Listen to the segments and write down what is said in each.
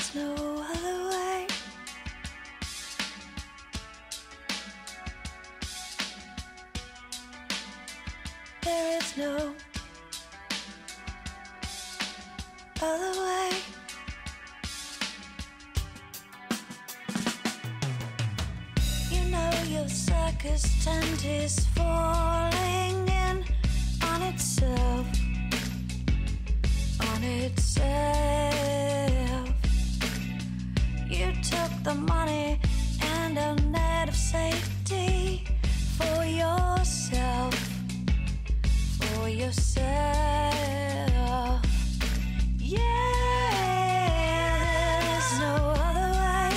is no other way. There is no other way. You know your circus tent is falling in on itself, on itself. You took the money and a net of safety for yourself, for yourself. Yeah, there's no other way.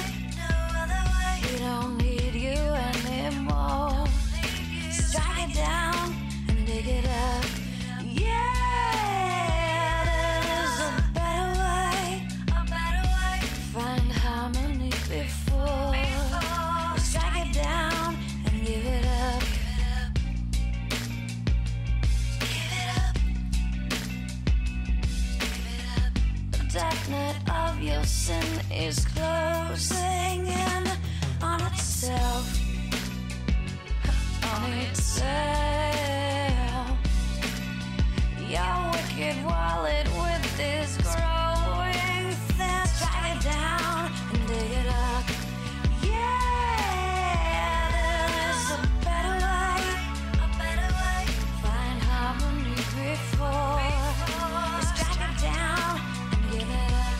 We don't need you anymore. Strike it down and dig it up. Yeah, there's a better way. Find harmony before. Strike it down and give it up. The dark night of your sin is closing in on itself, on itself. Your wicked wallet with this growing thin. Strike it down and dig it up. Yeah, there's a better way. Find harmony before. Strike it down and give it up.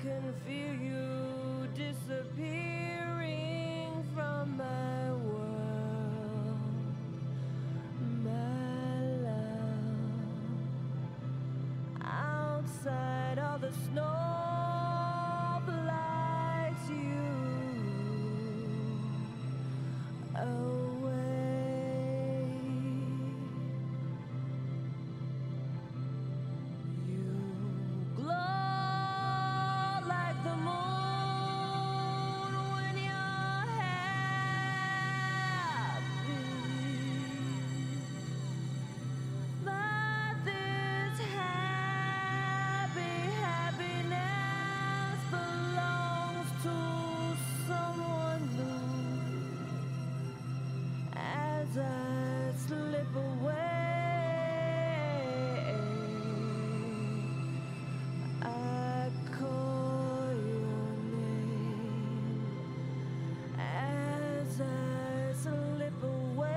can feel you disappearing from my world, my love. Outside all the snow flies you away. You glow like the moon when you're happy. But this happiness belongs to someone new. As I slip away, I call your name. As I slip away,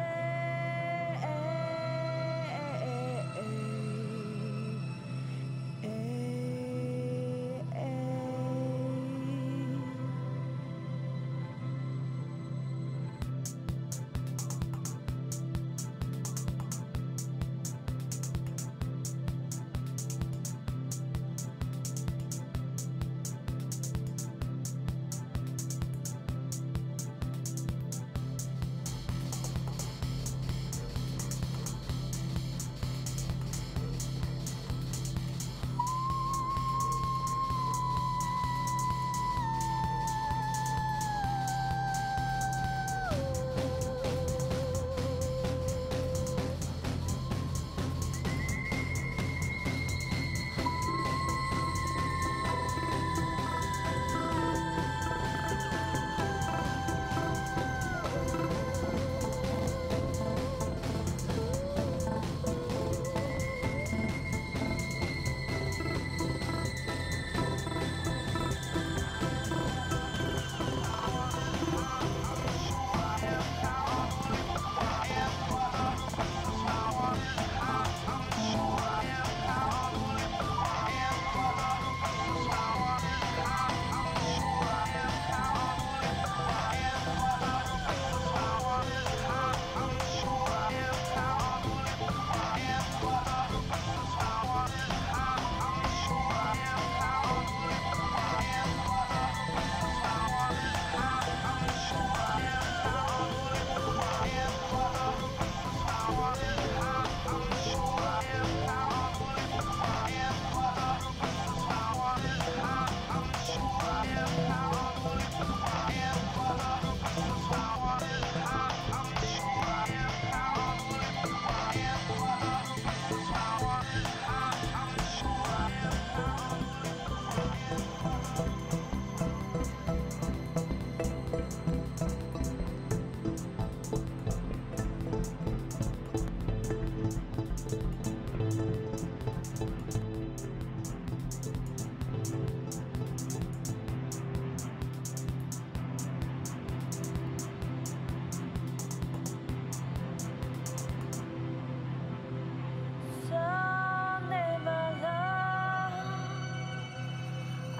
someday, my love,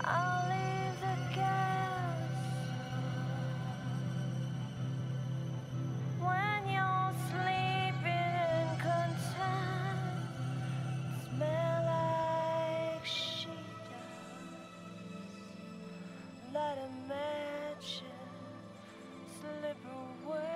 I'll leave the castle when you're sleeping and content. Smell like she does. Light a match and slip away.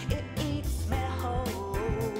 It eats me whole.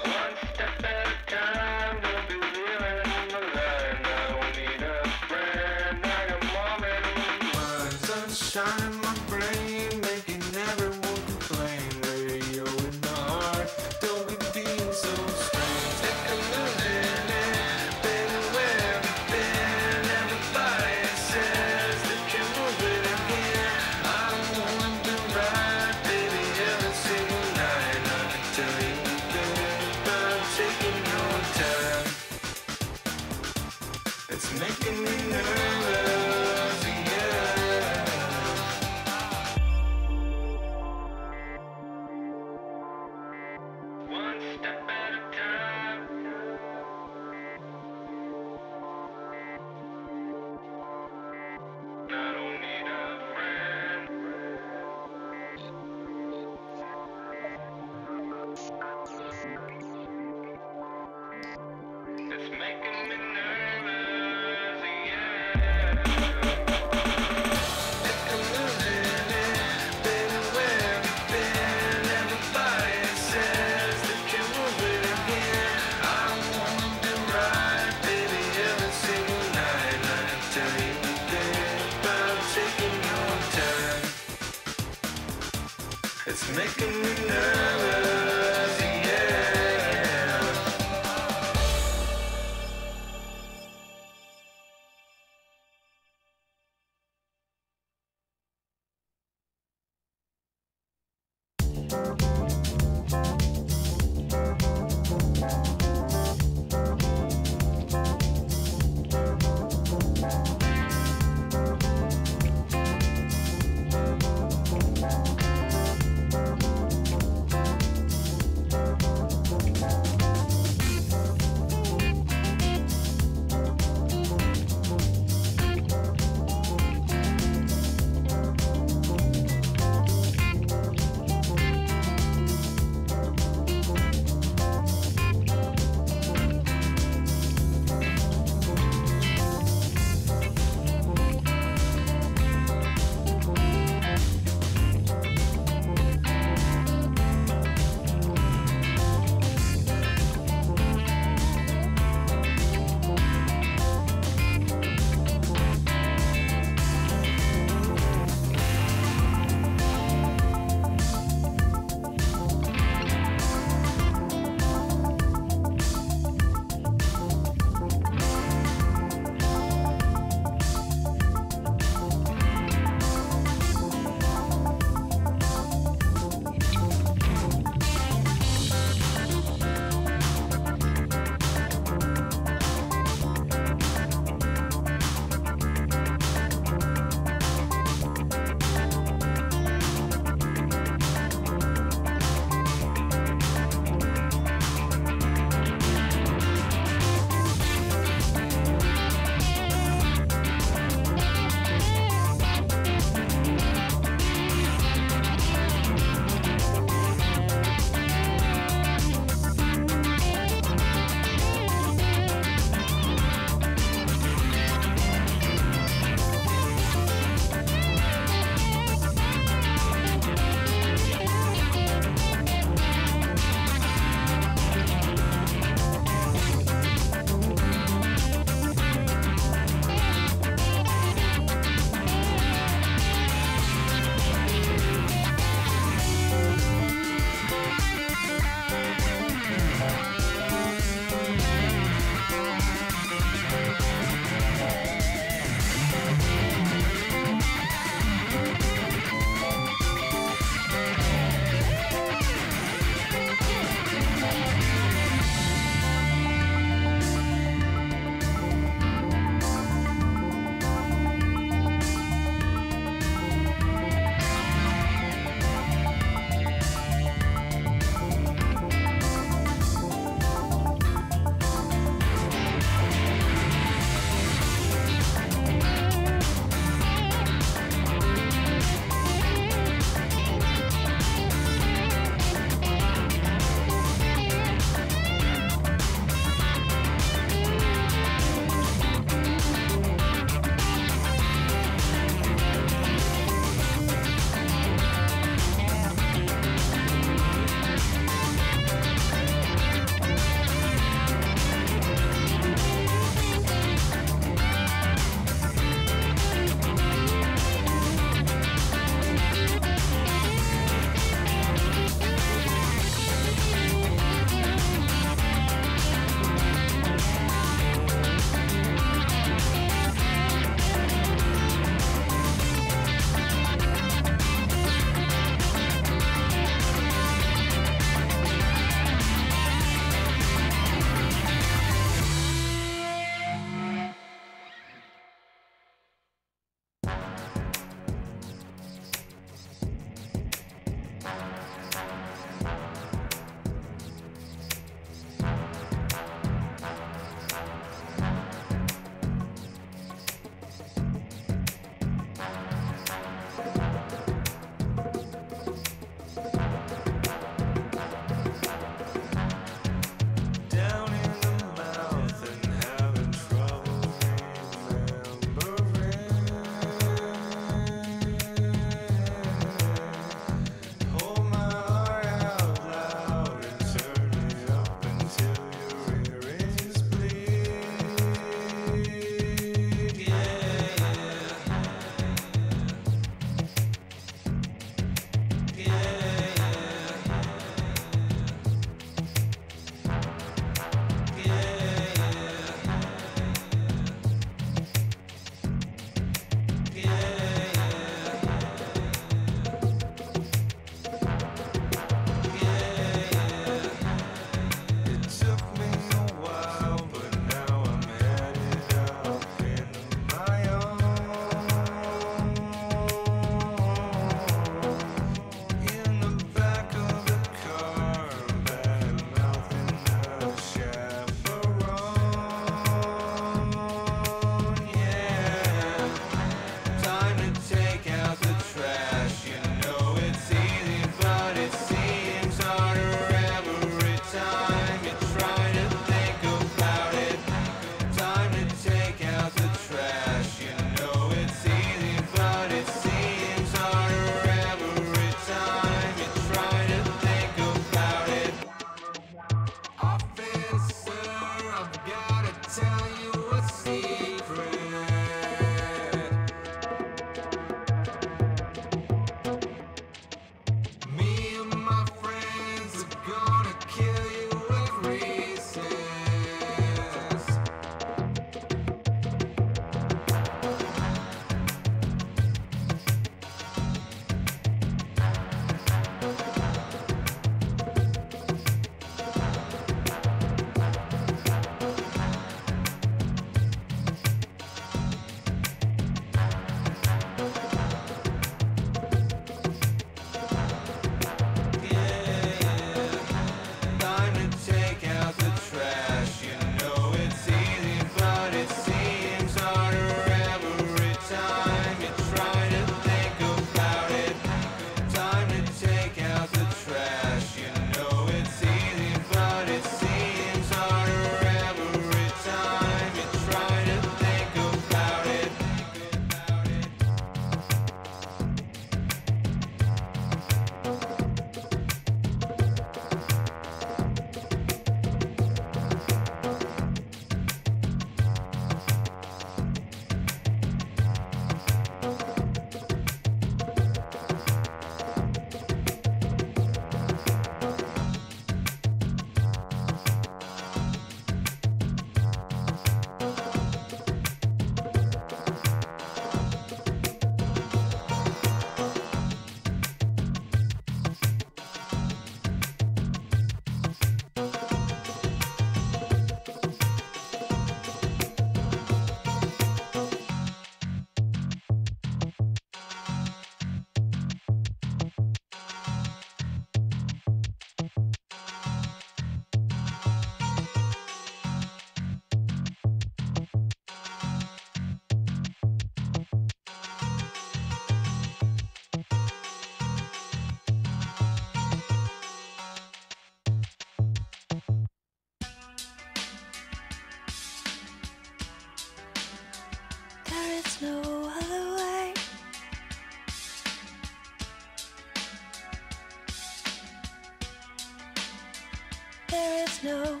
no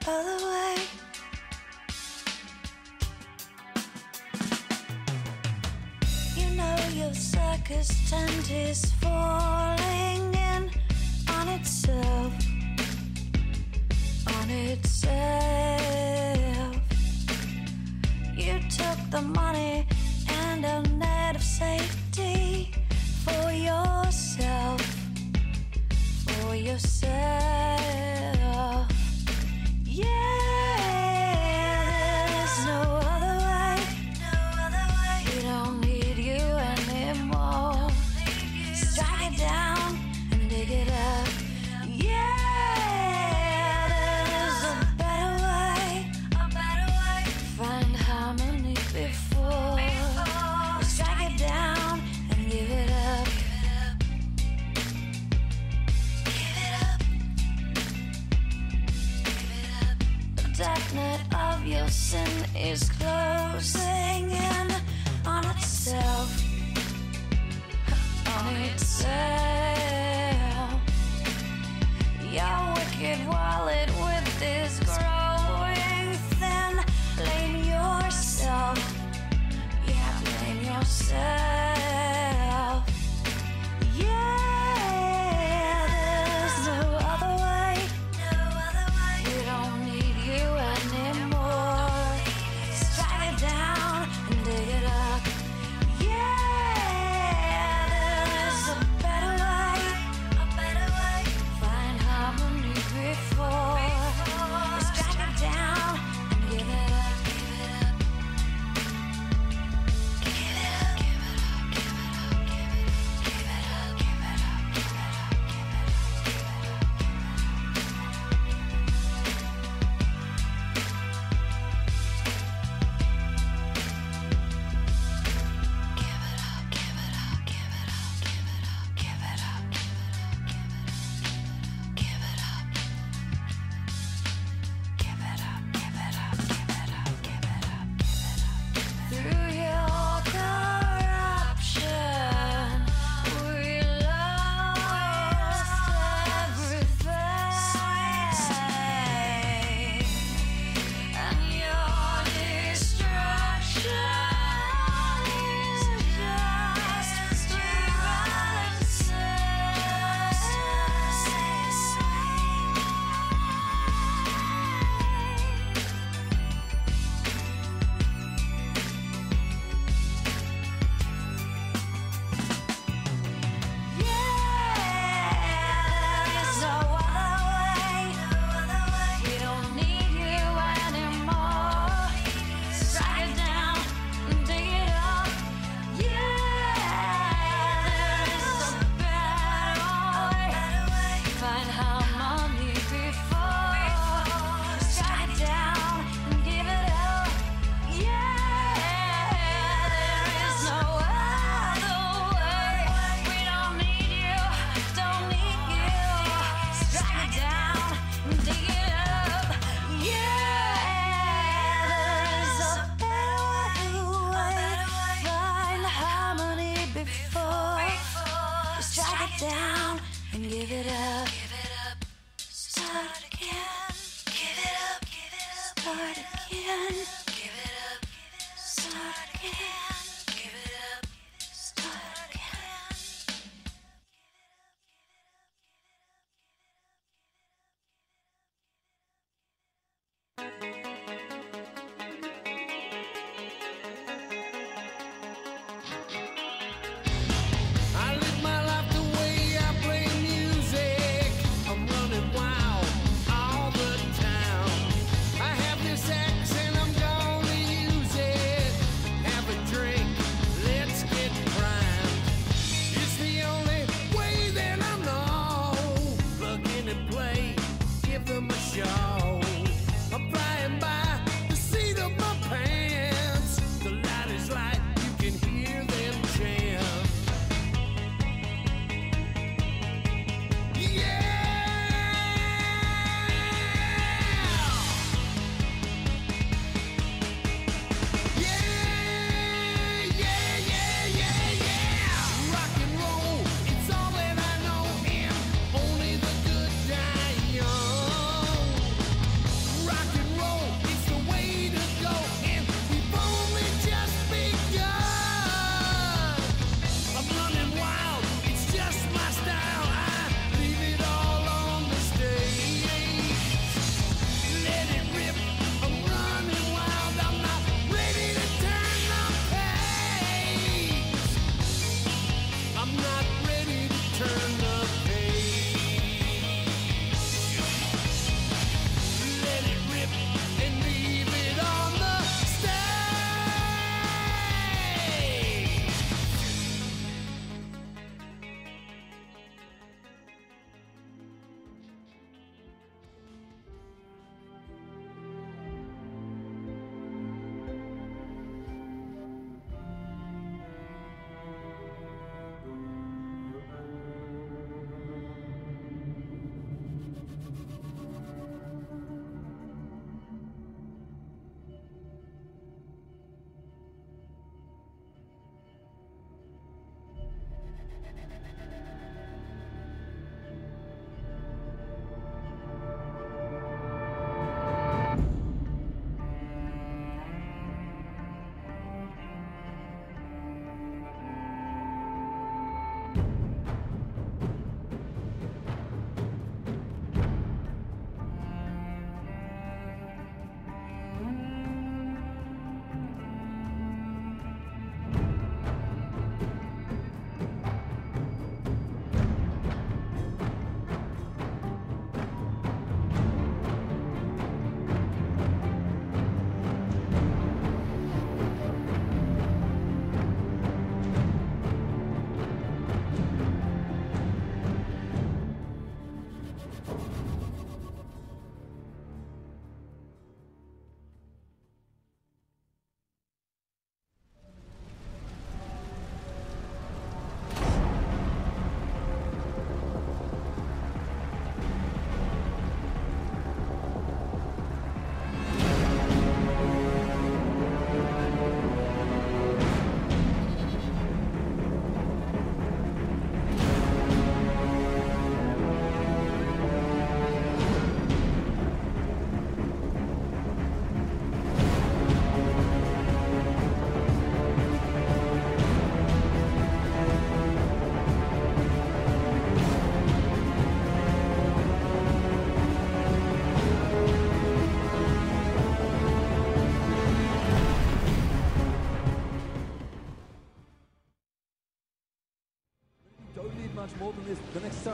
other way. You know your circus tent is falling in on itself, on itself. You took the money and a net of safety for yourself, for yourself. Yeah, there's no other way, no other way. We don't need you anymore. Strike it down and dig it up. Yeah, there's a better way, a better way. Find harmony before we strike it down and give it up. Give it up. Give it up. The darknet of your sin is closing in on itself, on itself. Your wicked wallet with is growing thin. Blame yourself, yeah, blame yourself. Yeah, there's no other way, no other way. We don't need you anymore. Strike it down and dig it up. Yeah, there's a better way,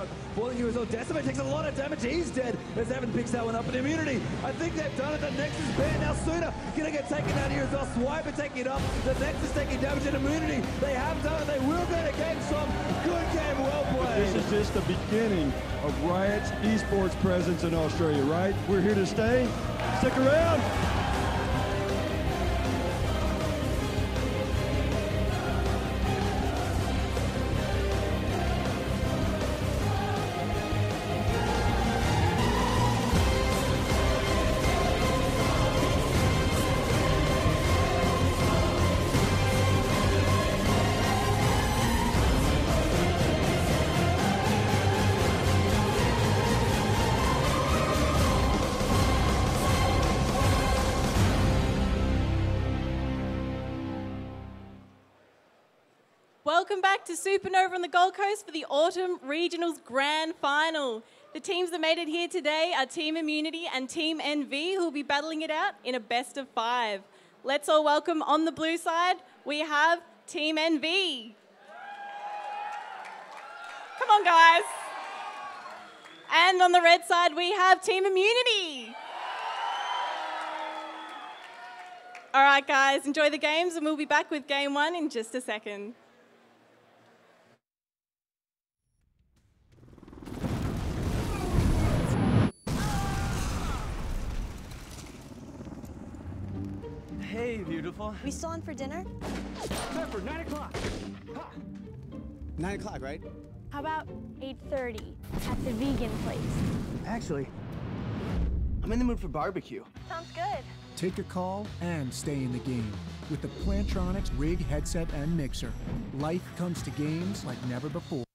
Kakarot falling here as well. Decimate takes a lot of damage. He's dead as Evan picks that one up. And Immunity, I think they've done it. The Nexus ban now sooner. Gonna get taken out here as well. Swiper taking it up. The Nexus taking damage and Immunity. They have done it. They will go to game some. Good game, well played. This is just the beginning of Riot's esports presence in Australia, right? We're here to stay. Stick around. Welcome back to Supernova on the Gold Coast for the Autumn Regionals Grand Final. The teams that made it here today are Team Immunity and Team NV, who will be battling it out in a best of 5. Let's all welcome on the blue side, we have Team NV. Come on, guys. And on the red side, we have Team Immunity. All right, guys, enjoy the games, and we'll be back with Game 1 in just a second. Hey, beautiful. We still on for dinner? Time for 9 o'clock. 9 o'clock, right? How about 8:30 at the vegan place? Actually, I'm in the mood for barbecue. Sounds good. Take a call and stay in the game. With the Plantronics rig, headset, and mixer, life comes to games like never before.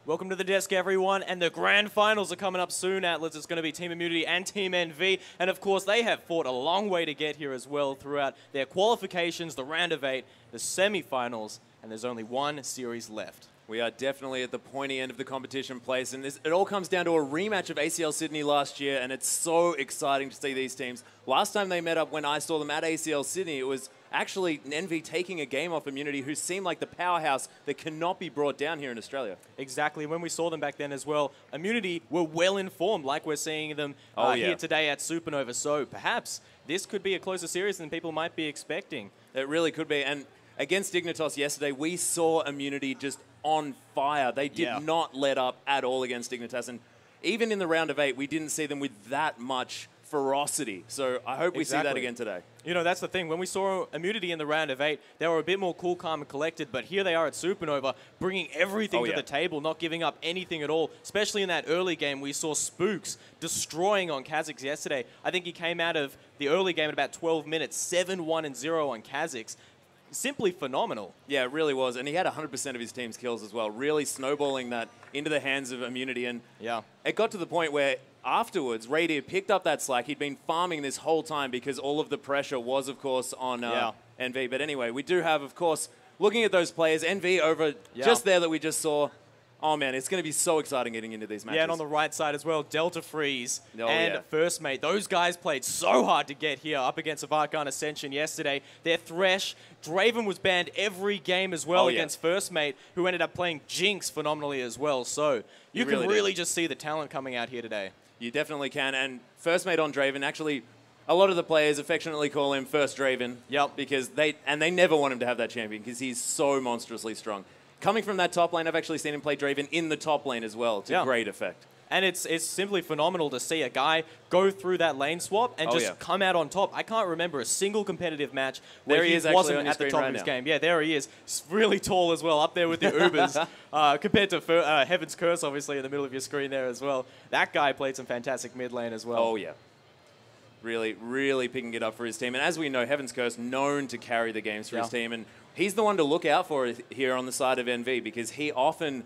Welcome to the desk, everyone, and the grand finals are coming up soon, Atlas. It's going to be Team Immunity and Team NV, and of course they have fought a long way to get here as well throughout their qualifications, the round of 8, the semi-finals, and there's only one series left. We are definitely at the pointy end of the competition place, and it all comes down to a rematch of ACL Sydney last year, and it's so exciting to see these teams. Last time they met up, when I saw them at ACL Sydney, it was actually NV taking a game off Immunity, who seemed like the powerhouse that cannot be brought down here in Australia. Exactly. When we saw them back then as well, Immunity were well informed, like we're seeing them here today at Supernova. So perhaps this could be a closer series than people might be expecting. It really could be. And against Dignitas yesterday, we saw Immunity just on fire. They did not let up at all against Dignitas. And even in the round of 8, we didn't see them with that much ferocity. So I hope we see that again today. You know, that's the thing. When we saw Immunity in the round of 8, they were a bit more cool, calm, and collected. But here they are at Supernova, bringing everything to the table, not giving up anything at all. Especially in that early game, we saw Spooks destroying on Kha'Zix yesterday. I think he came out of the early game at about 12 minutes, 7-1-0 on Kha'Zix. Simply phenomenal. Yeah, it really was. And he had 100% of his team's kills as well, really snowballing that into the hands of Immunity. And it got to the point where afterwards, Radier picked up that slack. He'd been farming this whole time because all of the pressure was, of course, on NV. But anyway, we do have, of course, looking at those players, NV over just there that we just saw. Oh, man, it's going to be so exciting getting into these matches. Yeah, and on the right side as well, Delta Freeze and First Mate. Those guys played so hard to get here up against Avantgarde Ascension yesterday. Their Thresh, Draven was banned every game as well against First Mate, who ended up playing Jinx phenomenally as well. So you can really just see the talent coming out here today. You definitely can. And First Mate on Draven, actually, a lot of the players affectionately call him First Draven. Because they never want him to have that champion because he's so monstrously strong. Coming from that top lane, I've actually seen him play Draven in the top lane as well to great effect. And it's simply phenomenal to see a guy go through that lane swap and just come out on top. I can't remember a single competitive match where he wasn't at the top of his game. Yeah, there he is. He's really tall as well, up there with the Ubers, compared to Heaven's Curse, obviously, in the middle of your screen there as well. That guy played some fantastic mid lane as well. Oh, yeah. Really, really picking it up for his team. And as we know, Heaven's Curse known to carry the games for his team. And he's the one to look out for here on the side of NV because he often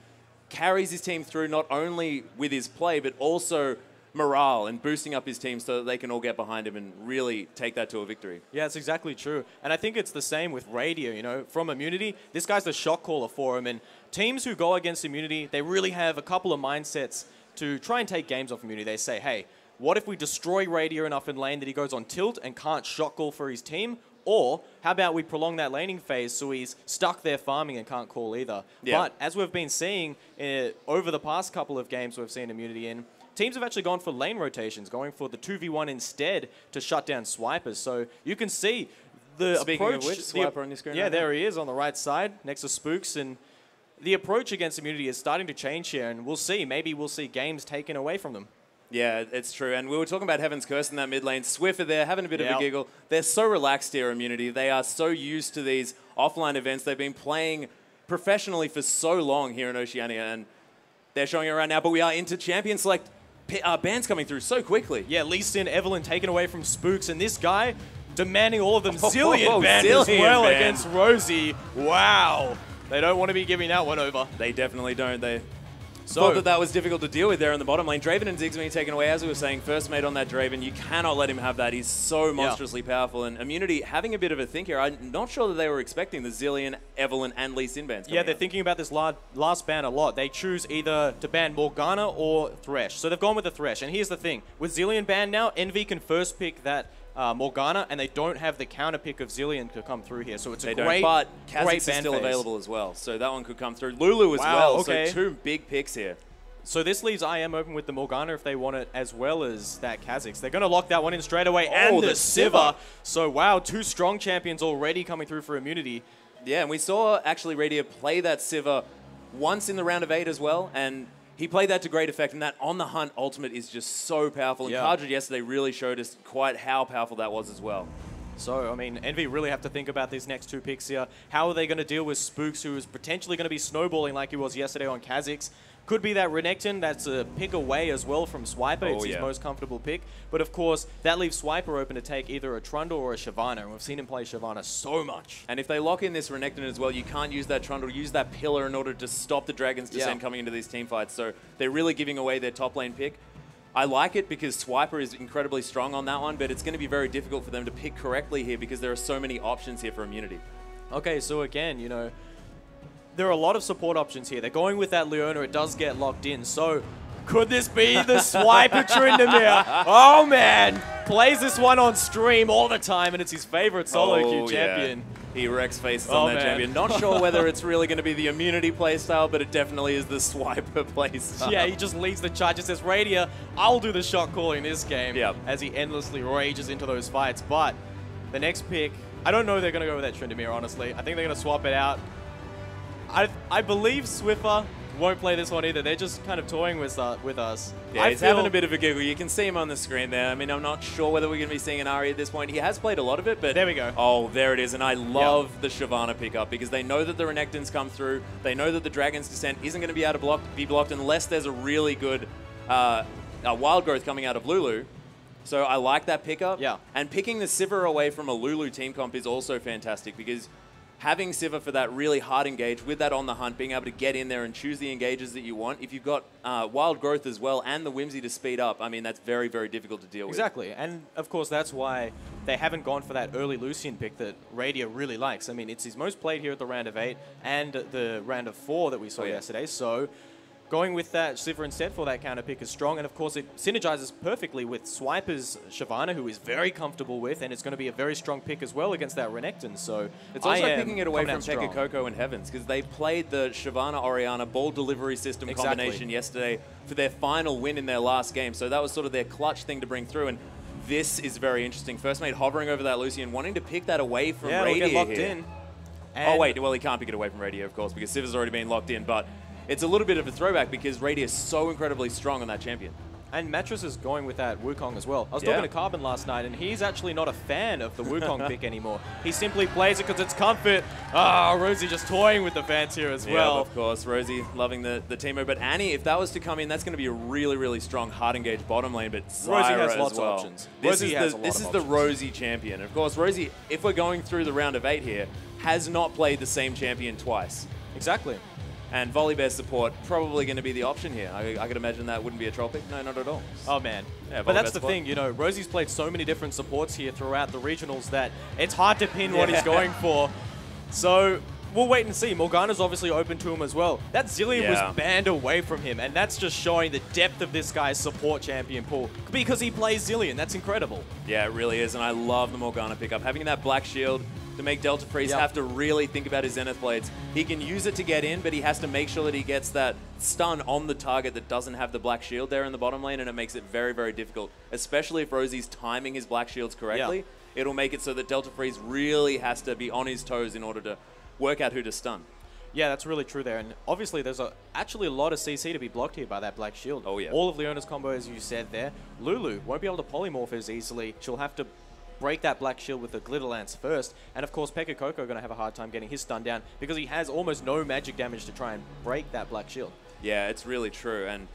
carries his team through not only with his play, but also morale and boosting up his team so that they can all get behind him and really take that to a victory. Yeah, it's exactly true. And I think it's the same with Radier, you know, from Immunity. This guy's the shot caller for him. And teams who go against Immunity, they really have a couple of mindsets to try and take games off Immunity. They say, hey, what if we destroy Radier enough in lane that he goes on tilt and can't shot call for his team? Or how about we prolong that laning phase so he's stuck there farming and can't call either. Yeah. But as we've been seeing over the past couple of games we've seen Immunity in, teams have actually gone for lane rotations, going for the 2v1 instead to shut down Swipers. So you can see the Speaking approach. of which, Swiper on your screen. Yeah, right there now. he is on the right side next to Spooks. And the approach against Immunity is starting to change here. And we'll see. Maybe we'll see games taken away from them. Yeah, it's true. And we were talking about Heaven's Curse in that mid lane. Swiffer there, having a bit of a giggle. They're so relaxed here, Immunity. They are so used to these offline events. They've been playing professionally for so long here in Oceania, and they're showing it right now. But we are into Champion Select bans coming through so quickly. Yeah, Lee Sin, Evelyn taken away from Spooks, and this guy demanding all of them. Zillion banned as Zillion well banned. against Rosie. Wow. They don't want to be giving that one over. They definitely don't. They thought that was difficult to deal with there in the bottom lane. Draven and Ziggs being taken away, as we were saying. First mate on that Draven. You cannot let him have that. He's so monstrously powerful. And Immunity having a bit of a think here. I'm not sure that they were expecting the Zillion, Evelyn, and Lee Sin bans. Yeah, they're thinking about this last ban a lot. They choose either to ban Morgana or Thresh. So they've gone with the Thresh. And here's the thing. With Zillion banned now, Envy can first pick that Morgana, and they don't have the counter pick of Zillion to come through here. So it's a great, but great Kha'Zix is ban still phase. available as well. So that one could come through. Lulu as Wow, well. okay. So 2 big picks here. So this leaves IM open with the Morgana if they want it, as well as that Kha'Zix. They're going to lock that one in straight away, and the Sivir. So wow, 2 strong champions already coming through for Immunity. Yeah, and we saw actually Radiant play that Sivir once in the round of 8 as well, and he played that to great effect, and that On the Hunt ultimate is just so powerful. And Kardred yesterday really showed us quite how powerful that was as well. So, I mean, Envy really have to think about these next 2 picks here. How are they going to deal with Spooks, who is potentially going to be snowballing like he was yesterday on Kha'Zix? Could be that Renekton, that's a pick away as well from Swiper. It's his most comfortable pick. But of course, that leaves Swiper open to take either a Trundle or a Shyvana, and we've seen him play Shyvana so much. And if they lock in this Renekton as well, you can't use that Trundle, use that Pillar in order to stop the Dragon's Descent coming into these team fights. So they're really giving away their top lane pick. I like it because Swiper is incredibly strong on that one, but it's going to be very difficult for them to pick correctly here because there are so many options here for Immunity. Okay, so again, you know, there are a lot of support options here. They're going with that Leona. It does get locked in. So could this be the Swiper Tryndamere? Oh, man. Plays this one on stream all the time, and it's his favorite solo queue champion. Yeah. He wrecks faces on that champion. Not sure whether it's really going to be the Immunity playstyle, but it definitely is the Swiper playstyle. Yeah, he just leads the charge. It says, Radia, I'll do the shot calling this game as he endlessly rages into those fights. But the next pick, I don't know they're going to go with that Tryndamere, honestly. I think they're going to swap it out. I believe Swiffer won't play this one either. They're just kind of toying with us. Yeah, he's having a bit of a giggle. You can see him on the screen there. I mean, I'm not sure whether we're going to be seeing an Ahri at this point. He has played a lot of it, but... There we go. Oh, there it is. And I love the Shyvana pickup because they know that the Renektons come through. They know that the Dragon's Descent isn't going to be able to be blocked unless there's a really good wild growth coming out of Lulu. So I like that pickup. Yeah. And picking the Sivir away from a Lulu team comp is also fantastic because having Sivir for that really hard engage with that On the Hunt, being able to get in there and choose the engages that you want. If you've got Wild Growth as well and the Whimsy to speed up, I mean, that's very, very difficult to deal with. Exactly. And, of course, that's why they haven't gone for that early Lucian pick that Radia really likes. I mean, it's his most played here at the round of 8 and the round of 4 that we saw yesterday. So going with that Sivir instead for that counter pick is strong. And, of course, it synergizes perfectly with Swiper's Shyvana, who is very comfortable with, and it's going to be a very strong pick as well against that Renekton. So it's also picking it away from Pekka Coco and Heavens because they played the Shyvana Orianna ball delivery system combination yesterday for their final win in their last game. So that was sort of their clutch thing to bring through. And this is very interesting. First mate hovering over that Lucian, wanting to pick that away from Radia get locked here. in. Oh, wait. Well, he can't pick it away from Radia, of course, because Sivir's already been locked in. But it's a little bit of a throwback because Radia is so incredibly strong on that champion. And Mattress is going with that Wukong as well. I was talking to Carbon last night, and he's actually not a fan of the Wukong pick anymore. He simply plays it because it's comfort. Rosie just toying with the fans here as well. Yeah, of course. Rosie loving the Teemo. But Annie, if that was to come in, that's going to be a really, really strong hard engaged bottom lane. But Zyra Rosie has lots as well. of options. This is the Rosie champion. Of course, Rosie, if we're going through the round of 8 here, has not played the same champion twice. Exactly. And Volibear support probably going to be the option here. I could imagine that wouldn't be a troll pick. No, not at all. Oh, man. Yeah, but that's the support. thing, you know, Rosie's played so many different supports here throughout the regionals that it's hard to pin what he's going for. So we'll wait and see. Morgana's obviously open to him as well. That Zilean was banned away from him, and that's just showing the depth of this guy's support champion pool because he plays Zilean. That's incredible. Yeah, it really is, and I love the Morgana pickup. Having that black shield to make Delta Freeze have to really think about his Zenith Blades. He can use it to get in, but he has to make sure that he gets that stun on the target that doesn't have the black shield there in the bottom lane, and it makes it very, very difficult, especially if Rosie's timing his black shields correctly. It'll make it so that Delta Freeze really has to be on his toes in order to work out who to stun. Yeah, that's really true there. And obviously, there's actually a lot of CC to be blocked here by that black shield. Oh, yeah. All of Leona's combo, as you said there. Lulu won't be able to polymorph as easily. She'll have to break that black shield with the Glitter Lance first. And of course, Pekka Coco going to have a hard time getting his stun down because he has almost no magic damage to try and break that black shield. Yeah, it's really true. And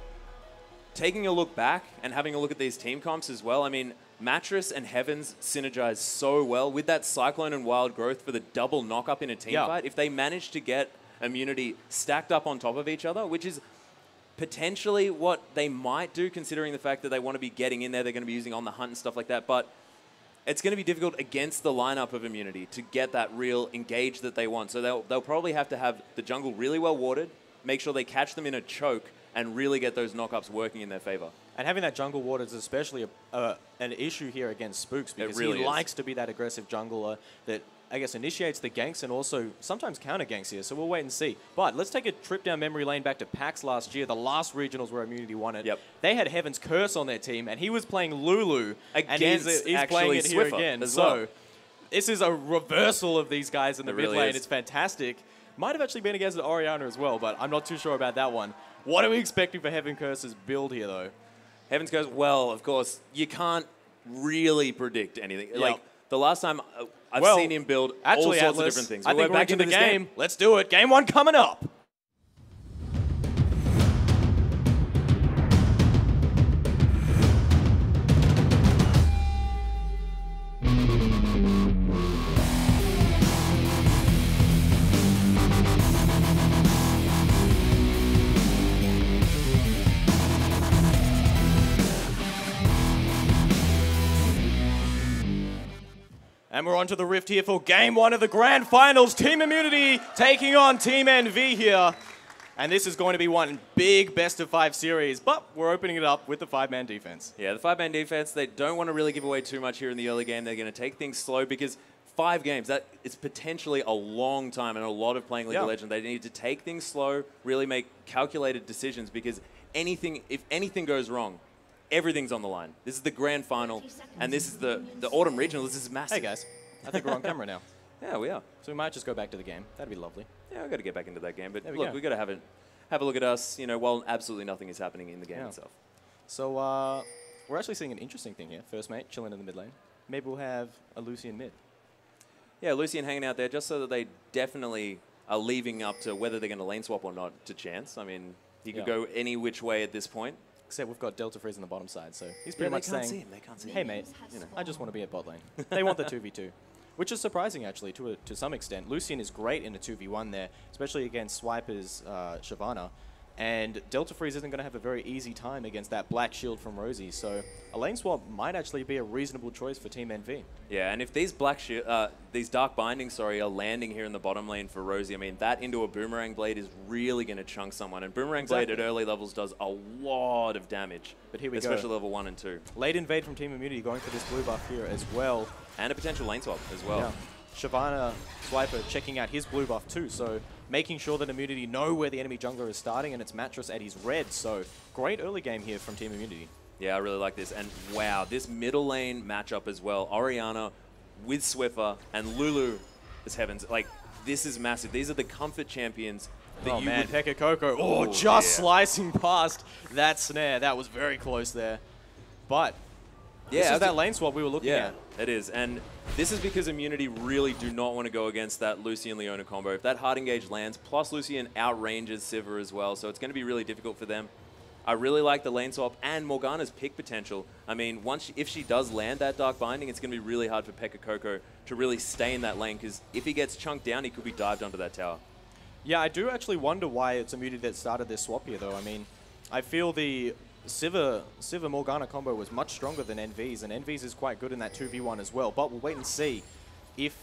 taking a look back and having a look at these team comps as well, I mean, Mattress and Heavens synergize so well with that Cyclone and Wild Growth for the double knock-up in a team fight. If they manage to get Immunity stacked up on top of each other, which is potentially what they might do considering the fact that they want to be getting in there, they're going to be using On the Hunt and stuff like that, but it's going to be difficult against the lineup of Immunity to get that real engage that they want. So they'll probably have to have the jungle really well warded, make sure they catch them in a choke, and really get those knockups working in their favor. And having that jungle ward is especially an issue here against Spooks because really he likes to be that aggressive jungler that, I guess, initiates the ganks and also sometimes counter ganks here. So we'll wait and see. But let's take a trip down memory lane back to PAX last year, the last regionals where Immunity won it. They had Heaven's Curse on their team, and he was playing Lulu against and he's playing it here Swiffer again. as So well. this is a reversal of these guys in the mid really lane. is. It's fantastic. Might have actually been against Orianna as well, but I'm not too sure about that one. What are we expecting for Heaven Curse's build here, though? Heaven's Curse, well, of course, you can't really predict anything. Like, the last time I've seen him build all sorts of different things. I think we're back into the this game. Let's do it. Game 1 coming up. And we're on to the Rift here for Game 1 of the Grand Finals. Team Immunity taking on Team NV here. And this is going to be one big best-of-5 series, but we're opening it up with the 5-man defense. Yeah, the 5-man defense, they don't want to really give away too much here in the early game. They're going to take things slow because 5 games, that is potentially a long time and a lot of playing League of Legends. They need to take things slow, really make calculated decisions because if anything goes wrong, everything's on the line. This is the grand final, and this is the Autumn Regional. This is massive. Hey, guys. I think we're on camera now. Yeah, we are. So we might just go back to the game. That'd be lovely. Yeah, we've got to get back into that game. But There we look, go. we've got to have a look at us, while absolutely nothing is happening in the game itself. So we're actually seeing an interesting thing here. First mate, chilling in the mid lane. Maybe we'll have a Lucian mid. Yeah, Lucian hanging out there just so that they definitely are leaving up to whether they're going to lane swap or not to chance. I mean, he could go any which way at this point. Except we've got Delta Freeze on the bottom side, so he's pretty much they can't saying, see him. They can't see him. hey mate, I just want to be at bot lane. They want the 2v2, which is surprising actually to some extent. Lucian is great in a 2v1 there, especially against Swiper's Shyvana. And Delta Freeze isn't going to have a very easy time against that black shield from Rosie, so a lane swap might actually be a reasonable choice for Team NV. Yeah, and if these these Dark Bindings, are landing here in the bottom lane for Rosie, I mean, that into a Boomerang Blade is really going to chunk someone. And Boomerang Blade at early levels does a lot of damage. But here we especially go. level 1 and 2. Late invade from Team Immunity going for this blue buff here as well. And a potential lane swap as well. Yeah. Shyvana Swiper checking out his blue buff too, so making sure that Immunity know where the enemy jungler is starting, and it's Mattress at his red, so great early game here from Team Immunity. Yeah, I really like this. And wow, this middle lane matchup as well. Orianna with Swiffer and Lulu as Heavens. Like, this is massive. These are the comfort champions that Oh man, Pekka Coco, just slicing past that snare. That was very close there. But this is that lane swap we were looking at. It is. And this is because Immunity really do not want to go against that Lucian-Leona combo. If that hard engage lands, plus Lucian outranges Sivir as well, so it's going to be really difficult for them. I really like the lane swap and Morgana's pick potential. I mean, if she does land that Dark Binding, it's going to be really hard for Pekka Coco to really stay in that lane, because if he gets chunked down, he could be dived onto that tower. Yeah, I do actually wonder why it's Immunity that started this swap here, though. I mean, I feel the Sivir Morgana combo was much stronger than Envy's, and Envy's is quite good in that 2v1 as well. But we'll wait and see if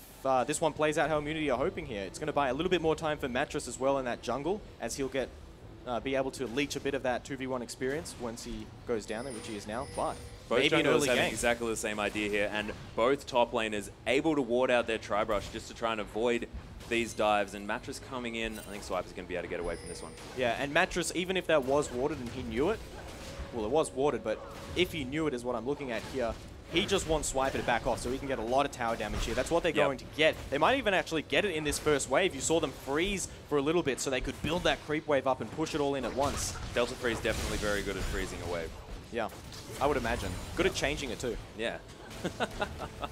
this one plays out how Immunity are hoping here, it's going to buy a little bit more time for Mattress as well in that jungle, as he'll get be able to leech a bit of that 2v1 experience once he goes down there, which he is now. But both maybe an junglers early having game. exactly the same idea here, and both top laners able to ward out their Tri-Brush just to try and avoid these dives, and Mattress coming in. I think Swiper's going to be able to get away from this one. Yeah, and Mattress, even if that was warded and he knew it, well, it was warded, but if he knew it is what I'm looking at here, he just wants Swiper to back off so he can get a lot of tower damage here. That's what they're going to get. They might even actually get it in this first wave. You saw them freeze for a little bit so they could build that creep wave up and push it all in at once. Delta Freeze definitely very good at freezing a wave. Yeah, I would imagine. Good at changing it too. Yeah.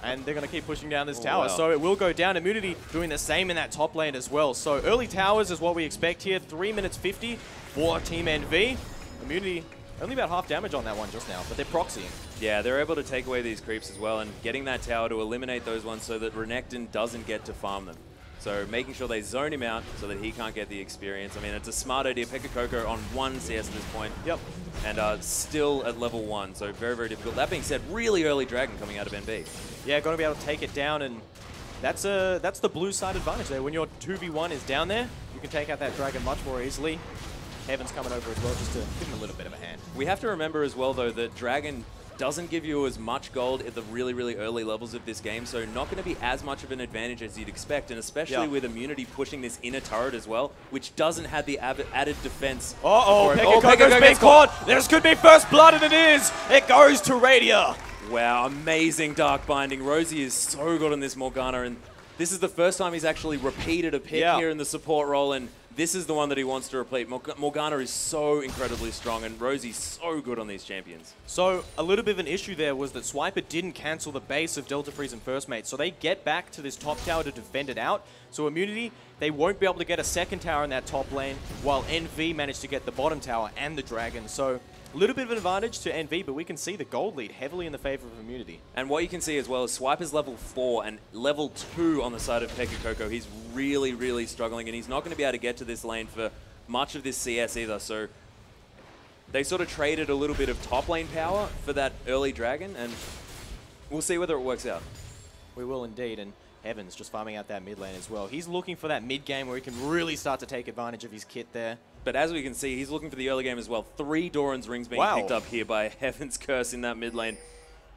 And they're going to keep pushing down this tower. So it will go down. Immunity doing the same in that top lane as well. So early towers is what we expect here. 3 minutes 50 for Team NV. Immunity only about half damage on that one just now, but they're proxying. Yeah, they're able to take away these creeps as well and getting that tower to eliminate those ones so that Renekton doesn't get to farm them. So making sure they zone him out so that he can't get the experience. I mean, it's a smart idea. Pekka Coco on 1 CS at this point. Yep. And still at level 1, so very, very difficult. That being said, really early Dragon coming out of NV. Yeah, going to be able to take it down, and that's the blue side advantage there. When your 2v1 is down there, you can take out that Dragon much more easily. Heaven's coming over as well just to give him a little bit of a hand. We have to remember as well, though, that Dragon doesn't give you as much gold at the really, really early levels of this game, so not going to be as much of an advantage as you'd expect, and especially with Immunity pushing this inner turret as well, which doesn't have the added defense. Pekka Coco's being caught! This could be first blood, and it is! It goes to Radia! Wow, amazing Dark Binding. Rosie is so good on this Morgana, and this is the first time he's actually repeated a pick here in the support role, and this is the one that he wants to repeat. Morgana is so incredibly strong, and Rosie's so good on these champions. So a little bit of an issue there was that Swiper didn't cancel the base of Delta Freeze and First Mate, so they get back to this top tower to defend it out. So Immunity, they won't be able to get a second tower in that top lane, while NV managed to get the bottom tower and the Dragon. So a little bit of an advantage to NV, but we can see the gold lead heavily in the favor of Immunity. And what you can see as well is Swiper's level 4 and level 2 on the side of Pekka Coco. He's really, really struggling, and he's not going to be able to get to this lane for much of this CS either. So they sort of traded a little bit of top lane power for that early Dragon, and we'll see whether it works out. We will indeed, and Heaven's just farming out that mid lane as well. He's looking for that mid game where he can really start to take advantage of his kit there. But as we can see, he's looking for the early game as well. 3 Doran's rings being picked up here by Heaven's Curse in that mid lane.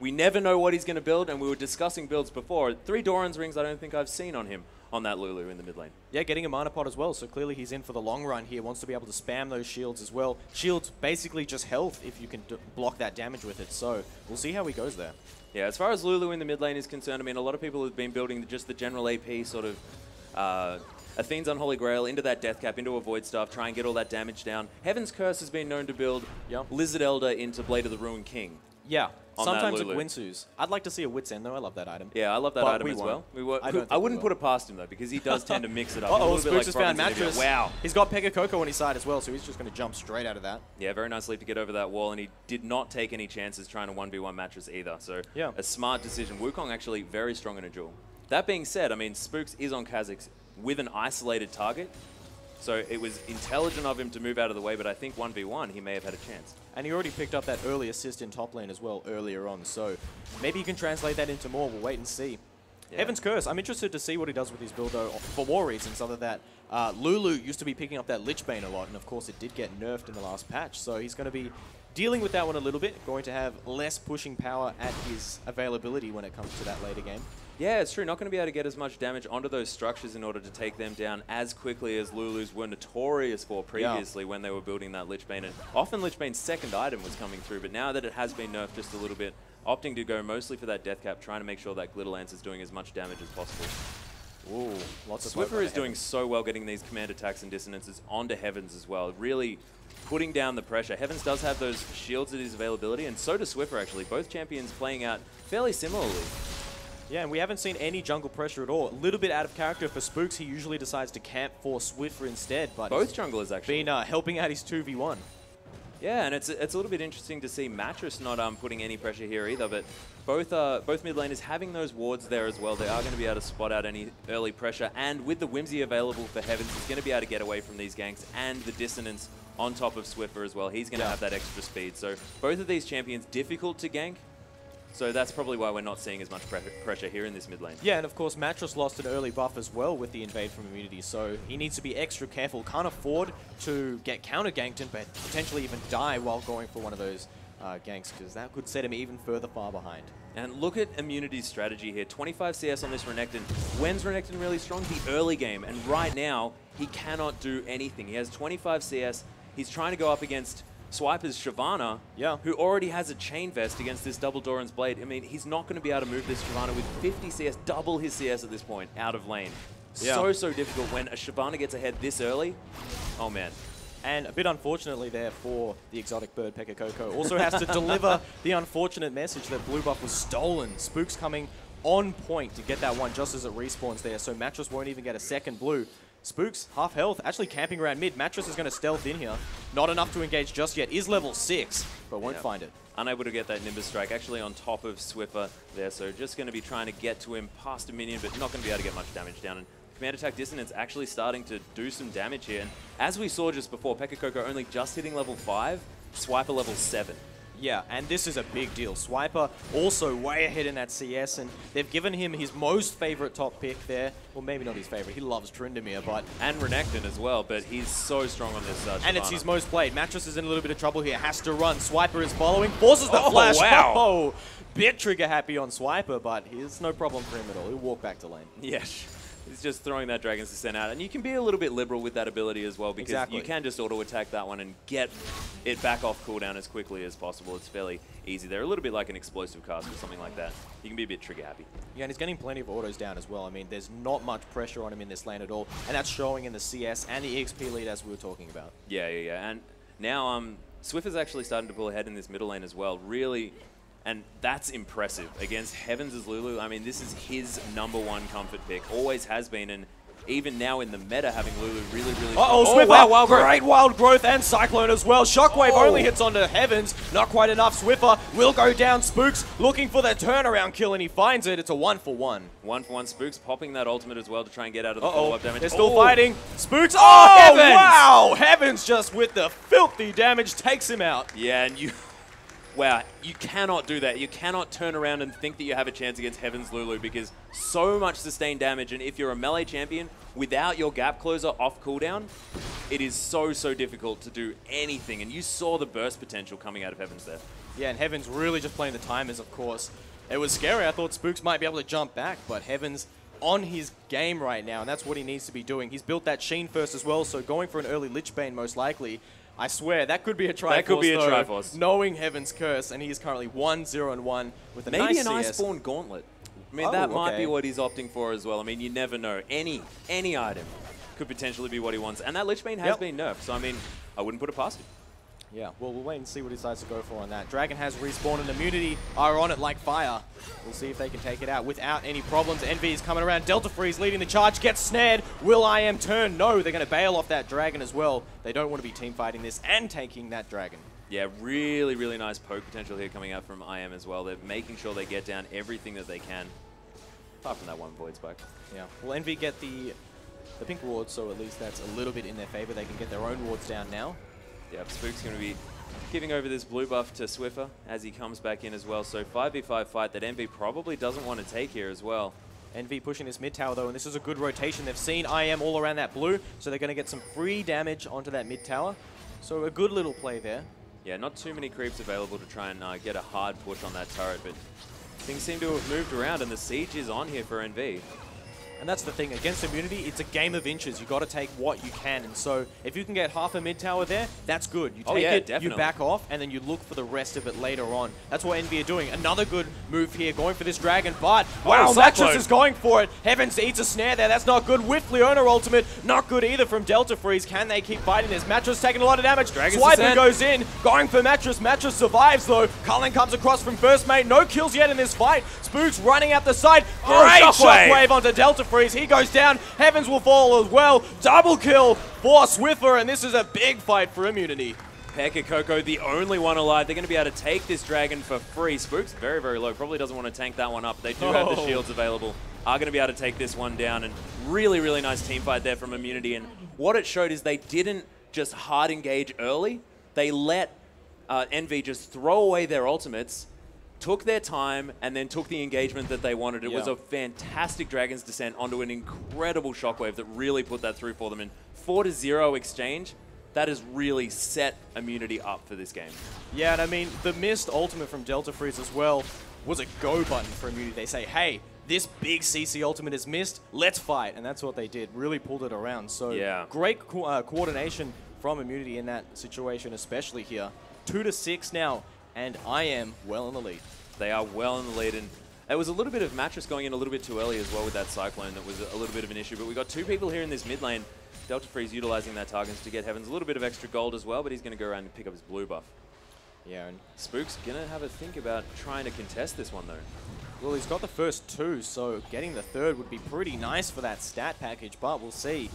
We never know what he's going to build, and we were discussing builds before. 3 Doran's rings I don't think I've seen on him on that Lulu in the mid lane. Yeah, getting a mana pot as well, so clearly he's in for the long run here, wants to be able to spam those shields as well. Shields basically just health if you can block that damage with it, so we'll see how he goes there. Yeah, as far as Lulu in the mid lane is concerned, I mean, a lot of people have been building just the general AP sort of Athene's Unholy Grail into that Death Cap, into a Void Staff, try and get all that damage down. Heaven's Curse has been known to build Lizard Elder into Blade of the Ruined King. Yeah, sometimes with Winsu's. I'd like to see a Wit's End though, I love that item. Yeah, I love that item as well. I wouldn't put it past him though, because he does tend to mix it up. Spooks has found Mattress. Wow. He's got Pekka Coco on his side as well, so he's just going to jump straight out of that. Yeah, very nice leap to get over that wall, and he did not take any chances trying to 1v1 Mattress either, so a smart decision. Wukong actually very strong in a duel. That being said, I mean, Spooks is on Kha'Zix with an isolated target, so it was intelligent of him to move out of the way, but I think 1v1 he may have had a chance. And he already picked up that early assist in top lane as well earlier on, so maybe he can translate that into more. We'll wait and see. Yeah. Heaven's Curse, I'm interested to see what he does with his build though, for more reasons other than that Lulu used to be picking up that Lich Bane a lot, and of course it did get nerfed in the last patch, so he's going to be dealing with that one a little bit, going to have less pushing power at his availability when it comes to that later game. Yeah, it's true. Not going to be able to get as much damage onto those structures in order to take them down as quickly as Lulus were notorious for previously when they were building that Lich Bane. And often Lich Bane's second item was coming through, but now that it has been nerfed just a little bit, opting to go mostly for that Death Cap, trying to make sure that Glitter Lance is doing as much damage as possible. Ooh, lots of Swiffer is doing so well getting these command attacks and dissonances onto Heavens as well, really putting down the pressure. Heavens does have those shields at his availability, and so does Swiffer actually. Both champions playing out fairly similarly. Yeah, and we haven't seen any jungle pressure at all. A little bit out of character for Spooks. He usually decides to camp for Swiffer instead, but both junglers actually been helping out his 2v1. Yeah, and it's a little bit interesting to see Mattress not putting any pressure here either, but both mid laners having those wards there as well. They are going to be able to spot out any early pressure, and with the Whimsy available for Heavens, he's going to be able to get away from these ganks and the dissonance on top of Swiffer as well. He's going to have that extra speed. So both of these champions difficult to gank, So that's probably why we're not seeing as much pressure here in this mid lane. Yeah, and of course, Mattress lost an early buff as well with the invade from Immunity, so he needs to be extra careful. Can't afford to get counter-ganked and potentially even die while going for one of those ganks, because that could set him even further far behind. And look at Immunity's strategy here. 25 CS on this Renekton. When's Renekton really strong? The early game. And right now, he cannot do anything. He has 25 CS. He's trying to go up against Swiper's Shyvana, who already has a Chain Vest against this double Doran's Blade. I mean, he's not going to be able to move this Shyvana with 50 CS, double his CS at this point, out of lane. So difficult when a Shyvana gets ahead this early. Oh, man. And a bit unfortunately there for the exotic bird, Pekka Coco. Also has to deliver the unfortunate message that blue buff was stolen. Spooks coming on point to get that one just as it respawns there, so Mattress won't even get a second blue. Spooks, half health, actually camping around mid. Mattress is going to stealth in here. Not enough to engage just yet. Is level 6, but won't find it. Unable to get that Nimbus Strike, actually on top of Swiffer there, so just going to be trying to get to him past a minion, but not going to be able to get much damage down. And Command Attack Dissonance actually starting to do some damage here. And as we saw just before, Pekka Coco only just hitting level 5, Swiper level 7. Yeah, and this is a big deal. Swiper also way ahead in that CS, and they've given him his most favorite top pick there. Well, maybe not his favorite. He loves Tryndamere, but... And Renekton as well, but he's so strong on this and it's his most played. Mattress is in a little bit of trouble here. Has to run. Swiper is following. Forces the flash. Wow. Oh, bit trigger happy on Swiper, but it's no problem for him at all. He'll walk back to lane. Yes. He's just throwing that Dragon's Descent out. And you can be a little bit liberal with that ability as well, because you can just auto-attack that one and get it back off cooldown as quickly as possible. It's fairly easy. They're a little bit like an explosive cast or something like that. You can be a bit trigger happy. Yeah, and he's getting plenty of autos down as well. I mean, there's not much pressure on him in this lane at all, and that's showing in the CS and the EXP lead as we were talking about. Yeah. And now Swiffer's actually starting to pull ahead in this middle lane as well. Really... And that's impressive against Heavens' Lulu. I mean, this is his #1 comfort pick. Always has been, and even now in the meta, having Lulu really... Swiffer! Wow, wild growth. Great wild growth and Cyclone as well. Shockwave only hits onto Heavens. Not quite enough. Swiffer will go down. Spooks looking for the turnaround kill, and he finds it. It's a 1-for-1. 1-for-1. Spooks popping that ultimate as well to try and get out of the follow-up damage. They're still fighting. Spooks. Heavens! Wow! Heavens just with the filthy damage takes him out. Yeah, and you... Wow, you cannot do that. You cannot turn around and think that you have a chance against Heavens Lulu, because so much sustained damage, and if you're a melee champion, without your gap closer off cooldown, it is so difficult to do anything, and you saw the burst potential coming out of Heavens there. Yeah, and Heavens really just playing the timers, of course. It was scary. I thought Spooks might be able to jump back, but Heavens on his game right now, and that's what he needs to be doing. He's built that Sheen first as well, so going for an early Lich Bane most likely. I swear, that could be a Triforce. That could be a Triforce. Knowing Heaven's Curse, and he is currently 1-0-1 with a nice CS. Maybe an Iceborne Gauntlet. I mean, that might be what he's opting for as well. I mean, you never know. Any item could potentially be what he wants. And that Lich Bane has been nerfed, so I mean, I wouldn't put it past him. Yeah, well, we'll wait and see what he decides to go for on that. Dragon has respawned, and Immunity are on it like fire. We'll see if they can take it out without any problems. Envy is coming around. Delta Freeze leading the charge, gets snared. Will IM turn? No, they're going to bail off that Dragon as well. They don't want to be team fighting this and taking that Dragon. Yeah, really nice poke potential here coming out from IM as well. They're making sure they get down everything that they can, apart from that one Void Spike. Yeah, well, Envy get the pink ward, so at least that's a little bit in their favor. They can get their own wards down now. Yeah, Spook's going to be giving over this blue buff to Swiffer as he comes back in as well. So 5v5 fight that Envy probably doesn't want to take here as well. Envy pushing this mid tower though, and this is a good rotation. They've seen IM all around that blue, so they're going to get some free damage onto that mid tower. So a good little play there. Yeah, not too many creeps available to try and get a hard push on that turret, but things seem to have moved around, and the siege is on here for Envy. And that's the thing, against Immunity, it's a game of inches. You've got to take what you can. And so if you can get half a mid tower there, that's good. You take it, definitely. You back off, and then you look for the rest of it later on. That's what Envy are doing. Another good move here, going for this Dragon, but wow, Mattress is going for it. Heavens eats a snare there. That's not good. With Leona ultimate, not good either from Delta Freeze. Can they keep fighting this? Mattress taking a lot of damage. Swiper goes in, going for Mattress. Mattress survives though. Cullen comes across from first mate. No kills yet in this fight. Spooks running out the side. Great shockwave onto Delta Freeze. He goes down. Heavens will fall as well. Double kill for Swiffer, and this is a big fight for Immunity. Pekka Coco, the only one alive. They're going to be able to take this Dragon for free. Spooks very low. Probably doesn't want to tank that one up. They do have the shields available. Are going to be able to take this one down. And really nice team fight there from Immunity. And what it showed is they didn't just hard engage early. They let Envy just throw away their ultimates, took their time and then took the engagement that they wanted. It was Yeah. a fantastic Dragon's Descent onto an incredible Shockwave that really put that through for them. And 4-0 exchange, that has really set Immunity up for this game. Yeah, and I mean, the missed ultimate from Delta Freeze as well was a go button for Immunity. They say, hey, this big CC ultimate is missed, let's fight. And that's what they did, really pulled it around. So yeah. great coordination from Immunity in that situation, especially here. 2-6 now, and I am well in the lead. They are well in the lead, and it was a little bit of Mattress going in a little bit too early as well with that Cyclone. That was a little bit of an issue, but we got two people here in this mid lane. Delta Freeze utilizing that targets to get Heavens a little bit of extra gold as well, but he's going to go around and pick up his blue buff. Yeah, and Spook's going to have a think about trying to contest this one, though. well, he's got the first two, so getting the third would be pretty nice for that stat package, but we'll see.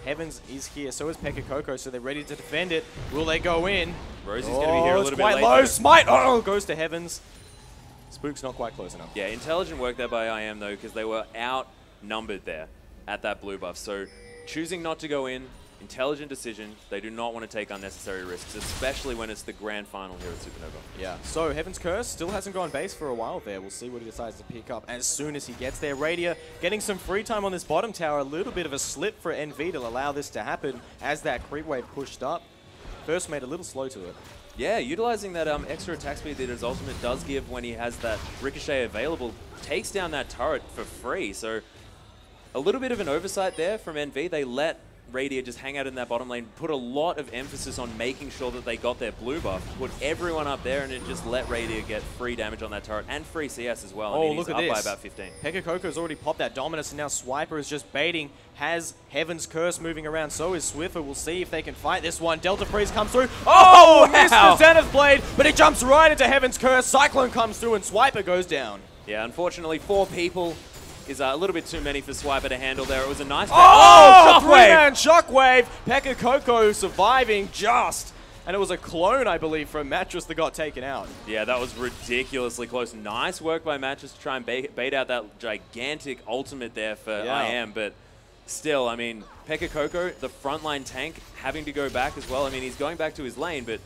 Heavens is here, so is Pekka Coco, so they're ready to defend it. Will they go in? Rosie's going to be here a little bit quite later. low. Smite, goes to Heavens. Spook's not quite close enough. Yeah, intelligent work there by IM, though, because they were outnumbered there at that blue buff. So choosing not to go in, intelligent decision. They do not want to take unnecessary risks, especially when it's the grand final here at Supernova. Yeah, so Heaven's Curse still hasn't gone base for a while there. We'll see what he decides to pick up as soon as he gets there. Radia getting some free time on this bottom tower. A little bit of a slip for NV to allow this to happen as that creep wave pushed up. First made a little slow to it. Yeah, utilizing that extra attack speed that his ultimate does give when he has that Ricochet available, takes down that turret for free. So a little bit of an oversight there from NV. They let Radia just hang out in that bottom lane, put a lot of emphasis on making sure that they got their blue buff, put everyone up there, and then just let Radia get free damage on that turret and free CS as well. I mean, look he's at up this. by about 15. Pekka Coco's already popped that dominance, and now Swiper is just baiting. Has Heaven's Curse moving around, so is Swiffer. We'll see if they can fight this one. Delta Freeze comes through. Oh, missed wow. the Zenith Blade, but it jumps right into Heaven's Curse. Cyclone comes through, and Swiper goes down. Yeah, unfortunately, 4 people is a little bit too many for Swiper to handle there. It was a nice... Oh, three-man Shockwave. Pekka Coco surviving just. And it was a clone, I believe, from Mattress that got taken out. Yeah, that was ridiculously close. Nice work by Mattress to try and bait out that gigantic ultimate there for IM, but still, I mean, Pekka Coco, the frontline tank, having to go back as well. I mean, he's going back to his lane, but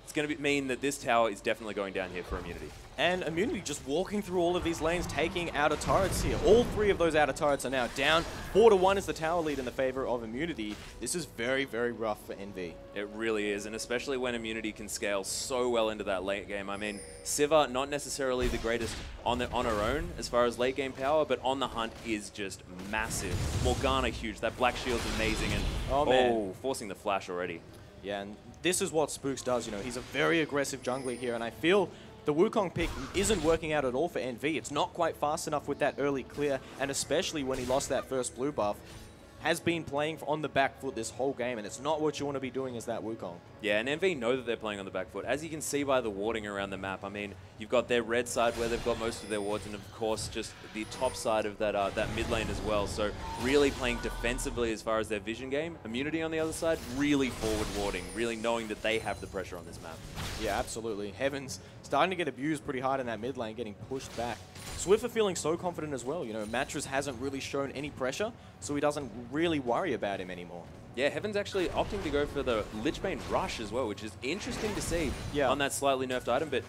it's going to mean that this tower is definitely going down here for Immunity. And Immunity just walking through all of these lanes, taking outer turrets here. All 3 of those outer turrets are now down. 4-1 is the tower lead in the favor of Immunity. This is very, very rough for NV. It really is, and especially when Immunity can scale so well into that late game. I mean, Siva, not necessarily the greatest on her own as far as late game power, but on the hunt is just massive. Morgana huge. That Black Shield's amazing, and forcing the flash already. Yeah, and this is what Spooks does, you know. He's a very aggressive jungler here, and I feel the Wukong pick isn't working out at all for NV. It's not quite fast enough with that early clear, and especially when he lost that first blue buff, has been playing on the back foot this whole game, and it's not what you want to be doing as that Wukong. Yeah, and NV know that they're playing on the back foot. As you can see by the warding around the map, I mean, you've got their red side where they've got most of their wards, and of course, just the top side of that that mid lane as well. So really playing defensively as far as their vision game. Immunity on the other side, really forward warding, really knowing that they have the pressure on this map. Yeah, absolutely. Heavens starting to get abused pretty hard in that mid lane, getting pushed back. Swiffer feeling so confident as well. You know, Mattress hasn't really shown any pressure, so he doesn't really worry about him anymore. Yeah, Heaven's actually opting to go for the Lichbane Rush as well, which is interesting to see on that slightly nerfed item, but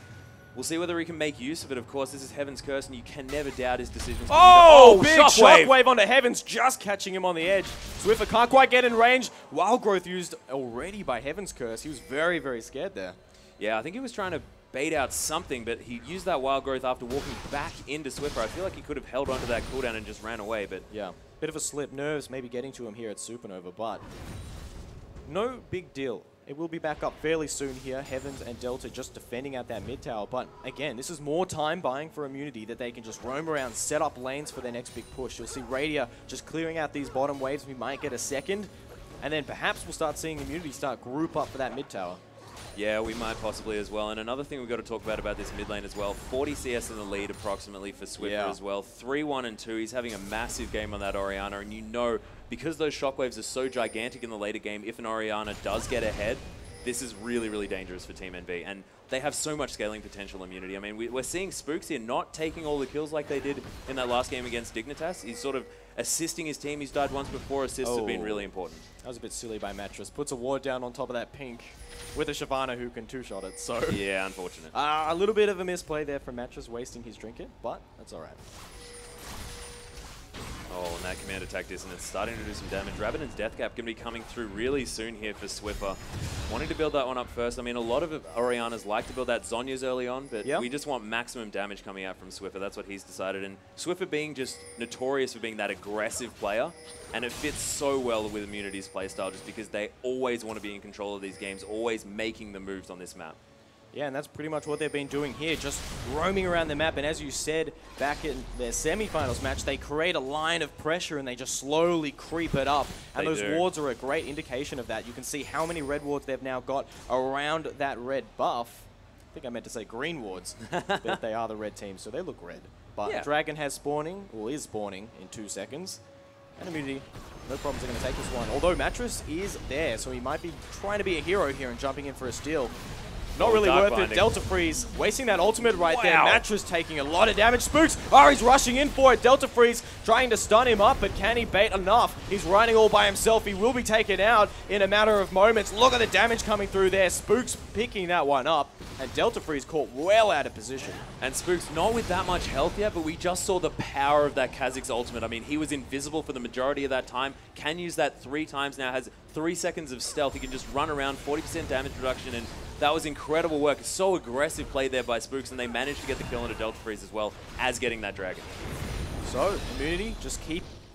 we'll see whether he can make use of it. Of course, this is Heaven's Curse, and you can never doubt his decisions. Big shockwave onto Heavens, just catching him on the edge. Swiffer can't quite get in range. Wild Growth used already by Heaven's Curse. He was very, very scared there. Yeah, I think he was trying to bait out something, but he used that Wild Growth after walking back into Swiffer. I feel like he could have held onto that cooldown and just ran away, but... Yeah, bit of a slip. Nerves maybe getting to him here at Supernova, but no big deal. It will be back up fairly soon here. Heavens and Delta just defending out that mid tower. But again, this is more time buying for Immunity that they can just roam around, set up lanes for their next big push. You'll see Radia just clearing out these bottom waves. We might get a second. And then perhaps we'll start seeing Immunity start group up for that mid tower. Yeah, we might possibly as well. And another thing we've got to talk about this mid lane as well, 40 CS in the lead approximately for Swiffer as well. 3-1 and 2. He's having a massive game on that Orianna. And you know, because those shockwaves are so gigantic in the later game, if an Orianna does get ahead, this is really, really dangerous for Team NV. And they have so much scaling potential Immunity. I mean, we're seeing Spooks here not taking all the kills like they did in that last game against Dignitas. He's sort of assisting his team. He's died once before. Assists have been really important. That was a bit silly by Mattress. Puts a ward down on top of that pink with a Shyvana who can two-shot it. So yeah, unfortunate. A little bit of a misplay there from Mattress, wasting his trinket, but that's all right. Oh, and that command attack dissonance starting to do some damage. Rabadon's Death Cap going to be coming through really soon here for Swiffer. Wanting to build that one up first. I mean, a lot of Oriannas like to build that Zhonya's early on, but we just want maximum damage coming out from Swiffer. That's what he's decided. And Swiffer being just notorious for being that aggressive player, and it fits so well with Immunity's playstyle just because they always want to be in control of these games, always making the moves on this map. Yeah, and that's pretty much what they've been doing here, just roaming around the map. And as you said, back in their semifinals match, they create a line of pressure and they just slowly creep it up. And those wards are a great indication of that. You can see how many red wards they've now got around that red buff. I think I meant to say green wards, but they are the red team, so they look red. But Dragon has spawning, or is spawning, in 2 seconds. And Immunity, no problems, are going to take this one. Although Mattress is there, so he might be trying to be a hero here and jumping in for a steal. Not really worth it. Delta Freeze wasting that ultimate right there. Mattress taking a lot of damage. Spooks, he's rushing in for it. Delta Freeze trying to stun him up, but can he bait enough? He's running all by himself. He will be taken out in a matter of moments. Look at the damage coming through there. Spooks picking that one up, and Delta Freeze caught well out of position. And Spooks not with that much health yet, but we just saw the power of that Kha'Zix's ultimate. I mean, he was invisible for the majority of that time. Can use that 3 times now. Has 3 seconds of stealth. He can just run around, 40% damage reduction, and that was incredible work. So aggressive play there by Spooks, and they managed to get the kill into Delta Freeze as well as getting that Dragon. So, Immunity just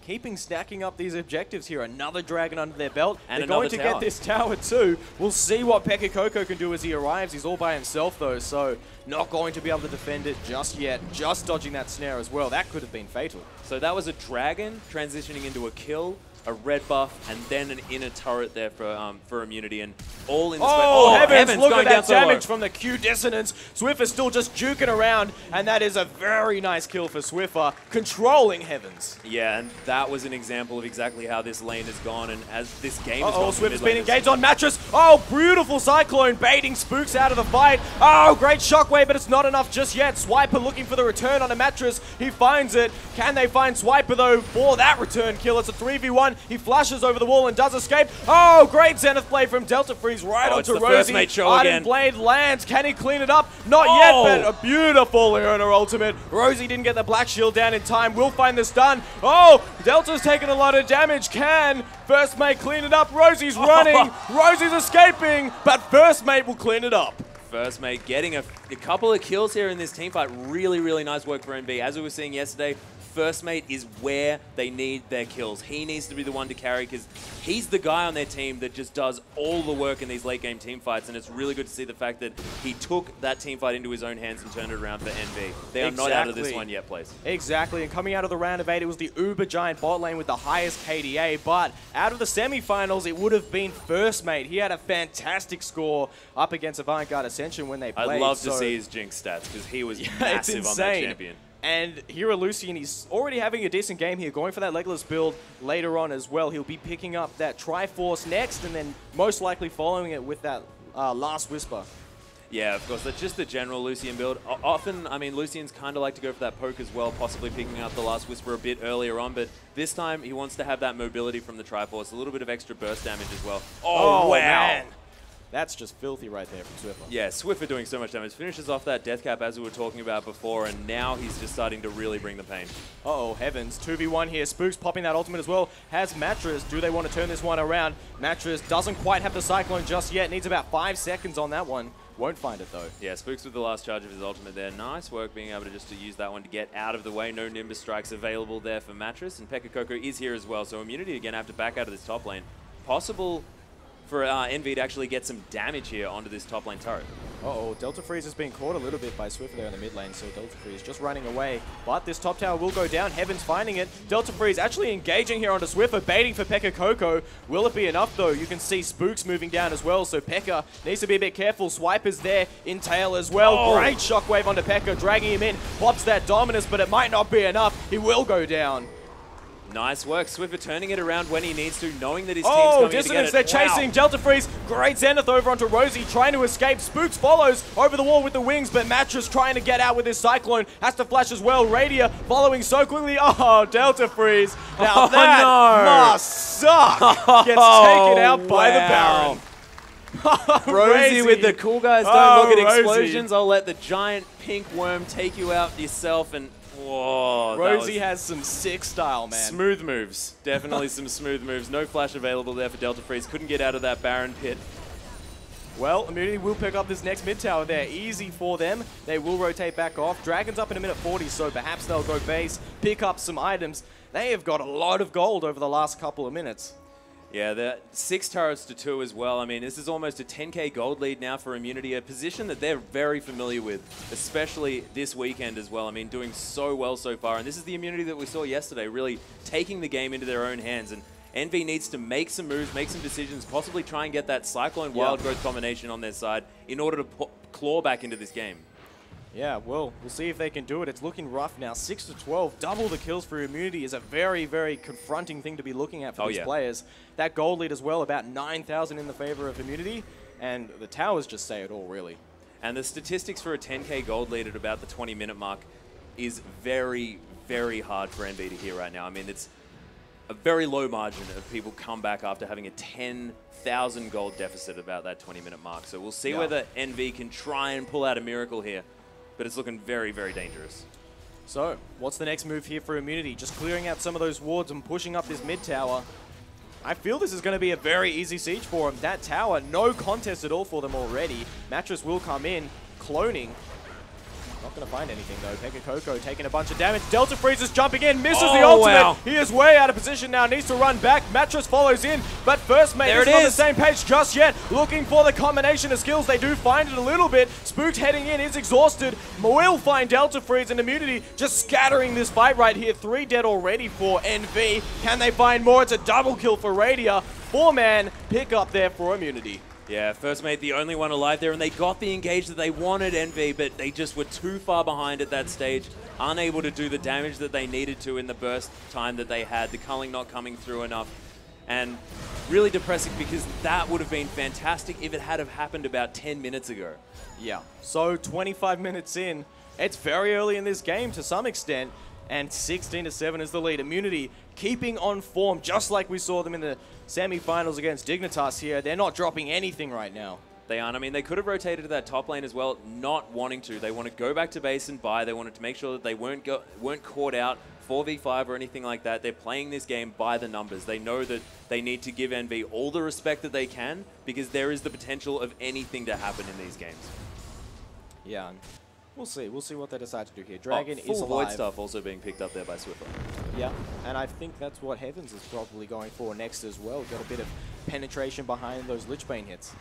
keeping stacking up these objectives here. Another Dragon under their belt. And they're going to get this tower too. We'll see what Pekka Coco can do as he arrives. He's all by himself though, so not going to be able to defend it just yet. Just dodging that snare as well. That could have been fatal. So that was a Dragon transitioning into a kill, a red buff, and then an inner turret there for Immunity, and all in the space. Oh, heavens, look at that damage from the Q Dissonance. Swiffer still just juking around, and that is a very nice kill for Swiffer, controlling Heavens. Yeah, and that was an example of exactly how this lane has gone, and as this game has gone. Swiffer's been engaged on Mattress. Oh, beautiful Cyclone, baiting Spooks out of the fight. Oh, great Shockwave, but it's not enough just yet. Swiper looking for the return on a Mattress. He finds it. Can they find Swiper, though, for that return kill? It's a 3v1. He flashes over the wall and does escape. Oh, great Zenith play from Delta Freeze right onto Rosie. First mate show Ardent Blade lands. Can he clean it up? Not yet, but a beautiful Leona ultimate. Rosie didn't get the Black Shield down in time. Will find the stun. Oh, Delta's taking a lot of damage. Can First Mate clean it up? Rosie's running. Rosie's escaping, but First Mate will clean it up. First Mate getting a couple of kills here in this team fight. Really, really nice work for NB. As we were seeing yesterday, First Mate is where they need their kills. He needs to be the one to carry because he's the guy on their team that just does all the work in these late game team fights, and it's really good to see the fact that he took that team fight into his own hands and turned it around for NB. They are not out of this one yet, please. Exactly, and coming out of the round of 8, it was the uber giant bot lane with the highest KDA, but out of the semifinals, it would have been First Mate. He had a fantastic score up against Avantgarde Ascension when they played. I'd love to see his Jinx stats because he was massive on that champion. And Hero Lucian, he's already having a decent game here, going for that Legolas build later on as well. He'll be picking up that Triforce next, and then most likely following it with that Last Whisper. Yeah, of course, that's just the general Lucian build. Often, I mean, Lucian's kind of like to go for that poke as well, possibly picking up the Last Whisper a bit earlier on, but this time he wants to have that mobility from the Triforce, a little bit of extra burst damage as well. Oh wow! Man. That's just filthy right there from Swiffer. Yeah, Swiffer doing so much damage. Finishes off that Death Cap as we were talking about before, and now he's just starting to really bring the pain. Uh-oh, Heavens. 2v1 here. Spooks popping that ultimate as well. Has Mattress. Do they want to turn this one around? Mattress doesn't quite have the Cyclone just yet. Needs about 5 seconds on that one. Won't find it, though. Yeah, Spooks with the last charge of his ultimate there. Nice work being able to just use that one to get out of the way. No Nimbus strikes available there for Mattress, and Pekka Coco is here as well, so Immunity again have to back out of this top lane. Possible for Envy to actually get some damage here onto this top lane turret. Uh-oh, Delta Freeze has been caught a little bit by Swiffer there in the mid lane, so Delta Freeze just running away. But this top tower will go down. Heaven's finding it. Delta Freeze actually engaging here onto Swiffer, baiting for Pekka Coco. Will it be enough, though? You can see Spooks moving down as well, so Pekka needs to be a bit careful. Swiper's there in tail as well. Oh. Great shockwave onto Pekka, dragging him in. Pops that Dominus, but it might not be enough. He will go down. Nice work. Swiffer turning it around when he needs to, knowing that his team's coming to get Dissonance, it. they're chasing. Delta Freeze, great Zenith over onto Rosie, trying to escape. Spooks follows over the wall with the wings, but Mattress trying to get out with his Cyclone. Has to flash as well. Radia following so quickly. Oh, Delta Freeze. Now that must suck. Gets taken out by the Baron. Rosie with the cool guys don't look at Rosie. explosions. I'll let the giant pink worm take you out yourself. And whoa, Rosie has some sick style, man. Smooth moves. Definitely some smooth moves. No flash available there for Delta Freeze. Couldn't get out of that Baron pit. Well, Immunity will pick up this next mid tower there. Easy for them. They will rotate back off. Dragon's up in a minute 40, so perhaps they'll go base, pick up some items. They have got a lot of gold over the last couple of minutes. Yeah, the 6 turrets to 2 as well. I mean, this is almost a 10k gold lead now for Immunity, a position that they're very familiar with, especially this weekend as well. I mean, doing so well so far. And this is the Immunity that we saw yesterday, really taking the game into their own hands. And Envy needs to make some moves, make some decisions, possibly try and get that Cyclone Wild Growth combination on their side in order to claw back into this game. Yeah, well, we'll see if they can do it. It's looking rough now. 6 to 12, double the kills for Immunity is a very, very confronting thing to be looking at for these players. That gold lead as well, about 9,000 in the favor of Immunity, and the towers just say it all, really. And the statistics for a 10k gold lead at about the 20-minute mark is very, very hard for NV to hear right now. I mean, it's a very low margin of people come back after having a 10,000 gold deficit about that 20-minute mark. So we'll see whether NV can try and pull out a miracle here. But it's looking very, very dangerous. So, what's the next move here for Immunity? Just clearing out some of those wards and pushing up this mid tower. I feel this is going to be a very easy siege for them. That tower, no contest at all for them already. Mattress will come in, cloning. Not going to find anything though. Pekka Coco taking a bunch of damage. Delta Freeze is jumping in, misses the ultimate. Wow. He is way out of position now, needs to run back. Mattress follows in, but First Mate isn't on the same page just yet. Looking for the combination of skills. They do find it a little bit. Spooked heading in, is exhausted. Will find Delta Freeze and Immunity just scattering this fight right here. 3 dead already for NV. Can they find more? It's a double kill for Radia. 4-man pick up there for Immunity. Yeah, First Mate the only one alive there, and they got the engage that they wanted, NV, but they just were too far behind at that stage, unable to do the damage that they needed to in the burst time that they had, the culling not coming through enough. And really depressing because that would have been fantastic if it had have happened about 10 minutes ago. Yeah, so 25 minutes in, it's very early in this game to some extent, and 16-7 is the lead. Immunity keeping on form, just like we saw them in the semi-finals against Dignitas here. They're not dropping anything right now. They aren't. I mean, they could have rotated to that top lane as well, not wanting to. They want to go back to base and buy. They wanted to make sure that they weren't caught out 4v5 or anything like that. They're playing this game by the numbers. They know that they need to give NV all the respect that they can because there is the potential of anything to happen in these games. Yeah, we'll see. We'll see what they decide to do here. Dragon is full alive. Void stuff also being picked up there by Swiffer. Yeah, and I think that's what Heavens is probably going for next as well. Got a bit of penetration behind those Lichbane hits.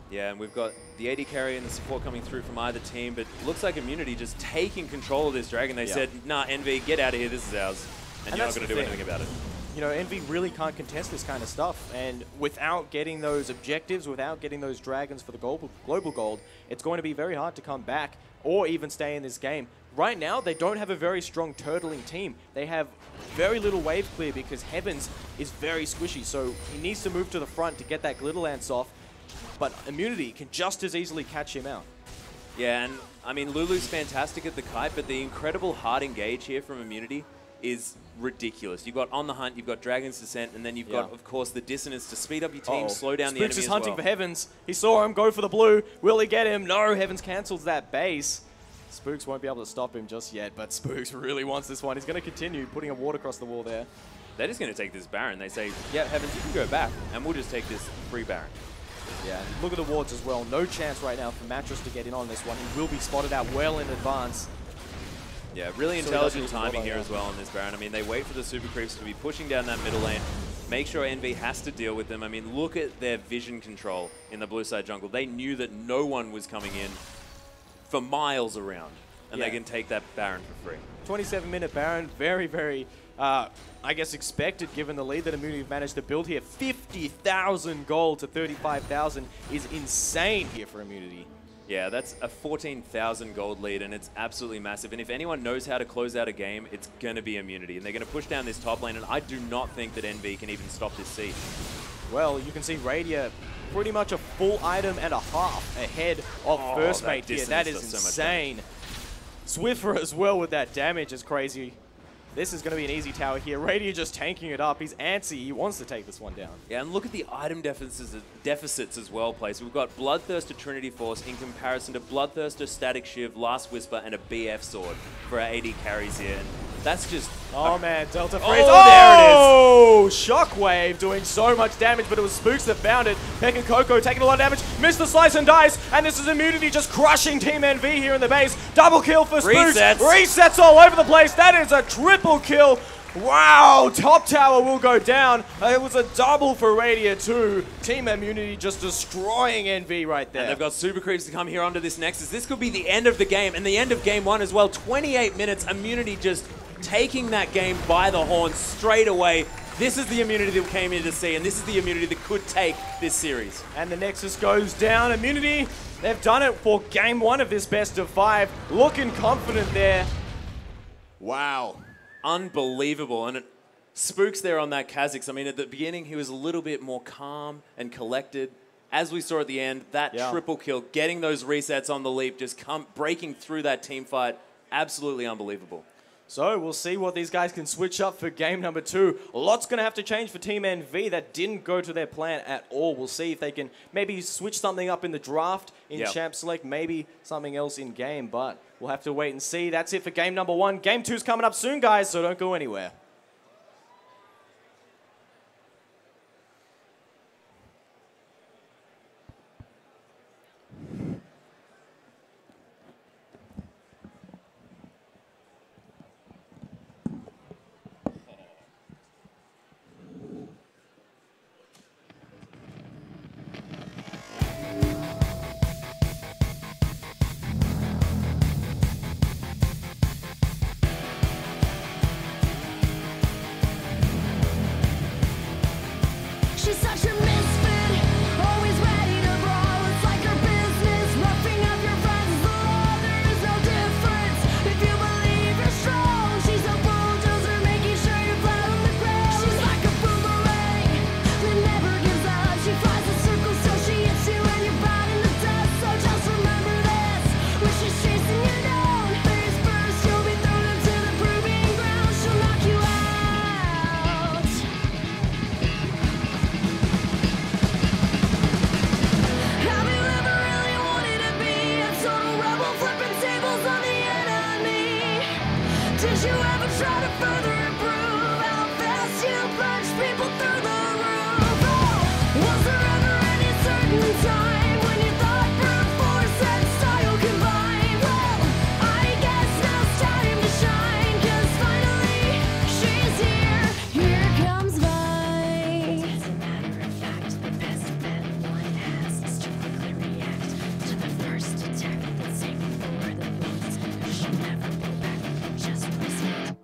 Yeah, and we've got the AD carry and the support coming through from either team, but it looks like Immunity just taking control of this Dragon. They said, nah, NV, get out of here, this is ours. And you're not going to do anything about it. You know, Envy really can't contest this kind of stuff, and without getting those objectives, without getting those dragons for the global gold, it's going to be very hard to come back or even stay in this game. Right now, they don't have a very strong turtling team. They have very little wave clear because Heavens is very squishy, so he needs to move to the front to get that Glitter Lance off, but Immunity can just as easily catch him out. Yeah, and I mean, Lulu's fantastic at the kite, but the incredible hard engage here from Immunity is ridiculous. You've got On the Hunt, you've got Dragon's Descent, and then you've got, of course, the Dissonance to speed up your team, slow down the enemy Spooks is as hunting well. for Heavens. He saw him go for the blue. Will he get him? No, Heavens cancels that base. Spooks won't be able to stop him just yet, but Spooks really wants this one. He's going to continue putting a ward across the wall there. They're just going to take this Baron. They say, yeah, Heavens, you can go back, and we'll just take this free Baron. Yeah, look at the wards as well. No chance right now for Mattress to get in on this one. He will be spotted out well in advance. Yeah, really intelligent timing here as well on this Baron. I mean, they wait for the super creeps to be pushing down that middle lane. Make sure NV has to deal with them. I mean, look at their vision control in the blue side jungle. They knew that no one was coming in for miles around, and they can take that Baron for free. 27-minute Baron, very, very, I guess, expected given the lead that Immunity have managed to build here. 50,000 gold to 35,000 is insane here for Immunity. Yeah, that's a 14,000 gold lead, and it's absolutely massive. And if anyone knows how to close out a game, it's going to be Immunity. And they're going to push down this top lane, and I do not think that NV can even stop this siege. Well, you can see Radiant pretty much a full item and a half ahead of First Mate here. That is insane. Swiffer as well with that damage is crazy. This is going to be an easy tower here. Radiant just tanking it up. He's antsy. He wants to take this one down. Yeah, and look at the item deficits as well, Place. We've got Bloodthirster Trinity Force in comparison to Bloodthirster Static Shiv, Last Whisper, and a BF Sword for our AD carries here. And that's just... Oh, man. Delta Freeze. Oh, there it is. Shockwave doing so much damage, but it was Spooks that found it. Peck and Coco taking a lot of damage. Missed the slice and dice. And this is Immunity just crushing Team NV here in the base. Double kill for Spooks. Resets all over the place. That is a triple kill. Wow, top tower will go down. It was a double for Radiant too. Team Immunity just destroying NV right there. And they've got Super Creeps to come here onto this Nexus. This could be the end of the game, and the end of game one as well. 28 minutes, Immunity just taking that game by the horn straight away. This is the Immunity that we came here to see, and this is the Immunity that could take this series. And the Nexus goes down. Immunity, they've done it for game one of this best of 5. Looking confident there. Wow. Unbelievable. And Spooks there on that Kha'Zix. I mean, at the beginning, he was a little bit more calm and collected. As we saw at the end, that triple kill, getting those resets on the leap, just breaking through that team fight, absolutely unbelievable. So we'll see what these guys can switch up for game number 2. A lot's going to have to change for Team NV. That didn't go to their plan at all. We'll see if they can maybe switch something up in the draft, in Champ Select, maybe something else in game, but we'll have to wait and see. That's it for game number 1. Game 2's coming up soon, guys, so don't go anywhere. She's such a misfit, always ready to brawl. It's like her business, roughing up your friends is the law. There is no difference if you believe you're strong. She's a bulldozer, making sure you're flat on the ground. She's like a boomerang that never gives up. She flies in circles so she hits you and you're bowed in the dust. So just remember this, when she's chasing you down, face first, you'll be thrown into the proving ground. She'll knock you out. Have you ever really wanted to be a total rebel, flipping tables on the enemy? Did you ever try to further improve how fast you punch people through the roof? Oh, was there ever any certain time when you thought brute force and style combined? Well, I guess now it's time to shine, 'cause finally she's here. Here comes Vine. As a matter of fact, the best bet one has is to quickly react to the first attack that's safe for the bullets. She'll never pull back, just reset.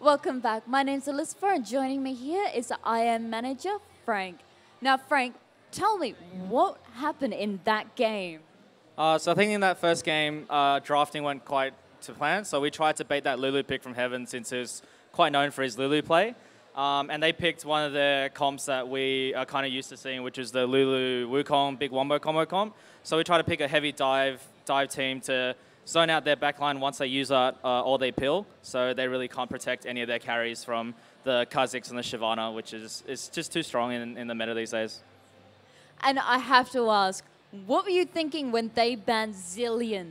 Welcome back. My name's Elizabeth, and joining me here is the IM manager, Frank. Now, Frank, tell me, what happened in that game? So I think in that first game, drafting went quite to plan. So we tried to bait that Lulu pick from Heaven since he's quite known for his Lulu play. And they picked one of the comps that we are kind of used to seeing, which is the Lulu Wukong Big Wombo combo comp. So we try to pick a heavy dive team to zone out their backline once they use all they pill. So they really can't protect any of their carries from the Kha'Zix and the Shyvana, which is just too strong in the meta these days. And I have to ask, what were you thinking when they banned Zilean?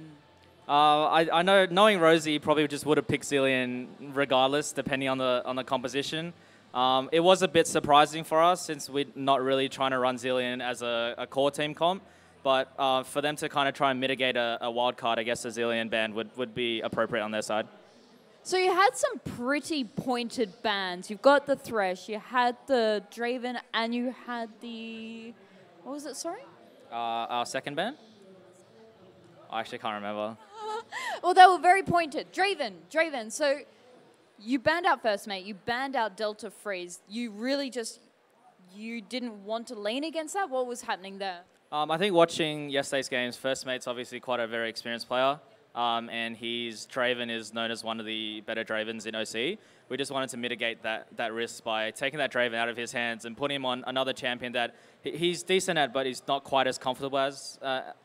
I know, knowing Rosie, probably just would have picked Zilean regardless, depending on the composition. It was a bit surprising for us since we're not really trying to run Zilean as a core team comp. But for them to kind of try and mitigate a wild card, I guess a Zilean ban would be appropriate on their side. So you had some pretty pointed bans. You've got the Thresh, you had the Draven, and you had the... What was it, sorry? Our second ban? I actually can't remember. Well, they were very pointed. Draven. So you banned out First Mate, you banned out Delta Freeze. You really just... You didn't want to lean against that? What was happening there? I think watching yesterday's games, First Mate's obviously quite a very experienced player, and his Draven is known as one of the better Dravens in OC. We just wanted to mitigate that risk by taking that Draven out of his hands and putting him on another champion that he's decent at, but he's not quite as comfortable as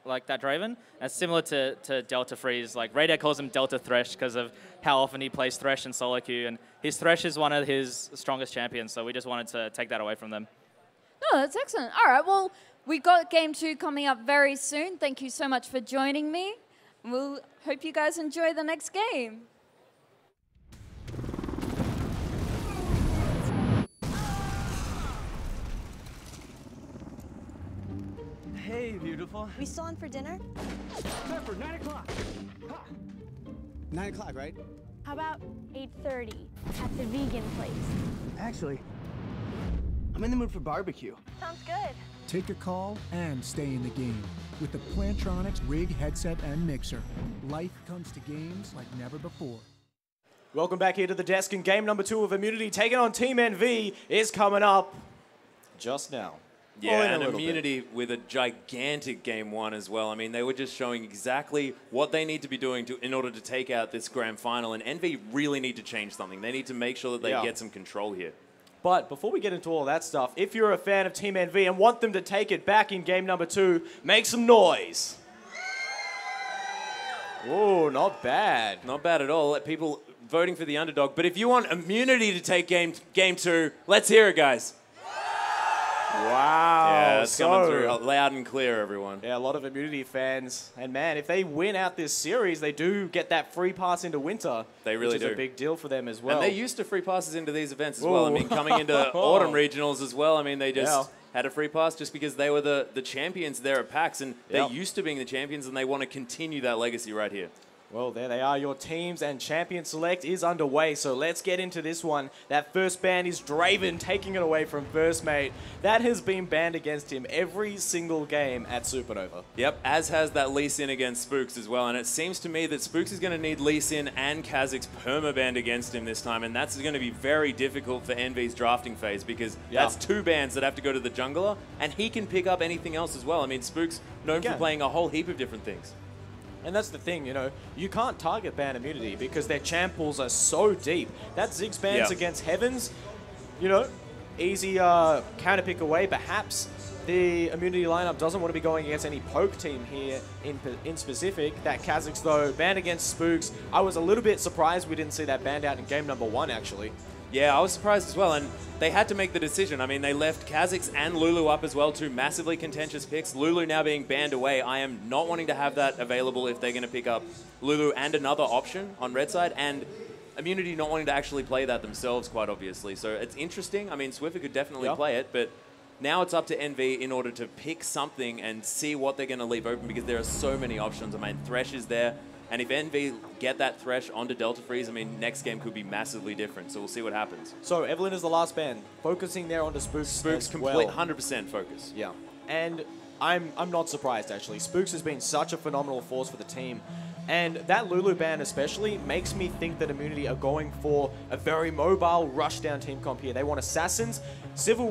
like that Draven. And similar to Delta Freeze, like Radiant calls him Delta Thresh because of how often he plays Thresh in solo queue, and his Thresh is one of his strongest champions, so we just wanted to take that away from them. No, that's excellent. All right, well, we got Game 2 coming up very soon. Thank you so much for joining me. We'll hope you guys enjoy the next game. Hey, beautiful. We still on for dinner? Time for 9 o'clock. 9 o'clock, right? How about 8:30 at the vegan place? Actually, I'm in the mood for barbecue. Sounds good. Take a call and stay in the game. With the Plantronics rig, headset, and mixer, life comes to games like never before. Welcome back here to the desk, and game number 2 of Immunity taking on Team NV is coming up just now. Yeah, and Immunity with a gigantic game 1 as well. I mean, they were just showing exactly what they need to be doing in order to take out this grand final, and NV really need to change something. They need to make sure that they get some control here. But before we get into all that stuff, if you're a fan of Team NV and want them to take it back in game number 2, make some noise. Oh, not bad. Not bad at all. Let people voting for the underdog. But if you want Immunity to take game 2, let's hear it, guys. Wow. Yeah, it's coming through loud and clear, everyone. Yeah, a lot of Immunity fans. And man, if they win out this series, they do get that free pass into Winter. They really do. Which is a big deal for them as well. And they used to free passes into these events as well. I mean, coming into Autumn Regionals as well, I mean, they just had a free pass just because they were the champions there at PAX, and they're used to being the champions, and they want to continue that legacy right here. Well, there they are. Your teams and champion select is underway, so let's get into this one. That first ban is Draven taking it away from First Mate. That has been banned against him every single game at Supernova. Yep, as has that Lee Sin against Spooks as well, and it seems to me that Spooks is going to need Lee Sin and Kha'Zix perma-banned against him this time, and that's going to be very difficult for NV's drafting phase because that's 2 bans that have to go to the jungler, and he can pick up anything else as well. I mean, Spooks known for playing a whole heap of different things. And that's the thing, you know, you can't target ban Immunity because their champ pools are so deep. That Ziggs bans against Heavens, you know, easy counter pick away. Perhaps the Immunity lineup doesn't want to be going against any poke team here in specific. That Kha'Zix, though, banned against Spooks. I was a little bit surprised we didn't see that banned out in game number 1, actually. Yeah, I was surprised as well, and they had to make the decision. I mean, they left Kha'Zix and Lulu up as well, 2 massively contentious picks. Lulu now being banned away. I am not wanting to have that available if they're going to pick up Lulu and another option on red side, and Immunity not wanting to actually play that themselves, quite obviously. So it's interesting. I mean, Swiffer could definitely play it, but now it's up to NV in order to pick something and see what they're going to leave open because there are so many options. I mean, Thresh is there. And if NV get that Thresh onto Delta Freeze, I mean, next game could be massively different. So we'll see what happens. So Evelynn is the last ban, focusing there onto Spooks. Spooks complete 100% focus. Yeah, and I'm not surprised actually. Spooks has been such a phenomenal force for the team. And that Lulu ban especially makes me think that Immunity are going for a very mobile rushdown team comp here. They want assassins. Civil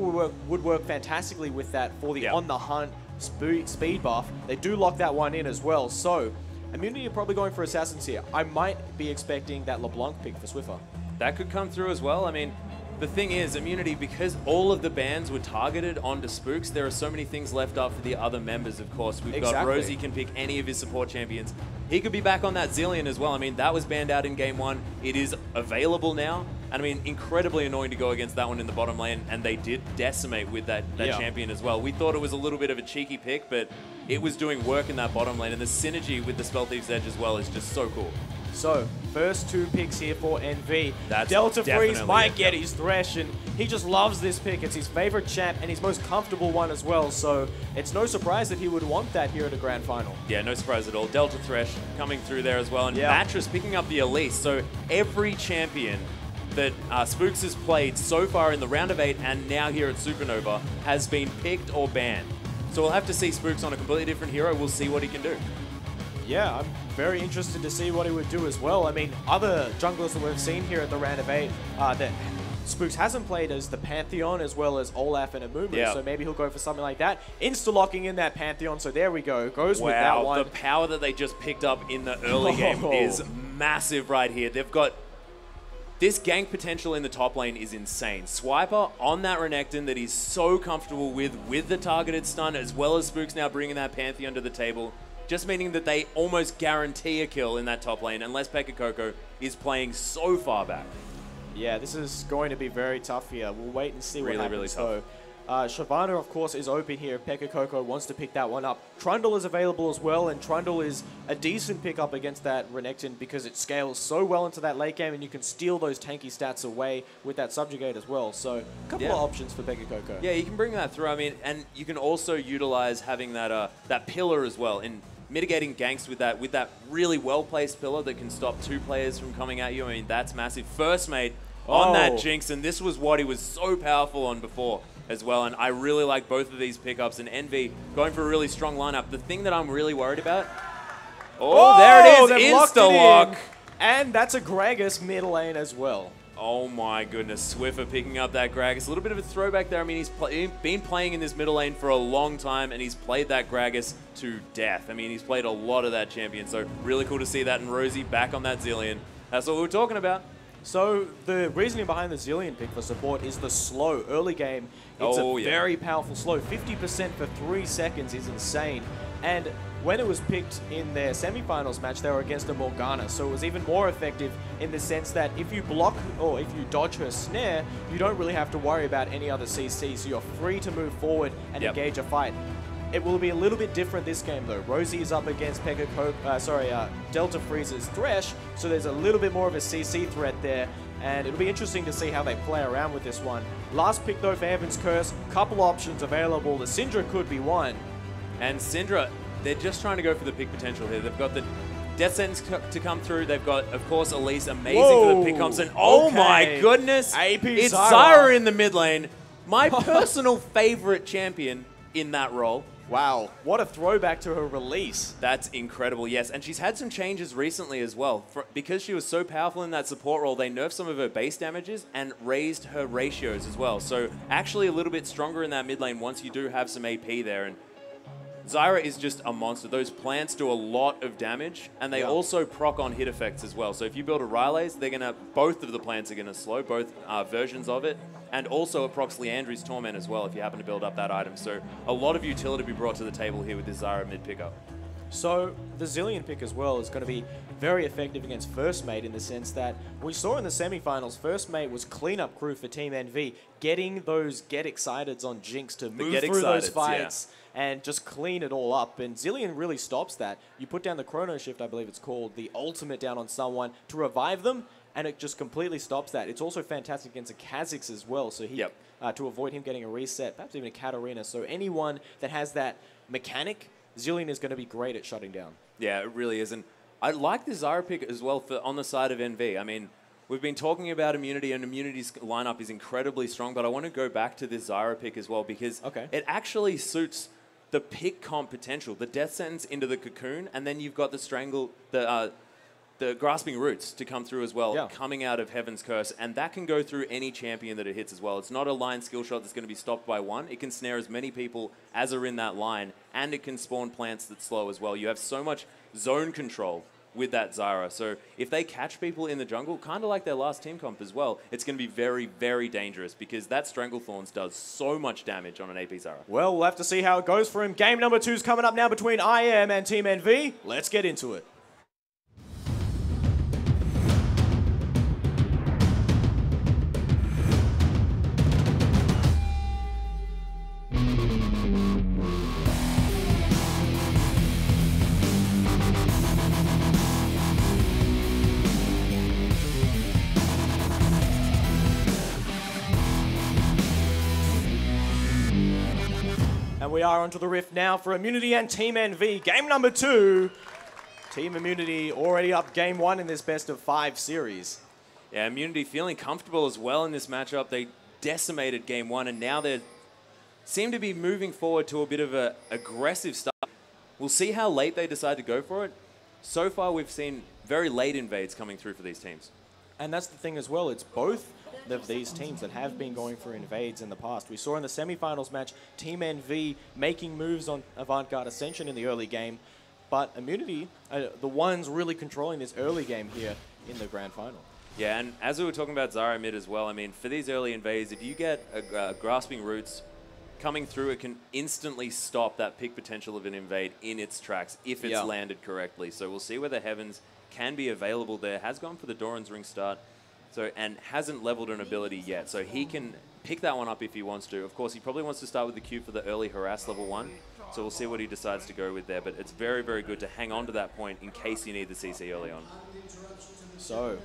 would work fantastically with that for the on the hunt speed buff. They do lock that one in as well. So Immunity are probably going for assassins here. I might be expecting that LeBlanc pick for Swiffer. That could come through as well. I mean, the thing is, Immunity, because all of the bans were targeted onto Spooks, there are so many things left up for the other members, of course. We've got Rosie can pick any of his support champions. He could be back on that Zilean as well. I mean, that was banned out in Game 1. It is available now. And I mean, incredibly annoying to go against that one in the bottom lane, and they did decimate with that champion as well. We thought it was a little bit of a cheeky pick, but it was doing work in that bottom lane, and the synergy with the Spell Thief's Edge as well is just so cool. So, first 2 picks here for NV. Delta Freeze might get his Thresh, and he just loves this pick. It's his favorite champ and his most comfortable one as well, so it's no surprise that he would want that here at a grand final. Yeah, no surprise at all. Delta Thresh coming through there as well, and Mattress picking up the Elise. So every champion that Spooks has played so far in the round of 8 and now here at Supernova has been picked or banned. So we'll have to see Spooks on a completely different hero. We'll see what he can do. Yeah, I'm very interested to see what he would do as well. I mean, other junglers that we've seen here at the round of 8 that Spooks hasn't played as the Pantheon as well as Olaf and Amumu, so maybe he'll go for something like that. Insta-locking in that Pantheon, so there we go. Goes with that one. The power that they just picked up in the early game is massive right here. They've got this gank potential in the top lane is insane. Swiper on that Renekton that he's so comfortable with the targeted stun, as well as Spooks now bringing that Pantheon to the table. Just meaning that they almost guarantee a kill in that top lane, unless Pekka Coco is playing so far back. Yeah, this is going to be very tough here. We'll wait and see what happens, though. Shyvana, of course, is open here. Pekka Coco wants to pick that one up. Trundle is available as well, and Trundle is a decent pickup against that Renekton because it scales so well into that late game, and you can steal those tanky stats away with that Subjugate as well. So, a couple of options for Pekka Coco. Yeah, you can bring that through. I mean, and you can also utilize having that that pillar as well, in mitigating ganks with that really well-placed pillar that can stop 2 players from coming at you. I mean, that's massive. First mate on that Jinx, and this was what he was so powerful on before as well, and I really like both of these pickups, and Envy going for a really strong lineup. The thing that I'm really worried about... Oh, there it is! Insta-lock! And that's a Gragas mid lane as well. Oh my goodness, Swiffer picking up that Gragas. A little bit of a throwback there. I mean, he's been playing in this middle lane for a long time, and he's played that Gragas to death. I mean, he's played a lot of that champion, so really cool to see that, and Rosie back on that Zilean. That's what we were talking about. So the reasoning behind the Zilean pick for support is the slow. Early game, it's a very powerful slow. 50% for 3 seconds is insane. And when it was picked in their semifinals match, they were against a Morgana, so it was even more effective in the sense that if you block or if you dodge her snare, you don't really have to worry about any other CC, so you're free to move forward and engage a fight. It will be a little bit different this game though. Rosie is up against Delta Freeze's Thresh, so there's a little bit more of a CC threat there, and it'll be interesting to see how they play around with this one. Last pick though for Heaven's Curse, couple options available. The Syndra could be one. And Syndra, they're just trying to go for the pick potential here. They've got the Death Sentence to come through. They've got, of course, Elise, amazing for the pick comps. And oh my goodness, it's Zyra in the mid lane. My personal favorite champion in that role. Wow, what a throwback to her release. That's incredible, yes. And she's had some changes recently as well. Because she was so powerful in that support role, they nerfed some of her base damages and raised her ratios as well. So actually a little bit stronger in that mid lane once you do have some AP there. And Zyra is just a monster. Those plants do a lot of damage, and they also proc on hit effects as well. So if you build a Rylaze, they're gonna, both of the plants are gonna slow, both versions of it. And also it procs Leandri's Torment as well if you happen to build up that item. So a lot of utility to be brought to the table here with this Zyra mid pickup. So the Zilean pick as well is going to be very effective against First Mate in the sense that we saw in the semifinals, First Mate was cleanup crew for Team NV, getting those get exciteds on Jinx to move through those fights and just clean it all up. And Zilean really stops that. You put down the Chrono Shift, I believe it's called, the ultimate down on someone to revive them, and it just completely stops that. It's also fantastic against a Kha'Zix as well, so he to avoid him getting a reset, perhaps even a Katarina. So anyone that has that mechanic, Zilean is going to be great at shutting down. Yeah, it really is. And I like the Zyra pick as well for on the side of NV. I mean, we've been talking about Immunity, and Immunity's lineup is incredibly strong, but I want to go back to this Zyra pick as well because it actually suits the pick comp potential, the death sentence into the cocoon, and then you've got the grasping roots to come through as well, coming out of Heaven's Curse, and that can go through any champion that it hits as well. It's not a line skill shot that's going to be stopped by one. It can snare as many people as are in that line, and it can spawn plants that slow as well. You have so much zone control with that Zyra. So if they catch people in the jungle, kind of like their last team comp as well, it's going to be very, very dangerous because that Stranglethorns does so much damage on an AP Zyra. Well, we'll have to see how it goes for him. Game number 2 is coming up now between IM and Team NV. Let's get into it. And we are onto the rift now for Immunity and Team NV. Game number 2. Team Immunity already up game 1 in this best of 5 series. Yeah, Immunity feeling comfortable as well in this matchup. They decimated game 1, and now they seem to be moving forward to a bit of an aggressive start. We'll see how late they decide to go for it. So far, we've seen very late invades coming through for these teams. And that's the thing as well. It's both of these teams that have been going for invades in the past. We saw in the semifinals match, Team NV making moves on Avant-Garde Ascension in the early game, but Immunity are the ones really controlling this early game here in the grand final. Yeah, and as we were talking about Zyra mid as well, I mean, for these early invades, if you get a Grasping Roots coming through, it can instantly stop that pick potential of an invade in its tracks if it's landed correctly. So we'll see whether Heavens can be available there. Has gone for the Doran's Ring start, and hasn't leveled an ability yet. So he can pick that one up if he wants to. Of course, he probably wants to start with the Q for the early harass level 1. So we'll see what he decides to go with there. But it's very, very good to hang on to that point in case you need the CC early on. So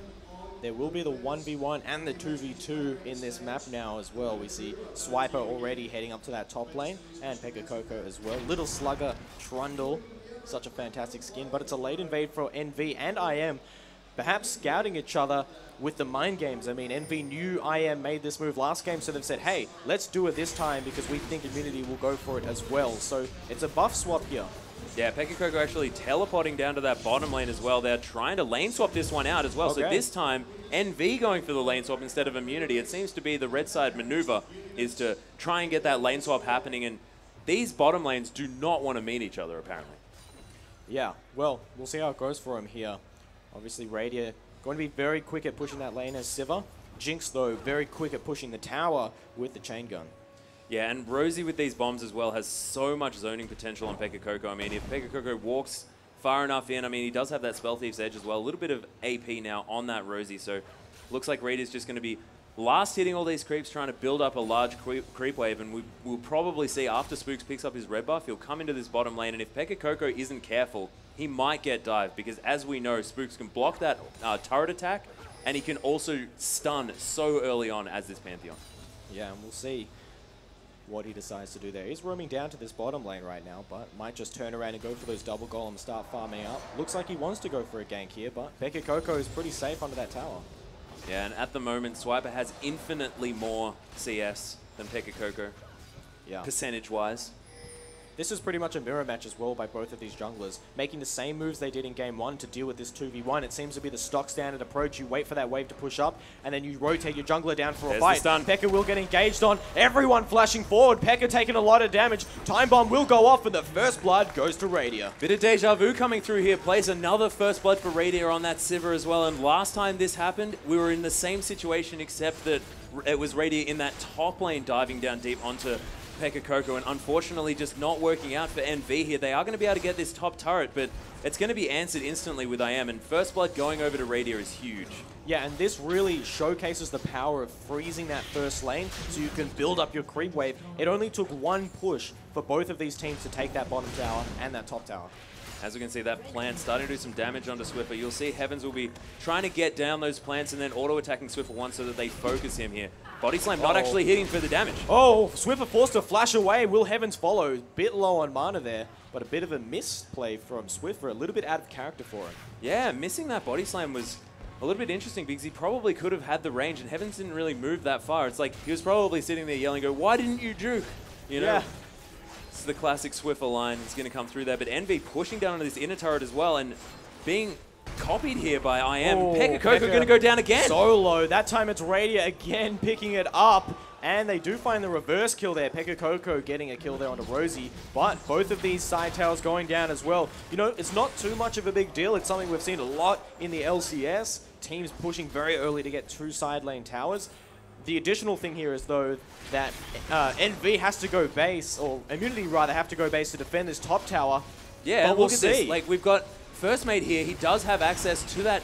there will be the 1v1 and the 2v2 in this map now as well. We see Swiper already heading up to that top lane, and Pekka Coco as well. Little Slugger, Trundle, such a fantastic skin, but it's a late invade for NV and IM, perhaps scouting each other with the mind games. I mean, NV knew IM made this move last game, so they've said, hey, let's do it this time because we think Immunity will go for it as well. So it's a buff swap here. Yeah, Pekka Coco actually teleporting down to that bottom lane as well. They're trying to lane swap this one out as well. Okay. So this time, NV going for the lane swap instead of Immunity. It seems to be the red side maneuver is to try and get that lane swap happening, and these bottom lanes do not want to meet each other, apparently. Yeah, well, we'll see how it goes for him here. Obviously, Radiant going to be very quick at pushing that lane as Sivir. Jinx, though, very quick at pushing the tower with the chain gun. Yeah, and Rosie with these bombs as well has so much zoning potential on Pekka Coco. I mean, if Pekka Coco walks far enough in, I mean, he does have that Spell Thief's Edge as well. A little bit of AP now on that Rosie, so looks like Radiant's just going to be last hitting all these creeps, trying to build up a large creep wave, and we'll probably see after Spooks picks up his red buff, he'll come into this bottom lane, and if Pekka Coco isn't careful, he might get dived, because as we know, Spooks can block that turret attack, and he can also stun so early on as this Pantheon. Yeah, and we'll see what he decides to do there. He's roaming down to this bottom lane right now, but might just turn around and go for those double golems, start farming up. Looks like he wants to go for a gank here, but Pekka Coco is pretty safe under that tower. Yeah, and at the moment, Swiper has infinitely more CS than Pekka Coco, percentage-wise. This is pretty much a mirror match as well by both of these junglers, making the same moves they did in game 1 to deal with this 2v1. It seems to be the stock standard approach. You wait for that wave to push up, and then you rotate your jungler down for a fight. Pekka will get engaged on. Everyone flashing forward. Pekka taking a lot of damage. Time bomb will go off, and the first blood goes to Radia. Bit of deja vu coming through here. Plays another first blood for Radia on that Sivir as well. And last time this happened, we were in the same situation, except that it was Radia in that top lane diving down deep onto Pekka Coco, and unfortunately just not working out for NV here. They are going to be able to get this top turret, but it's going to be answered instantly with IM, and first blood going over to Radia is huge. Yeah, and this really showcases the power of freezing that first lane so you can build up your creep wave. It only took one push for both of these teams to take that bottom tower and that top tower. As we can see, that plant starting to do some damage onto Swiffer. You'll see Heavens will be trying to get down those plants and then auto-attacking Swiffer once so that they focus him here. Body Slam not actually hitting for the damage. Oh, Swiffer forced to flash away. Will Heavens follow? Bit low on mana there, but a bit of a misplay from Swiffer. A little bit out of character for him. Yeah, missing that Body Slam was a little bit interesting because he probably could have had the range, and Heavens didn't really move that far. It's like he was probably sitting there yelling, "Go, why didn't you juke?" You know? Yeah. It's the classic Swiffer line. He's going to come through there. But Envy pushing down on this inner turret as well and being copied here by IM. Oh, Pekka Koko going to go down again. Solo. That time it's Radiant again picking it up. And they do find the reverse kill there. Pekka Koko getting a kill there onto Rosie. But both of these side towers going down as well. You know, it's not too much of a big deal. It's something we've seen a lot in the LCS. Teams pushing very early to get 2 side lane towers. The additional thing here is, though, that NV has to go base, or Immunity rather have to go base to defend this top tower. Yeah, but we'll look at see. this. Like, we've got First Mate here. He does have access to that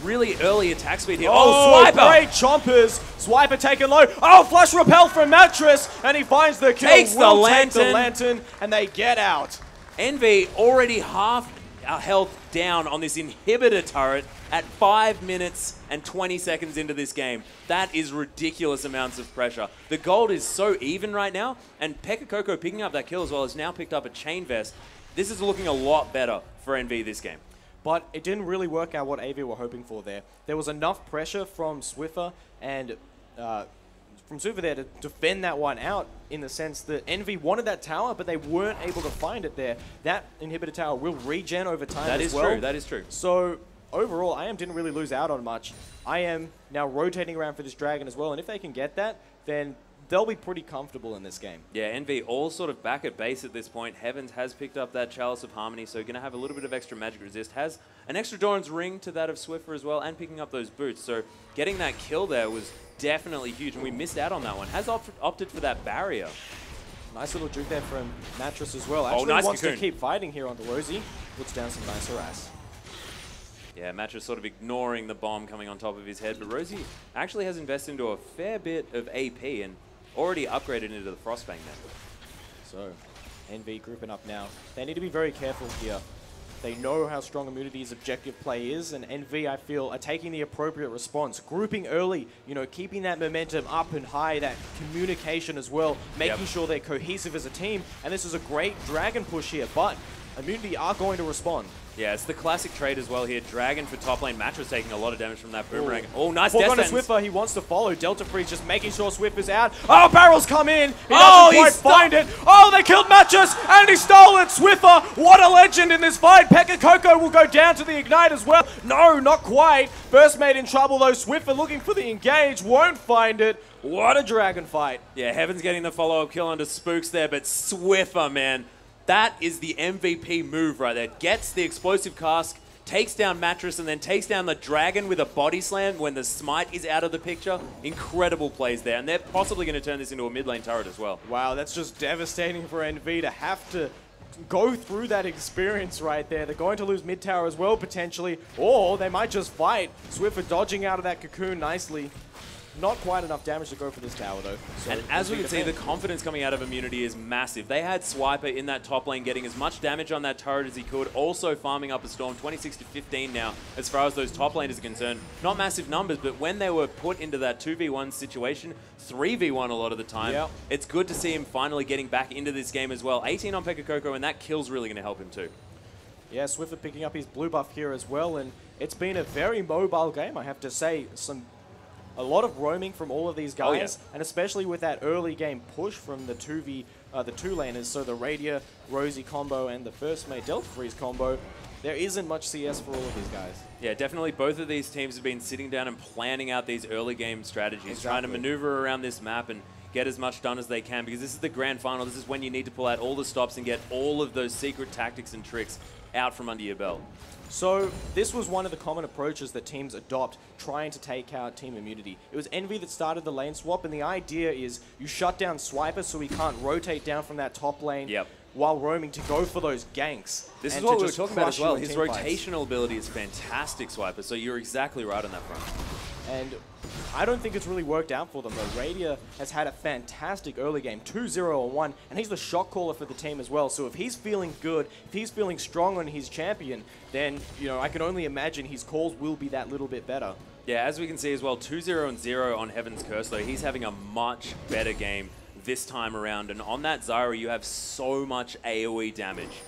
really early attack speed here. Oh, Swiper! Great chompers. Swiper taken low. Oh, flush repel from Mattress, and he finds the kill. Takes the Take the lantern. lantern, and they get out. Envy already half health down on this inhibitor turret at 5 minutes and 20 seconds into this game. That is ridiculous amounts of pressure. The gold is so even right now, and Pekka Koko picking up that kill as well has now picked up a chain vest. This is looking a lot better for NV this game. But it didn't really work out what AV were hoping for there. There was enough pressure from Swiffer and there to defend that one out, in the sense that Envy wanted that tower, but they weren't able to find it there. That inhibitor tower will regen over time That as is well. true, that is true. So overall, IM didn't really lose out on much. IM now rotating around for this dragon as well, and if they can get that, then they'll be pretty comfortable in this game. Yeah, NV all sort of back at base at this point. Heavens has picked up that Chalice of Harmony, so going to have a little bit of extra magic resist. Has an extra Doran's Ring to that of Swiffer as well, and picking up those boots. So getting that kill there was definitely huge, and we missed out on that one. Has opted for that barrier. Nice little juke there from Mattress as well. Actually nice wants cocoon. to keep fighting here onto Rosie. Puts down some nice harass. Yeah, Mattress sort of ignoring the bomb coming on top of his head, but Rosie actually has invested into a fair bit of AP and already upgraded into the Frostfang now. So, NV grouping up now. They need to be very careful here. They know how strong Immunity's objective play is, and NV, I feel, are taking the appropriate response. Grouping early, you know, keeping that momentum up and high, that communication as well, making sure they're cohesive as a team, and this is a great dragon push here, but Immunity are going to respond. Yeah, it's the classic trade as well here. Dragon for top lane. Mattress taking a lot of damage from that boomerang. Oh, nice Walk death on to sentence. Swiffer, he wants to follow. Delta Freeze just making sure Swiffer's out. Oh, barrels come in. He Oh, doesn't quite find it. Oh, they killed Mattress, and he stole it. Swiffer, what a legend in this fight. Pekka Koko will go down to the Ignite as well. No, not quite. First Mate in trouble, though. Swiffer looking for the engage, won't find it. What a dragon fight. Yeah, Heaven's getting the follow-up kill onto Spooks there, but Swiffer, man, that is the MVP move right there. Gets the explosive cask, takes down Mattress, and then takes down the dragon with a body slam when the smite is out of the picture. Incredible plays there, and they're possibly going to turn this into a mid lane turret as well. Wow, that's just devastating for NV to have to go through that experience right there. They're going to lose mid tower as well, potentially, or they might just fight. Swiffer dodging out of that cocoon nicely. Not quite enough damage to go for this tower, though. So And as we can see, the confidence coming out of Immunity is massive. They had Swiper in that top lane getting as much damage on that turret as he could, also farming up a Storm, 26 to 15 now, as far as those top laners are concerned. Not massive numbers, but when they were put into that 2v1 situation, 3v1 a lot of the time, it's good to see him finally getting back into this game as well. 18 on Pekka Koko, and that kill's really going to help him too. Yeah, Swiffer picking up his blue buff here as well, and it's been a very mobile game, I have to say. A lot of roaming from all of these guys, and especially with that early game push from the two laners, so the Radia, Rosie combo, and the First Mate Delta Freeze combo, there isn't much CS for all of these guys. Yeah, definitely both of these teams have been sitting down and planning out these early game strategies, trying to maneuver around this map and get as much done as they can, because this is the grand final. This is when you need to pull out all the stops and get all of those secret tactics and tricks out from under your belt. So this was one of the common approaches that teams adopt, trying to take out Team Immunity. It was Envy that started the lane swap, and the idea is you shut down Swiper so he can't rotate down from that top lane while roaming to go for those ganks. This is what we were talking about as well. His rotational ability is fantastic, Swiper, so you're exactly right on that front. And I don't think it's really worked out for them, though. Radia has had a fantastic early game, 2-0-1, and he's the shot caller for the team as well. So if he's feeling good, if he's feeling strong on his champion, then, you know, I can only imagine his calls will be that little bit better. Yeah, as we can see as well, 2-0-0 on Heaven's Curse, though. He's having a much better game this time around. And on that Zyra, you have so much AoE damage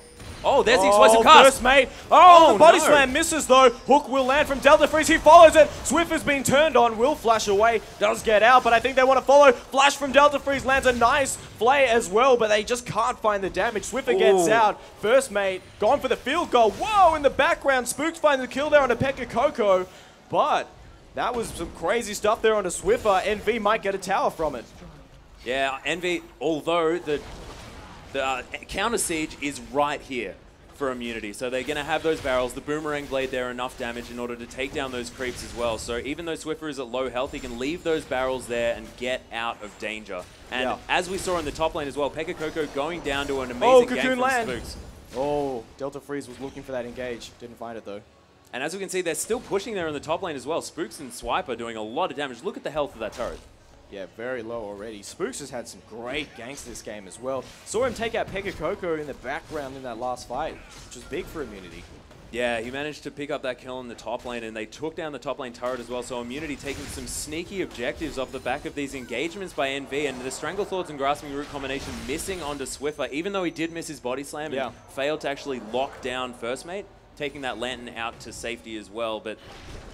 Oh, there's the explosive cast. First mate. Oh, the body no. slam misses though. Hook will land from Delta Freeze. He follows it. Swift has been turned on. Will flash away. Does get out, but I think they want to follow. Flash from Delta Freeze lands a nice flay as well, but they just can't find the damage. Swiffer gets out. First mate gone for the field goal. Whoa, in the background, Spooks finds the kill there on a Pekka Coco, but that was some crazy stuff there on a Swiffer. NV might get a tower from it. Yeah, Envy, although the counter siege is right here for Immunity. So they're going to have those barrels. The Boomerang Blade there, enough damage in order to take down those creeps as well. So even though Swiffer is at low health, he can leave those barrels there and get out of danger. And as we saw in the top lane as well, Pekka Coco going down to an amazing game from Spooks. Oh, Delta Freeze was looking for that engage. Didn't find it though. And as we can see, they're still pushing there in the top lane as well. Spooks and Swiper doing a lot of damage. Look at the health of that turret. Yeah, very low already. Spooks has had some great ganks this game as well. Saw him take out Pekka Coco in the background in that last fight, which was big for Immunity. Yeah, he managed to pick up that kill in the top lane, and they took down the top lane turret as well. So Immunity taking some sneaky objectives off the back of these engagements by NV, and the Strangle Thoughts and Grasping Root combination missing onto Swiffer, even though he did miss his body slam and failed to actually lock down First Mate, taking that Lantern out to safety as well. But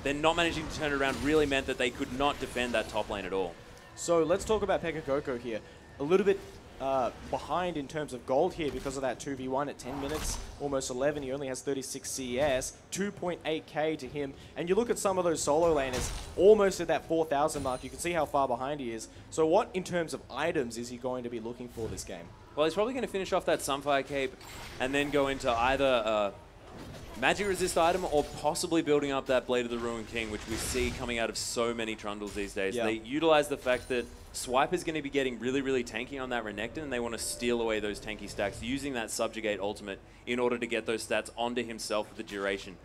then not managing to turn it around really meant that they could not defend that top lane at all. So let's talk about Pekka Coco here. A little bit behind in terms of gold here because of that 2v1 at 10 minutes, almost 11. He only has 36 CS, 2.8k to him. And you look at some of those solo laners, almost at that 4,000 mark. You can see how far behind he is. So what, in terms of items, is he going to be looking for this game? Well, he's probably going to finish off that Sunfire Cape and then go into either magic resist item or possibly building up that Blade of the Ruined King, which we see coming out of so many Trundles these days. They utilize the fact that Swipe is going to be getting really, really tanky on that Renekton, and they want to steal away those tanky stacks using that Subjugate ultimate in order to get those stats onto himself for the duration.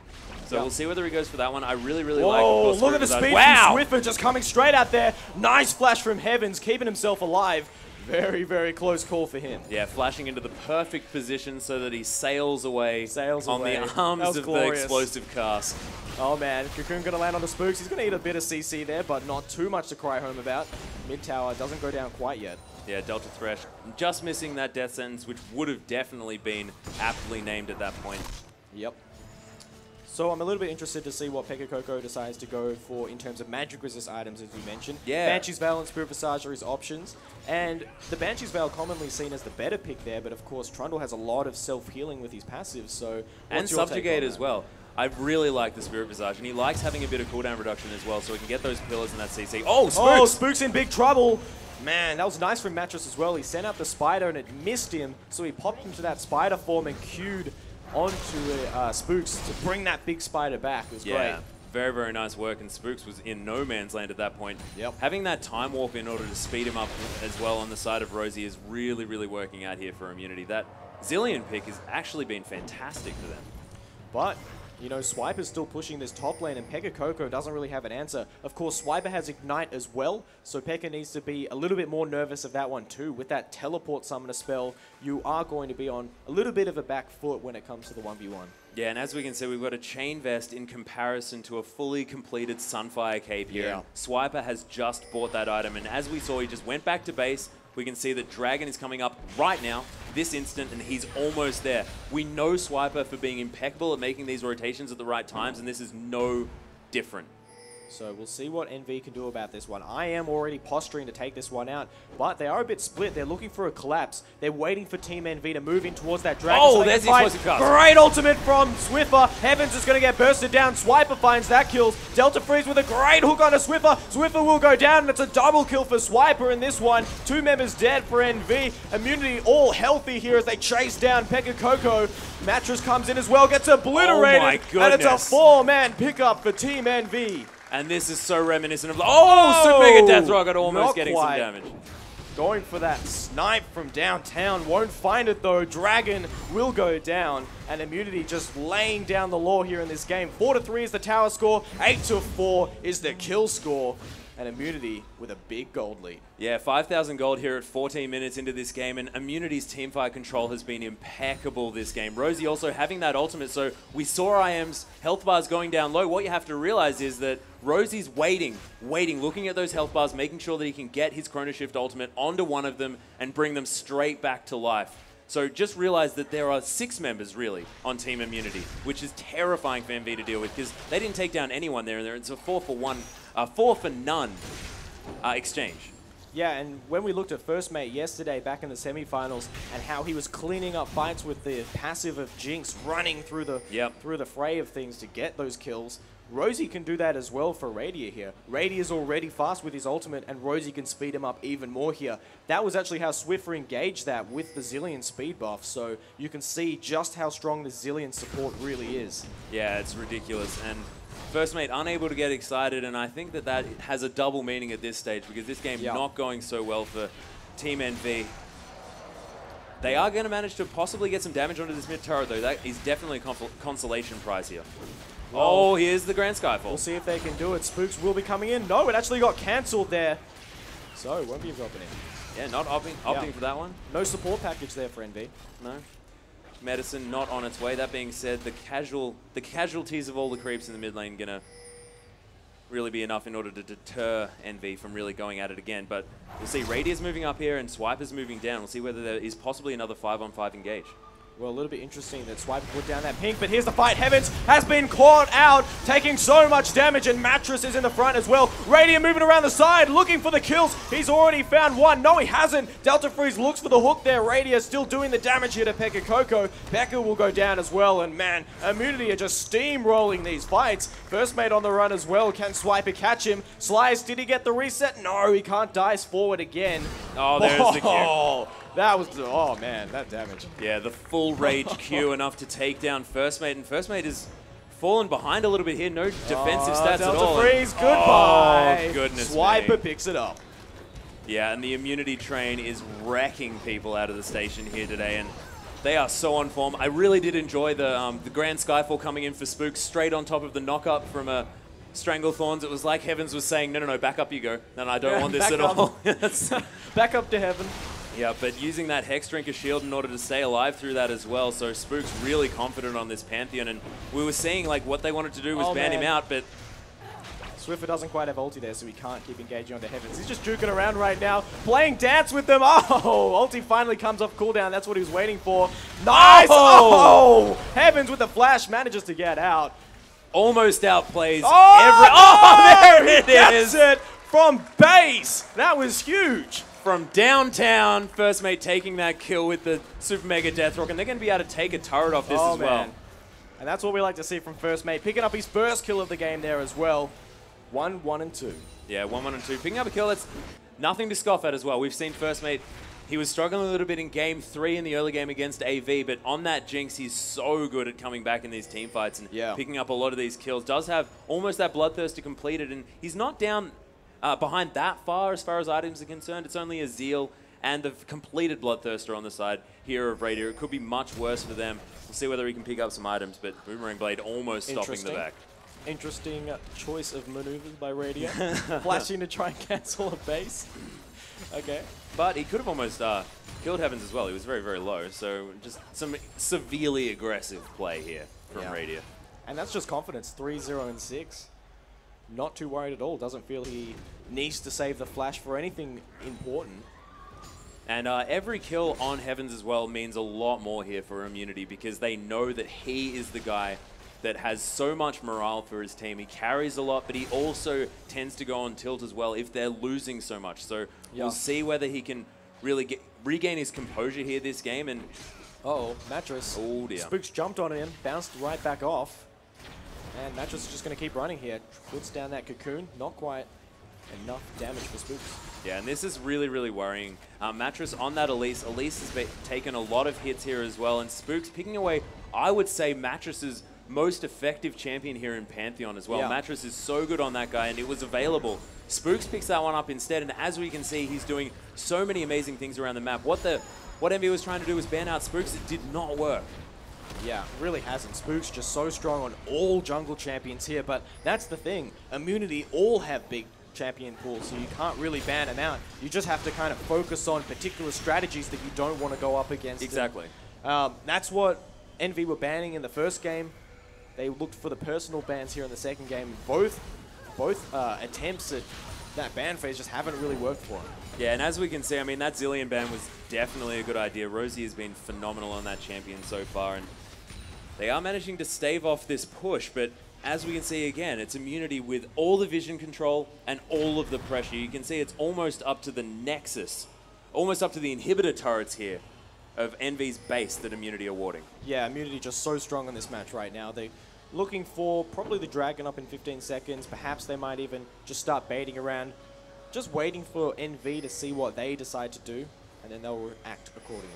So we'll see whether he goes for that one. I really, really like, of course, look at the speed from Swiffer just coming straight out there. Nice flash from Heavens, keeping himself alive. Very, very close call for him. Yeah, flashing into the perfect position so that he sails away on away. the arms of the explosive cast. Oh man, Cocoon going to land on the Spooks. He's going to eat a bit of CC there, but not too much to cry home about. Mid tower doesn't go down quite yet. Yeah, Delta Thresh just missing that death sentence, which would have definitely been aptly named at that point. Yep. So I'm a little bit interested to see what Pekka Coco decides to go for in terms of magic resist items, as you mentioned. Yeah. Banshee's Veil and Spirit Visage are his options. And the Banshee's Veil commonly seen as the better pick there, but of course Trundle has a lot of self-healing with his passives, so and Subjugate as well. I really like the Spirit Visage, and he likes having a bit of cooldown reduction as well, so he can get those pillars and that CC. Oh, Spooks! Oh, Spooks in big trouble! Man, that was nice from Mattress as well. He sent out the spider and it missed him, so he popped into that spider form and queued onto Spooks to bring that big spider back. It was great. Very, very nice work, and Spooks was in no man's land at that point. Having that Time Warp in order to speed him up as well on the side of Rosie is really, really working out here for Immunity. That Zilean pick has actually been fantastic for them. But, you know, Swiper's still pushing this top lane, and Pekka Coco doesn't really have an answer. Of course, Swiper has Ignite as well, so Pekka needs to be a little bit more nervous of that one too. With that Teleport Summoner spell, you are going to be on a little bit of a back foot when it comes to the 1v1. Yeah, and as we can see, we've got a Chain Vest in comparison to a fully completed Sunfire Cape here. Yeah. Swiper has just bought that item, and as we saw, he just went back to base. We can see that Dragon is coming up right now, this instant, and he's almost there. We know Swiper for being impeccable at making these rotations at the right times, and this is no different. So we'll see what NV can do about this one. I am already posturing to take this one out, but they are a bit split. They're looking for a collapse. They're waiting for Team NV to move in towards that Dragon. Oh, so there's the explosive cast. Great ultimate from Swiffer. Heavens is going to get bursted down. Swiper finds that kills. Delta Freeze with a great hook on a Swiffer. Swiffer will go down, and it's a double kill for Swiper in this one. 2 members dead for NV. Immunity all healthy here as they chase down Pekka Coco. Mattress comes in as well, gets obliterated. Oh my goodness. And it's a 4-man pickup for Team NV. And this is so reminiscent of... Oh, Super Mega Death Rocket almost getting some damage. Going for that snipe from downtown. Won't find it though. Dragon will go down. And Immunity just laying down the law here in this game. 4-3 is the tower score. 8-4 is the kill score. And Immunity with a big gold lead. Yeah, 5,000 gold here at 14 minutes into this game, and Immunity's teamfight control has been impeccable this game. Rosie also having that ultimate, so we saw IM's health bars going down low. What you have to realize is that Rosie's waiting, looking at those health bars, making sure that he can get his Chrono Shift ultimate onto one of them and bring them straight back to life. So just realize that there are 6 members, really, on Team Immunity, which is terrifying for MV to deal with, because they didn't take down anyone there, and it's a 4 for none exchange. Yeah, and when we looked at First Mate yesterday back in the semifinals and how he was cleaning up fights with the passive of Jinx running through the fray of things to get those kills, Rosie can do that as well for Radier here. Radier's already fast with his ultimate, and Rosie can speed him up even more here. That was actually how Swiffer engaged that with the Zilean speed buff, so you can see just how strong the Zilean support really is. Yeah, it's ridiculous, and First Mate unable to get excited, and I think that that has a double meaning at this stage, because this game not going so well for Team NV. They are going to manage to possibly get some damage onto this mid turret, though. That is definitely a consolation prize here. Oh, here's the Grand Skyfall. We'll see if they can do it. Spooks will be coming in. No, it actually got cancelled there. So, won't be dropping in. Yeah, not opting for that one. No support package there for NV. No. Medicine not on its way. That being said, the casualties of all the creeps in the mid lane gonna really be enough in order to deter NV from really going at it again. But we'll see. Radier's moving up here and Swiper's moving down. We'll see whether there is possibly another 5-on-5 engage. Well, a little bit interesting that Swiper put down that pink, but here's the fight. Heavens has been caught out, taking so much damage, and Mattress is in the front as well. Radier moving around the side, looking for the kills. He's already found one. No, he hasn't. Delta Freeze looks for the hook there. Radier still doing the damage here to Pekka Coco. Pekka will go down as well, and man, Immunity are just steamrolling these fights. First Mate on the run as well. Can Swiper catch him? Slice, did he get the reset? No, he can't dice forward again. Oh, there's the Q. That was, oh man, that damage. Yeah, the full rage Q enough to take down First Mate, and First Mate has fallen behind a little bit here. No defensive stats at all. Delta Freeze, goodbye. Oh, goodness Swiper me. picks it up. Yeah, and the Immunity train is wrecking people out of the station here today, and they are so on form. I really did enjoy the Grand Skyfall coming in for Spooks straight on top of the knock-up from Stranglethorns. It was like Heavens was saying, no, back up you go. No, I don't want this at all. Back up to Heaven. Yeah, but using that Hex Drinker shield in order to stay alive through that as well. So Spook's really confident on this Pantheon, and we were seeing like what they wanted to do was ban him out, but Swiffer doesn't quite have ulti there, so he can't keep engaging onto Heavens. He's just juking around right now, playing dance with them. Oh, ulti finally comes off cooldown. That's what he was waiting for. Nice! Oh! Heavens with the flash manages to get out. Almost outplays there it is! That's it from base. That was huge. From downtown, First Mate taking that kill with the Super Mega Death Rock, and they're going to be able to take a turret off this as well. And that's what we like to see from First Mate, picking up his first kill of the game there as well. 1, 1, and 2. Yeah, 1, 1, and 2. Picking up a kill, that's nothing to scoff at as well. We've seen First Mate, he was struggling a little bit in Game 3 in the early game against AV, but on that Jinx, he's so good at coming back in these team fights and picking up a lot of these kills. Does have almost that Bloodthirster completed, and he's not down behind that far as items are concerned. It's only a Zeal and the completed Bloodthirster on the side here of Radier. It could be much worse for them. We'll see whether he can pick up some items, but Boomerang Blade almost stopping the back. Interesting choice of maneuvers by Radier. Flashing to try and cancel a base. Okay. But he could have almost killed Heavens as well. He was very, very low. So just some severely aggressive play here from Radier. And that's just confidence. 3-0 and 6. Not too worried at all. Doesn't feel he needs to save the flash for anything important. And every kill on Heavens as well means a lot more here for Immunity, because they know that he is the guy that has so much morale for his team. He carries a lot, but he also tends to go on tilt as well if they're losing so much. So we'll see whether he can really regain his composure here this game. And Mattress. Oh dear. Spooks jumped on him, bounced right back off. And Mattress is just going to keep running here. Puts down that Cocoon. Not quite enough damage for Spooks. Yeah, and this is really, really worrying. Mattress on that Elise. Elise has taken a lot of hits here as well. And Spooks picking away, I would say, Mattress's most effective champion here in Pantheon as well. Mattress is so good on that guy, and it was available. Spooks picks that one up instead, and as we can see, he's doing so many amazing things around the map. What MV was trying to do was ban out Spooks. It did not work. Yeah, really hasn't. Spooks just so strong on all jungle champions here, but that's the thing. Immunity all have big champion pools, so you can't really ban them out. You just have to kind of focus on particular strategies that you don't want to go up against. Exactly. That's what NV were banning in the first game. They looked for the personal bans here in the second game. Both attempts at that ban phase just haven't really worked for him. Yeah, and as we can see, I mean, that Zilean ban was definitely a good idea. Rosie has been phenomenal on that champion so far, and they are managing to stave off this push, but as we can see again, it's Immunity with all the vision control and all of the pressure. You can see it's almost up to the Nexus, almost up to the inhibitor turrets here of Envy's base that Immunity are warding. Yeah, Immunity just so strong in this match right now. They're looking for probably the Dragon up in 15 seconds. Perhaps they might even just start baiting around, just waiting for NV to see what they decide to do, and then they'll act accordingly.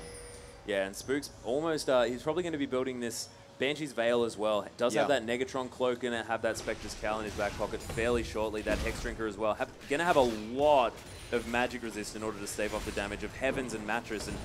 Yeah, and Spook's almost, he's probably going to be building this Banshee's Veil as well. It does have that Negatron cloak in it, have that Spectre's Cowl in his back pocket fairly shortly, that Hex Drinker as well. Going to have a lot of magic resist in order to stave off the damage of Heavens and Mattress, and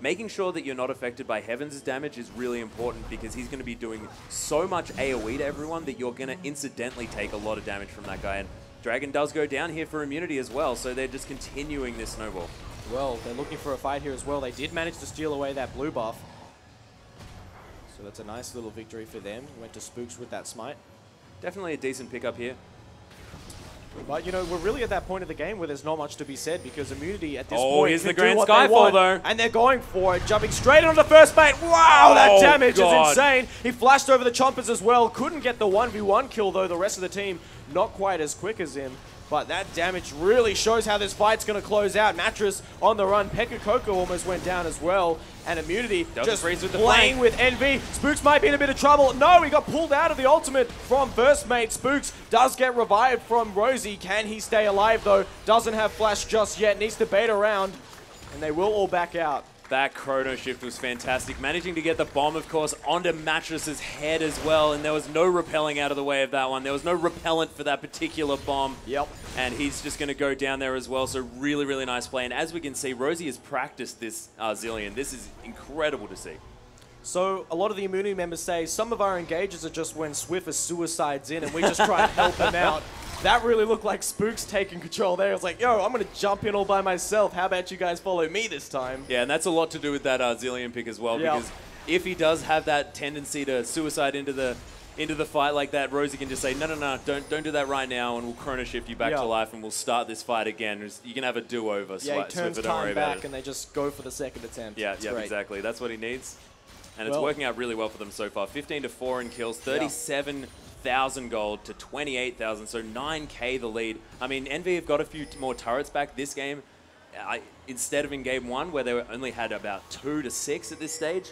making sure that you're not affected by Heavens' damage is really important because he's going to be doing so much AoE to everyone that you're going to incidentally take a lot of damage from that guy. And Dragon does go down here for Immunity as well, so they're just continuing this snowball. Well, they're looking for a fight here as well. They did manage to steal away that blue buff. So that's a nice little victory for them. Went to Spooks with that smite. Definitely a decent pickup here. But, you know, we're really at that point of the game where there's not much to be said because Immunity at this point Oh, here's can the Grand do what they Skyfall, want, though. and they're going for it, jumping straight on the first mate. Wow, that Oh, damage God. is insane. He flashed over the Chompers as well. Couldn't get the 1v1 kill, though. The rest of the team not quite as quick as him. But that damage really shows how this fight's going to close out. Mattress on the run. Pekka Coco almost went down as well. And Immunity just freeze with the playing flank. with Envy. Spooks might be in a bit of trouble. No, he got pulled out of the ultimate from first mate. Spooks does get revived from Rosie. Can he stay alive, though? Doesn't have flash just yet. Needs to bait around. And they will all back out. That chrono shift was fantastic. Managing to get the bomb, of course, onto Mattress's head as well. And there was no repelling out of the way of that one. There was no repellent for that particular bomb. Yep. And he's just going to go down there as well. So really, really nice play. And as we can see, Rosie has practiced this Zilean. This is incredible to see. So a lot of the Immunity members say some of our engages are just when Swiffer suicides in and we just try and help him out. That really looked like Spooks taking control there. It was like, yo, I'm going to jump in all by myself. How about you guys follow me this time? Yeah, and that's a lot to do with that Zilean pick as well. Yep. Because if he does have that tendency to suicide into the fight like that, Rosie can just say, no, don't do that right now, and we'll chrono shift you back to life, and we'll start this fight again. You can have a do-over. Yeah, he turns time back, and they just go for the second attempt. Yeah, Great. exactly. That's what he needs. And it's working out really well for them so far. 15-4 in kills, 37,000 gold to 28,000, so 9k the lead. I mean, Envy have got a few more turrets back this game. Instead of in game 1, where they only had about 2 to 6 at this stage.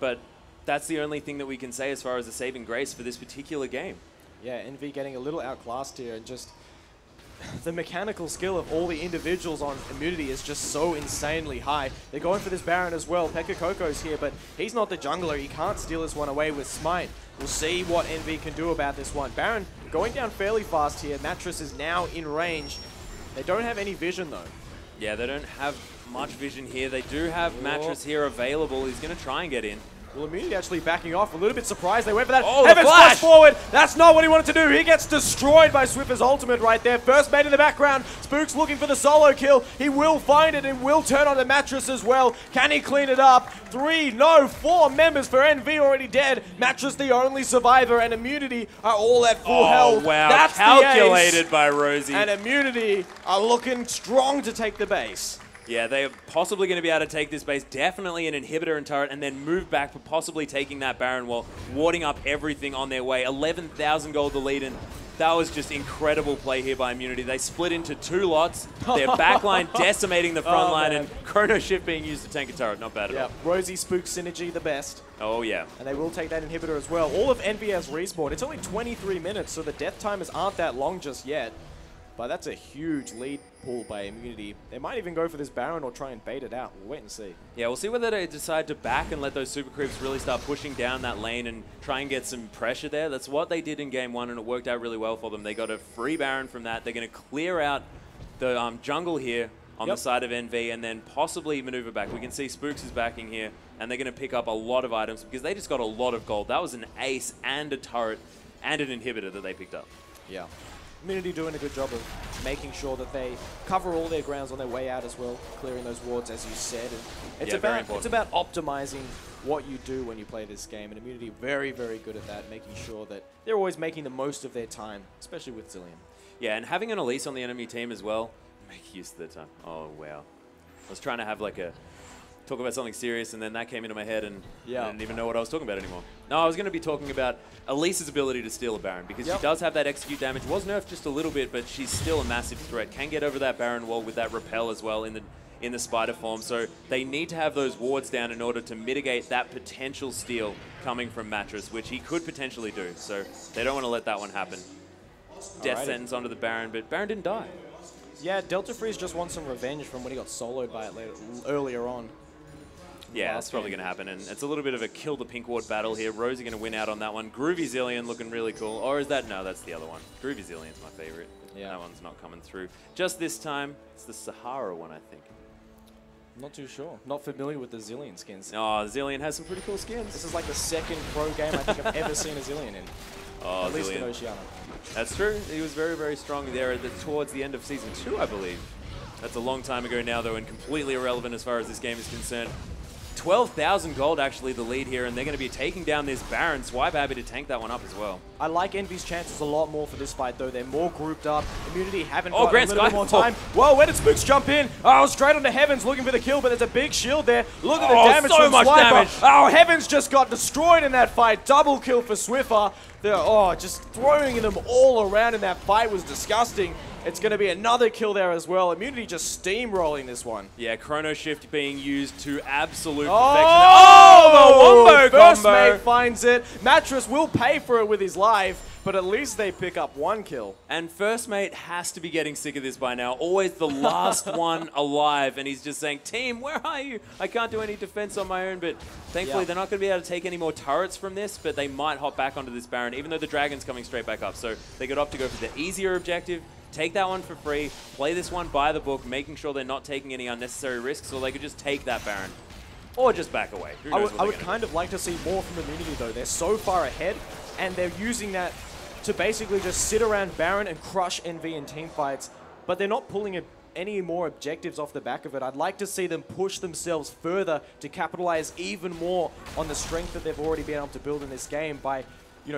But that's the only thing that we can say as far as the saving grace for this particular game. Yeah, Envy getting a little outclassed here, and just the mechanical skill of all the individuals on Immunity is just so insanely high. They're going for this Baron as well. Pekka Coco's here, but he's not the jungler. He can't steal this one away with Smite. We'll see what Envy can do about this one. Baron going down fairly fast here. Mattress is now in range. They don't have any vision, though. Yeah, they don't have much vision here. They do have Mattress here available. He's going to try and get in. Well, Immunity actually backing off. A little bit surprised they went for that. Oh, Heavens flash flash forward. That's not what he wanted to do. He gets destroyed by Swiffer's ultimate right there. First mate in the background. Spooks looking for the solo kill. He will find it and will turn on the Mattress as well. Can he clean it up? 4 members for NV already dead. Mattress the only survivor, and Immunity are all at full health. Wow, That's calculated the ace. by Rosie. And Immunity are looking strong to take the base. Yeah, they are possibly going to be able to take this base, definitely an inhibitor and turret, and then move back for possibly taking that Baron while warding up everything on their way. 11,000 gold the lead, and that was just incredible play here by Immunity. They split into 2 lots, their backline decimating the front line, and chrono shift being used to tank a turret. Not bad at all. Rosie Spook synergy the best. Oh, yeah. And they will take that inhibitor as well. All of Envy has respawn. It's only 23 minutes, so the death timers aren't that long just yet. But that's a huge lead pull by Immunity. They might even go for this Baron or try and bait it out. We'll wait and see. Yeah, we'll see whether they decide to back and let those super creeps really start pushing down that lane and try and get some pressure there. That's what they did in game 1, and it worked out really well for them. They got a free Baron from that. They're going to clear out the jungle here on the side of NV and then possibly maneuver back. We can see Spooks is backing here, and they're going to pick up a lot of items because they just got a lot of gold. That was an ace and a turret and an inhibitor that they picked up. Yeah. Immunity doing a good job of making sure that they cover all their grounds on their way out as well, clearing those wards, as you said. And it's about optimizing what you do when you play this game, and Immunity very, very good at that, making sure that they're always making the most of their time, especially with Zilean. Yeah, and having an Elise on the enemy team as well, make use of the time. Oh, wow. I was trying to have like talk about something serious, and then that came into my head, and I didn't even know what I was talking about anymore. No, I was going to be talking about Elise's ability to steal a Baron, because she does have that execute damage. Was nerfed just a little bit, but she's still a massive threat. Can get over that Baron wall with that repel as well in the spider form. So they need to have those wards down in order to mitigate that potential steal coming from Mattress, which he could potentially do. So they don't want to let that one happen. Death sentence onto the Baron, but Baron didn't die. Yeah, Delta Freeze just wants some revenge from when he got soloed by it earlier on. Yeah, that's probably going to happen, and it's a little bit of a kill the pink ward battle here. Rosie going to win out on that one. Groovy Zillion looking really cool. Or is that? No, that's the other one. Groovy Zillion's my favorite. Yeah. That one's not coming through. Just this time, it's the Sahara one, I think. Not too sure. Not familiar with the Zillion skins. Oh, Zillion has some pretty cool skins. This is like the second pro game I think I've ever seen a Zillion in. Oh, At least Zillion. in Oceania. That's true. He was very, very strong there towards the end of Season 2, I believe. That's a long time ago now, though, and completely irrelevant as far as this game is concerned. 12,000 gold, actually, the lead here, and they're going to be taking down this Baron. Swipe happy to tank that one up as well. I like Envy's chances a lot more for this fight, though. They're more grouped up. Immunity haven't got Grant a little Sky. more time. Whoa, where did Spooks jump in? Oh, straight onto Heavens looking for the kill, but there's a big shield there. Look at the damage so from much Swiper. damage. Oh, Heavens just got destroyed in that fight. Double kill for Swiffer. Just throwing them all around in that fight was disgusting. It's going to be another kill there as well. Immunity just steamrolling this one. Yeah, Chrono Shift being used to absolute perfection. Oh, the wombo First combo. Mate finds it. Mattress will pay for it with his life, but at least they pick up one kill. And First Mate has to be getting sick of this by now. Always the last one alive, and he's just saying, team, where are you? I can't do any defense on my own, but thankfully they're not going to be able to take any more turrets from this, but they might hop back onto this Baron, even though the Dragon's coming straight back up. So they could opt to go for the easier objective, take that one for free, play this one by the book, making sure they're not taking any unnecessary risks, or they could just take that Baron. Or just back away. Who knows I would kind of like to see more from Immunity, though. They're so far ahead, and they're using that to basically just sit around Baron and crush Envy in team fights, but they're not pulling any more objectives off the back of it. I'd like to see them push themselves further to capitalize even more on the strength that they've already been able to build in this game by,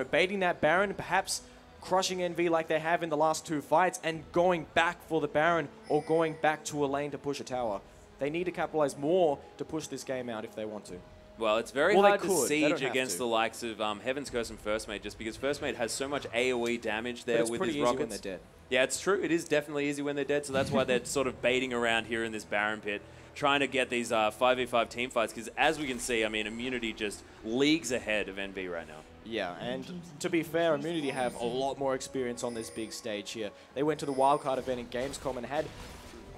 baiting that Baron, perhaps crushing Envy like they have in the last two fights, and going back for the Baron or going back to a lane to push a tower. They need to capitalize more to push this game out if they want to. Well, it's very hard to siege against the likes of Heaven's Curse and First Mate, just because First Mate has so much AoE damage there with his rockets. It's pretty easy when they're dead. Yeah, it's true. It is definitely easy when they're dead, so that's why they're sort of baiting around here in this Baron pit, trying to get these 5v5 team fights, because as we can see, I mean, Immunity just leagues ahead of NV right now. Yeah, and to be fair, Immunity have a lot more experience on this big stage here. They went to the wildcard event in Gamescom and had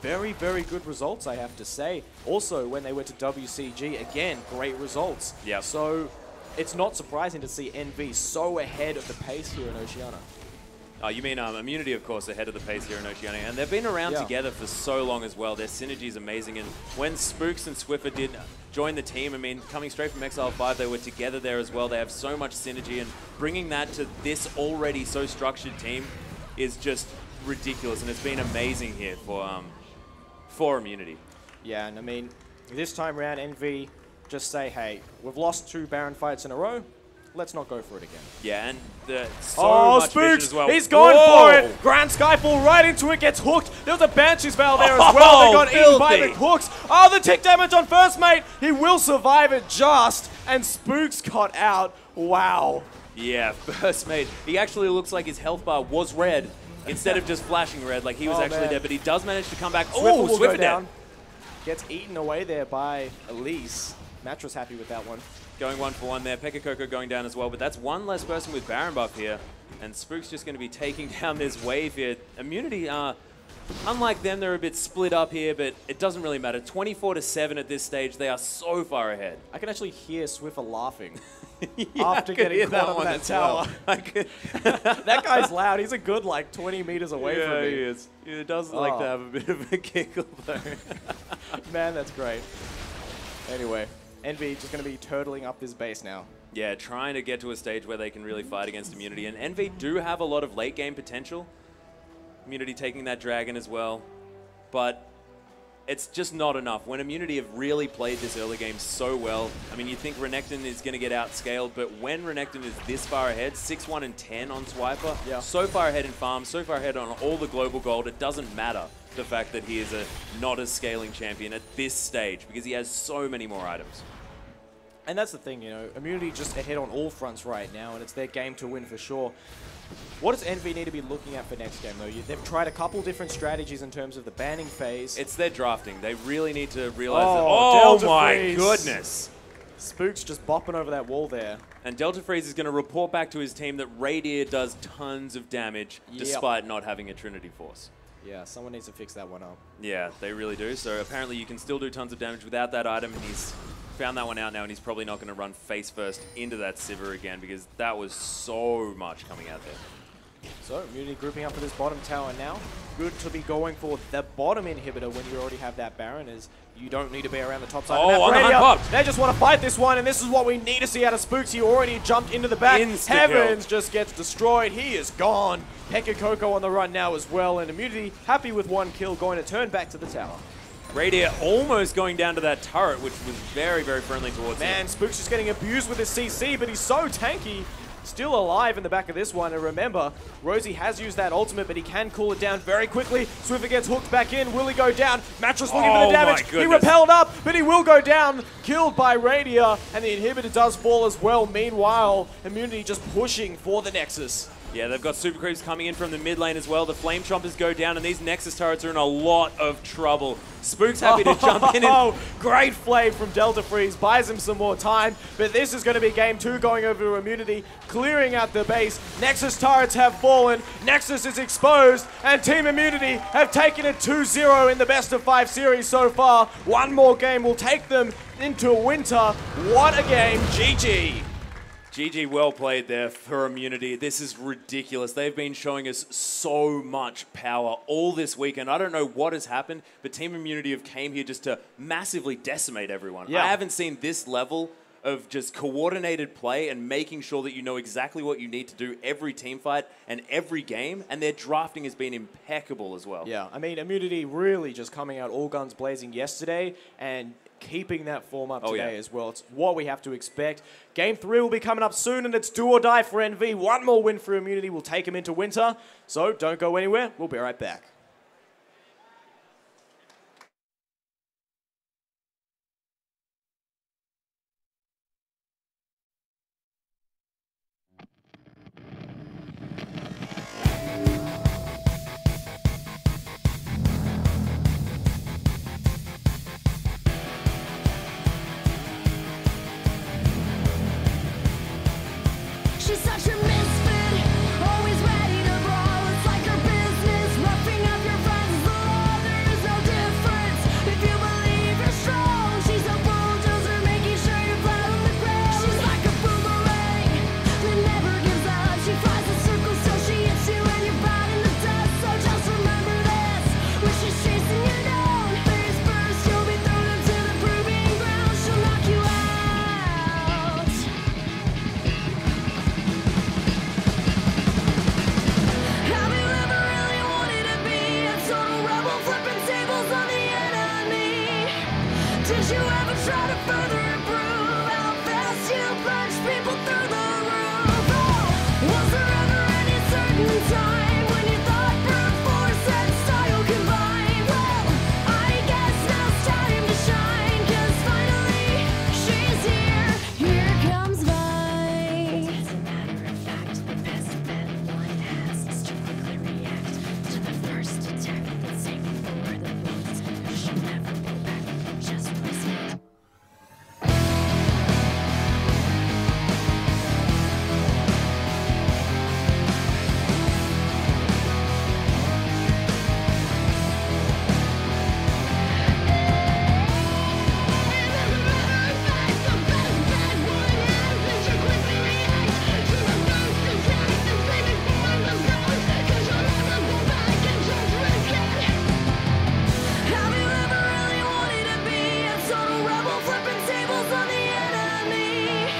very, very good results, I have to say. Also, when they went to WCG, again, great results. Yeah. So it's not surprising to see NV so ahead of the pace here in Oceania. Oh, you mean Immunity, of course, ahead of the pace here in Oceania. And they've been around together for so long as well. Their synergy is amazing. And when Spooks and Swiffer did join the team, I mean, coming straight from Exile 5, they were together there as well. They have so much synergy. And bringing that to this already so structured team is just ridiculous. And it's been amazing here for Immunity. Yeah, and I mean, this time around, NV just say, hey, we've lost 2 Baron fights in a row. Let's not go for it again. Yeah, and so much vision Spooks! as well. He's going for it! Grand Skyfall right into it, gets hooked. There was a Banshee's Veil there as well. They got eaten by the hooks. Oh, the tick damage on First Mate. He will survive it just, and Spooks got out. Wow. Yeah, First Mate. He actually looks like his health bar was red instead of just flashing red, like he was actually dead, but he does manage to come back. Oh, Swiffer down. Gets eaten away there by Elise. Mattress happy with that one. Going 1 for 1 there. Pekka Coco going down as well, but that's one less person with Baron buff here. And Spook's just going to be taking down this wave here. Immunity, unlike them, they're a bit split up here, but it doesn't really matter. 24-7 at this stage. They are so far ahead. I can actually hear Swiffer laughing after getting caught on that tower. That guy's loud. He's a good, like, 20 meters away from me. He is. He does like to have a bit of a giggle, though. Man, that's great. Anyway, Envy just going to be turtling up this base now. Yeah, trying to get to a stage where they can really fight against Immunity. And Envy do have a lot of late game potential. Immunity taking that dragon as well. But it's just not enough. When Immunity have really played this early game so well, I mean, you think Renekton is going to get outscaled, but when Renekton is this far ahead, 6-1 and 10 on Swiper, so far ahead in farm, so far ahead on all the global gold, it doesn't matter the fact that he is a not as scaling champion at this stage because he has so many more items. And that's the thing, you know, Immunity just ahead on all fronts right now, and it's their game to win for sure. What does Envy need to be looking at for next game, though? They've tried a couple different strategies in terms of the banning phase. It's their drafting. They really need to realize that. Oh my Freeze. goodness. Spooks just bopping over that wall there. And Delta Freeze is going to report back to his team that Radier does tons of damage despite not having a Trinity Force. Yeah, someone needs to fix that one up. Yeah, they really do. So apparently you can still do tons of damage without that item, and he's found that one out now, and he's probably not going to run face first into that Sivir again because that was so much coming out there. So, Immunity grouping up for this bottom tower now. Good to be going for the bottom inhibitor when you already have that Baron, as you don't need to be around the top side. Oh, on the hunt popped. They just want to fight this one, and this is what we need to see out of Spooks. He already jumped into the back. Heavens just gets destroyed. He is gone. Pekka Coco on the run now as well, and Immunity happy with one kill, going to turn back to the tower. Radier almost going down to that turret, which was very, very friendly towards him. Man, Spooks just getting abused with his CC, but he's so tanky. Still alive in the back of this one, and remember, Rosie has used that ultimate, but he can cool it down very quickly. Swiffer gets hooked back in. Will he go down? Mattress looking for the damage. He repelled up, but he will go down. Killed by Radier, and the inhibitor does fall as well. Meanwhile, Immunity just pushing for the Nexus. Yeah, they've got Super Creeps coming in from the mid lane as well. The Flame Chompers go down, and these Nexus turrets are in a lot of trouble. Spook's happy to jump in. Oh, great flame from Delta Freeze. Buys him some more time. But this is going to be game 2 going over to Immunity, clearing out the base. Nexus turrets have fallen. Nexus is exposed. And Team Immunity have taken it 2-0 in the best of 5 series so far. One more game will take them into winter. What a game. GG. GG, well played there for Immunity. This is ridiculous. They've been showing us so much power all this weekend. I don't know what has happened, but Team Immunity have came here just to massively decimate everyone. Yeah. I haven't seen this level of just coordinated play and making sure that you know exactly what you need to do every team fight and every game, and their drafting has been impeccable as well. Yeah, I mean, Immunity really just coming out all guns blazing yesterday and keeping that form up today as well. It's what we have to expect. Game 3 will be coming up soon, and it's do or die for NV. One more win for Immunity will take them into winter. So don't go anywhere. We'll be right back. She's such a misfit, always ready to brawl. It's like her business, roughing up your friends. The law, there is no difference. If you believe you're strong, she's a bulldozer, making sure you're flat on the ground. She's like a boomerang that never gives up. She flies in circles so she hits you and you're bowed in the dust. So just remember this, when she's chasing you down, face first, you'll be thrown into the proving ground. She'll knock you out. Have you ever really wanted to be a total rebel, flipping tables on the enemy? Did you ever try to further improve how fast you punch people through the roof? Oh, was there ever any certain time when you thought brute force and style combined? Well, I guess now it's time to shine, 'cause finally she's here. Here comes Vine. As a matter of fact, the best bet one has is to quickly react to the first attack and sing for the bullets. You should never go back, just resist. Have you ever really wanted to be a total rebel, flipping tables on the enemy?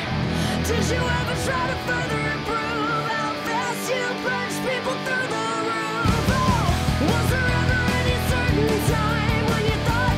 Did you ever try to further improve how fast you punch people through the roof? Oh, was there ever any certain time when you thought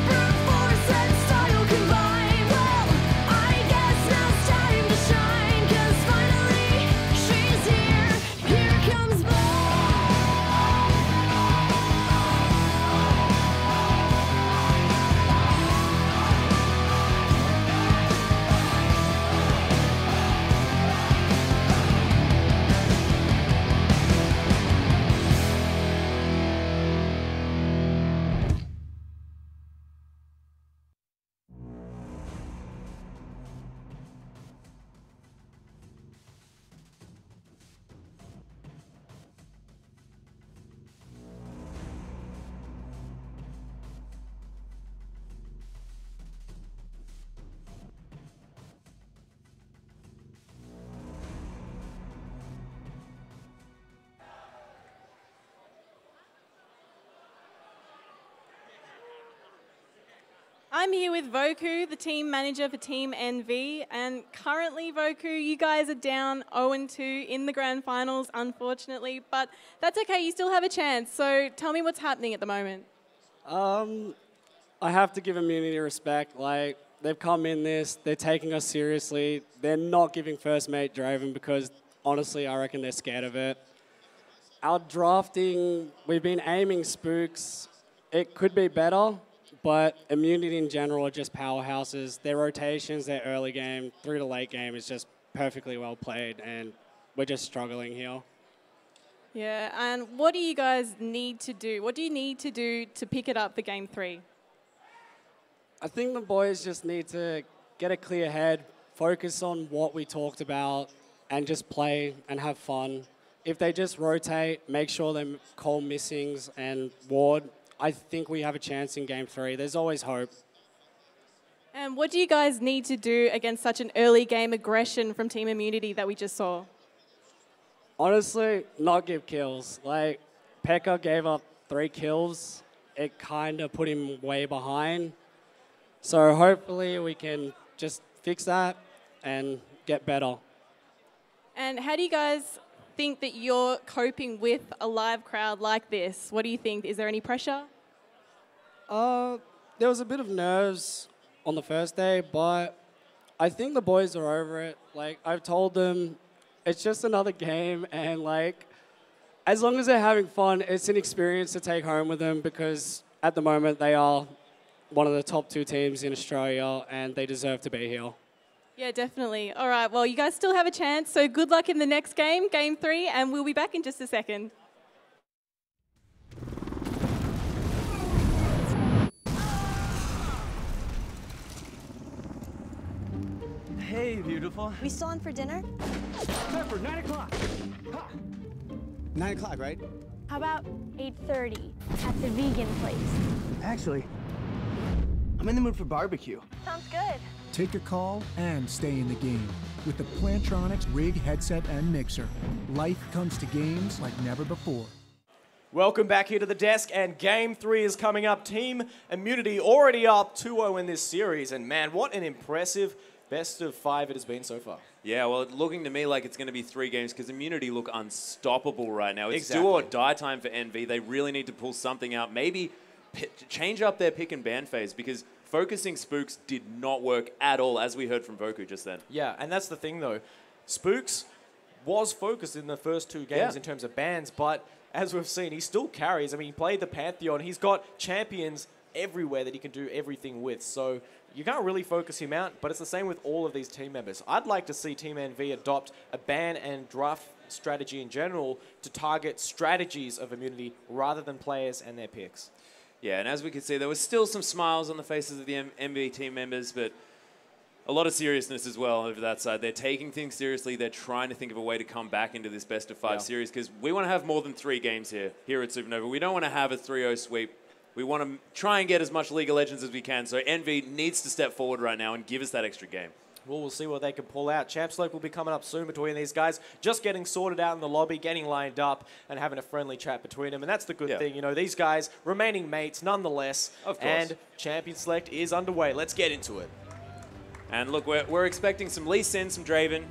I'm here with Voku, the team manager for Team NV, and currently, Voku, you guys are down 0-2 in the grand finals, unfortunately, but that's okay, you still have a chance. So tell me what's happening at the moment. I have to give Immunity respect. Like, they've come in this, they're taking us seriously. They're not giving first mate Draven because, honestly, I reckon they're scared of it. Our drafting, we've been aiming Spooks. It could be better. But Immunity in general are just powerhouses. Their rotations, their early game through to late game is just perfectly well played, and we're just struggling here. Yeah, and what do you guys need to do? What do you need to do to pick it up for Game 3? I think the boys just need to get a clear head, focus on what we talked about, and just play and have fun. If they just rotate, make sure they call missings and ward, I think we have a chance in Game 3. There's always hope. And what do you guys need to do against such an early game aggression from Team Immunity that we just saw? Honestly, not give kills. Like, Pekka gave up 3 kills. It kind of put him way behind. So hopefully we can just fix that and get better. And how do you guys think that you're coping with a live crowd like this? What do you think? Is there any pressure? There was a bit of nerves on the first day, but I think the boys are over it. Like, I've told them it's just another game, and like, as long as they're having fun, it's an experience to take home with them because at the moment they are one of the top 2 teams in Australia and they deserve to be here. Yeah, definitely. All right, well, you guys still have a chance, so good luck in the next game, Game 3, and we'll be back in just a second. Hey, beautiful. We still on for dinner? Pepper, 9 o'clock. 9 o'clock, right? How about 8:30 at the vegan place? Actually, I'm in the mood for barbecue. Sounds good. Take a call and stay in the game with the Plantronics Rig headset and mixer. Life comes to games like never before. Welcome back here to the desk, and Game 3 is coming up. Team Immunity already up 2-0 in this series, and man, what an impressive best of 5 it has been so far. Yeah, well, it's looking to me like it's going to be 3 games because Immunity look unstoppable right now. It's Exactly. do or die time for NV. They really need to pull something out. Maybe change up their pick and ban phase because focusing Spooks did not work at all, as we heard from Voku just then. Yeah, and that's the thing, though. Spooks was focused in the first 2 games in terms of bans, but as we've seen, he still carries. I mean, he played the Pantheon. He's got champions everywhere that he can do everything with. So you can't really focus him out, but it's the same with all of these team members. I'd like to see Team NV adopt a ban and draft strategy in general to target strategies of Immunity rather than players and their picks. Yeah, and as we could see, there was still some smiles on the faces of the NV team members, but a lot of seriousness as well over that side. They're taking things seriously. They're trying to think of a way to come back into this best of 5 series because we want to have more than 3 games here at Supernova. We don't want to have a 3-0 sweep. We want to try and get as much League of Legends as we can. So NV needs to step forward right now and give us that extra game. Well, we'll see what they can pull out. Champ Slope will be coming up soon between these guys, just getting sorted out in the lobby, getting lined up, and having a friendly chat between them. And that's the good thing. You know, these guys remaining mates nonetheless. Of course. And Champion Select is underway. Let's get into it. And look, we're expecting some Lee Sin, some Draven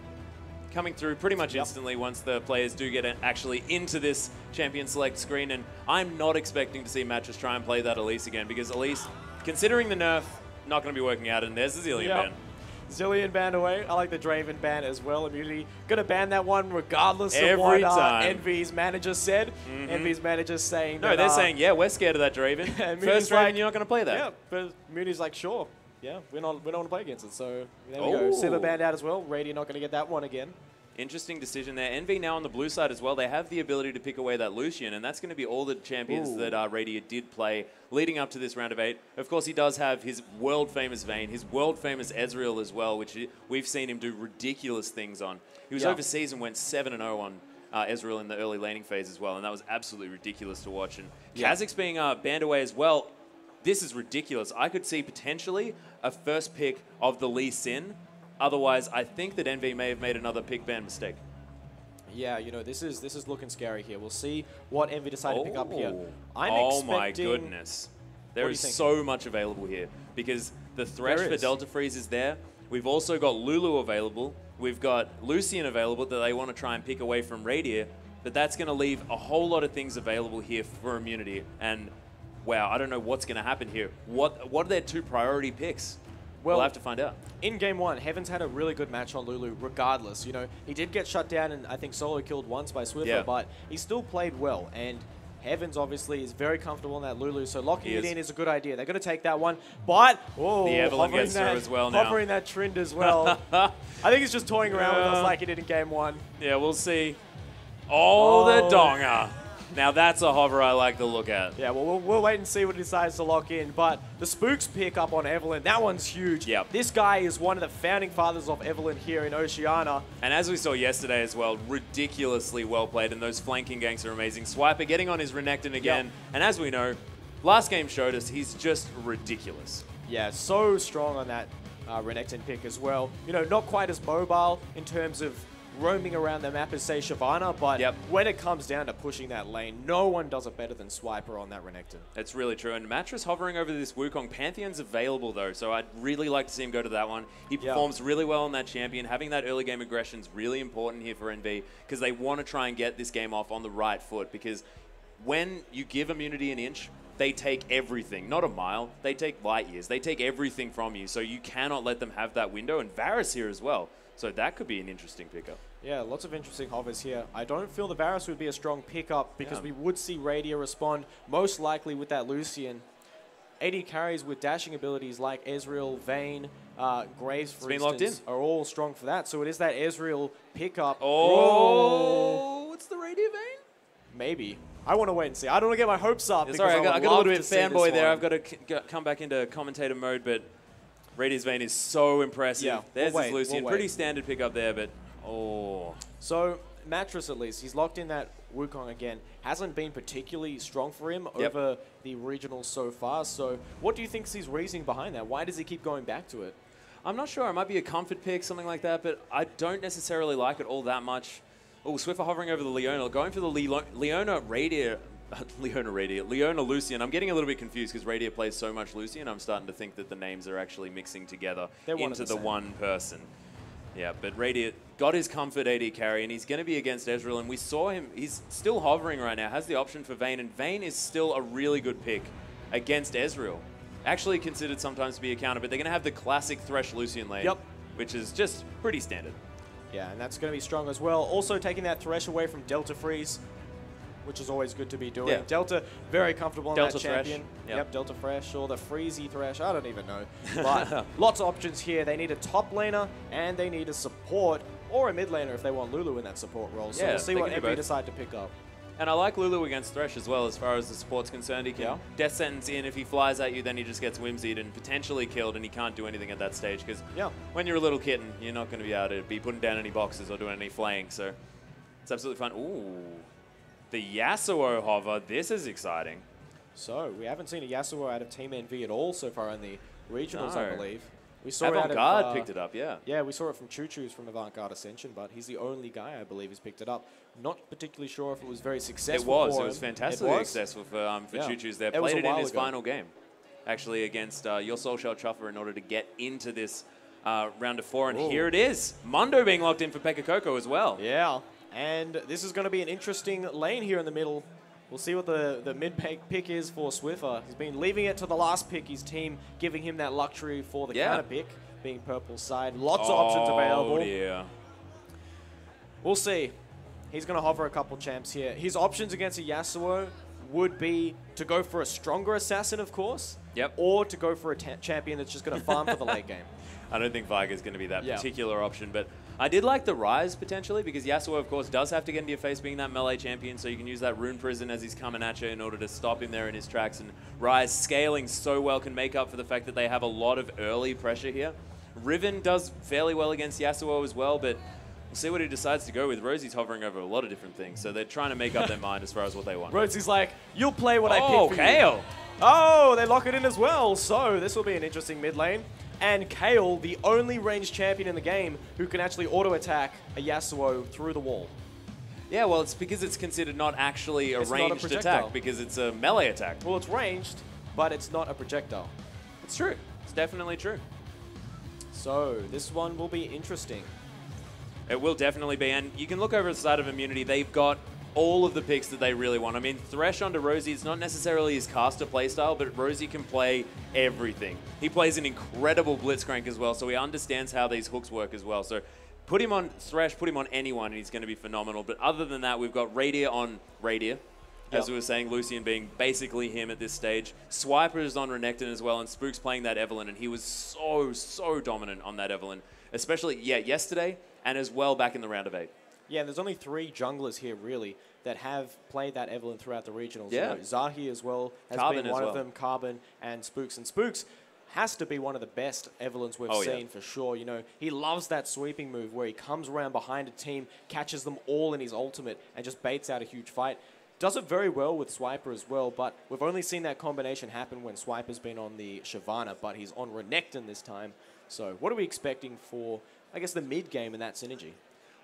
coming through pretty much instantly once the players do get actually into this Champion Select screen. And I'm not expecting to see Mattress try and play that Elise again because Elise, considering the nerf, not going to be working out. And there's the Zilean ban. Zilean banned away. I like the Draven ban as well. Immunity going to ban that one regardless of Every what time. Envy's manager said. Envy's manager saying No, that, they're saying, yeah, we're scared of that Draven. First Draven, you're not going to play that. Yeah, but Immunity's like, sure. Yeah, we don't want to play against it. So there we go. Silver banned out as well. Radiant not going to get that one again. Interesting decision there. Envy now on the blue side as well. They have the ability to pick away that Lucian, and that's going to be all the champions that Radiant did play leading up to this round of 8. Of course, he does have his world-famous Vayne, his world-famous Ezreal as well, which we've seen him do ridiculous things on. He was overseas and went 7-0 on Ezreal in the early laning phase as well, and that was absolutely ridiculous to watch. And Kha'Zix being banned away as well, this is ridiculous. I could see potentially a first pick of the Lee Sin. Otherwise, I think that Envy may have made another pick ban mistake. Yeah, you know, this is looking scary here. We'll see what Envy decide to pick up here. I'm oh expecting my goodness. There What do is you think? so much available here because the Thresh There for is. Delta Freeze is there. We've also got Lulu available. We've got Lucian available that they want to try and pick away from Radier. But that's going to leave a whole lot of things available here for Immunity. And wow, I don't know what's going to happen here. What are their 2 priority picks? We'll have to find out. In game 1, Heavens had a really good match on Lulu regardless. You know, he did get shut down and I think solo killed once by Swiffer, Yeah. but he still played well. And Heavens obviously is very comfortable in that Lulu, so locking He it is. in is a good idea. They're going to take that one, but The Evelyn gets through as well now. Hovering that Trind as well. I think he's just toying around with us like he did in game 1. Yeah, we'll see. Oh, the Donger. Now that's a hover I like to look at. Yeah, well, we'll wait and see what he decides to lock in. But the Spooks pick up on Evelyn, that one's huge. Yep. This guy is one of the founding fathers of Evelyn here in Oceania. And as we saw yesterday as well, ridiculously well played, and those flanking ganks are amazing. Swiper getting on his Renekton again, and as we know, last game showed us he's just ridiculous. Yeah, so strong on that Renekton pick as well. You know, not quite as mobile in terms of roaming around the map as, say, Shyvana, but when it comes down to pushing that lane, no one does it better than Swiper on that Renekton. That's really true. And Mattress hovering over this Wukong. Pantheon's available, though, so I'd really like to see him go to that one. He performs really well on that champion. Having that early game aggression is really important here for NV because they want to try and get this game off on the right foot because when you give Immunity an inch, they take everything. Not a mile. They take light years. They take everything from you, so you cannot let them have that window. And Varus here as well. So that could be an interesting pickup. Yeah, lots of interesting hovers here. I don't feel the Varus would be a strong pickup because we would see Radier respond most likely with that Lucian. AD carries with dashing abilities like Ezreal, Vayne, Graves, for been locked instance, are all strong for that. So it is that Ezreal pickup. Oh, what's the Radier Vayne? Maybe. I want to wait and see. I don't want to get my hopes up. Yeah, sorry, I got a little bit fanboy there. One. I've got to come back into commentator mode, but Radier's Vayne is so impressive. Yeah, There's we'll his wait, Lucian. we'll Pretty wait. standard pickup there, but oh. So, Mattress at least, he's locked in that Wukong again. Hasn't been particularly strong for him over the regionals so far. So, what do you think is his reasoning behind that? Why does he keep going back to it? I'm not sure. It might be a comfort pick, something like that, but I don't necessarily like it all that much. Oh, Swiffer hovering over the Leona, going for the Leona Radier. Leona Lucian. I'm getting a little bit confused because Radier plays so much Lucian. I'm starting to think that the names are actually mixing together into the one person. Yeah, but Radier got his comfort AD carry, and he's going to be against Ezreal, and we saw him. He's still hovering right now, has the option for Vayne, and Vayne is still a really good pick against Ezreal. Actually considered sometimes to be a counter, but they're going to have the classic Thresh Lucian lane, which is just pretty standard. Yeah, and that's going to be strong as well. Also taking that Thresh away from Delta Freeze, which is always good to be doing. Yeah. Delta, very comfortable on Delta that champion. Thresh. Yep, Delta Thresh or the Freezy Thresh, I don't even know. But lots of options here. They need a top laner and they need a support or a mid laner if they want Lulu in that support role. So Yeah, we'll see they what can do everybody both. decide to pick up. And I like Lulu against Thresh as well as far as the support's concerned. He can death sentence in. If he flies at you, then he just gets whimsied and potentially killed, and he can't do anything at that stage because when you're a little kitten, you're not going to be able to be putting down any boxes or doing any flaying. So it's absolutely fun. Ooh, the Yasuo hover. This is exciting. So we haven't seen a Yasuo out of Team NV at all so far in the regionals, I No. believe. We saw it out of, Avant-Garde picked it up, yeah. Yeah, we saw it from Choo Choo's from Avant-Garde Ascension, but he's the only guy, I believe, who's picked it up. Not particularly sure if it was very successful for him. It was fantastically successful for Choo Choo's there. Played it in his final game, actually, against Your Soul Shell Chuffer in order to get into this round of 4. And here it is. Mundo being locked in for Pekka Coco as well. Yeah, and this is going to be an interesting lane here in the middle. We'll see what the mid-pick is for Swiffer. He's been leaving it to the last pick, his team giving him that luxury for the counter pick, being purple side. Lots of options available. Oh, dear. We'll see. He's going to hover a couple champs here. His options against a Yasuo would be to go for a stronger assassin, of course, or to go for a champion that's just going to farm for the late game. I don't think Viger's going to be that particular option, but I did like the Rise potentially because Yasuo, of course, does have to get into your face being that melee champion, so you can use that Rune Prison as he's coming at you in order to stop him there in his tracks. And Rise scaling so well can make up for the fact that they have a lot of early pressure here. Riven does fairly well against Yasuo as well, but we'll see what he decides to go with. Rosie's hovering over a lot of different things, so they're trying to make up their mind as far as what they want. Rosie's like, you'll play what I pick for Kayle. you. Oh, they lock it in as well. So this will be an interesting mid lane. And Kayle, the only ranged champion in the game who can actually auto-attack a Yasuo through the wall. Yeah, well, it's because it's considered not actually a It's not a ranged projectile. attack because it's a melee attack. Well, it's ranged, but it's not a projectile. It's true. It's definitely true. So this one will be interesting. It will definitely be, and you can look over the side of Immunity. They've got all of the picks that they really want. I mean, Thresh onto Rosie, it's not necessarily his caster playstyle, but Rosie can play everything. He plays an incredible Blitzcrank as well, so he understands how these hooks work as well. So put him on Thresh, put him on anyone, and he's going to be phenomenal. But other than that, we've got Radier on Radier. As we were saying, Lucian being basically him at this stage. Swiper is on Renekton as well, and Spook's playing that Evelynn, and he was so dominant on that Evelynn. Especially, yesterday, and as well back in the round of 8. Yeah, and there's only 3 junglers here, really, that have played that Evelynn throughout the regionals. Yeah. You know, Zahi as well has Carbon been one as of well. them, Carbon and Spooks. And Spooks has to be one of the best Evelynns we've seen for sure. You know, he loves that sweeping move where he comes around behind a team, catches them all in his ultimate, and just baits out a huge fight. Does it very well with Swiper as well, but we've only seen that combination happen when Swiper's been on the Shyvana, but he's on Renekton this time. So what are we expecting for, I guess, the mid game in that synergy?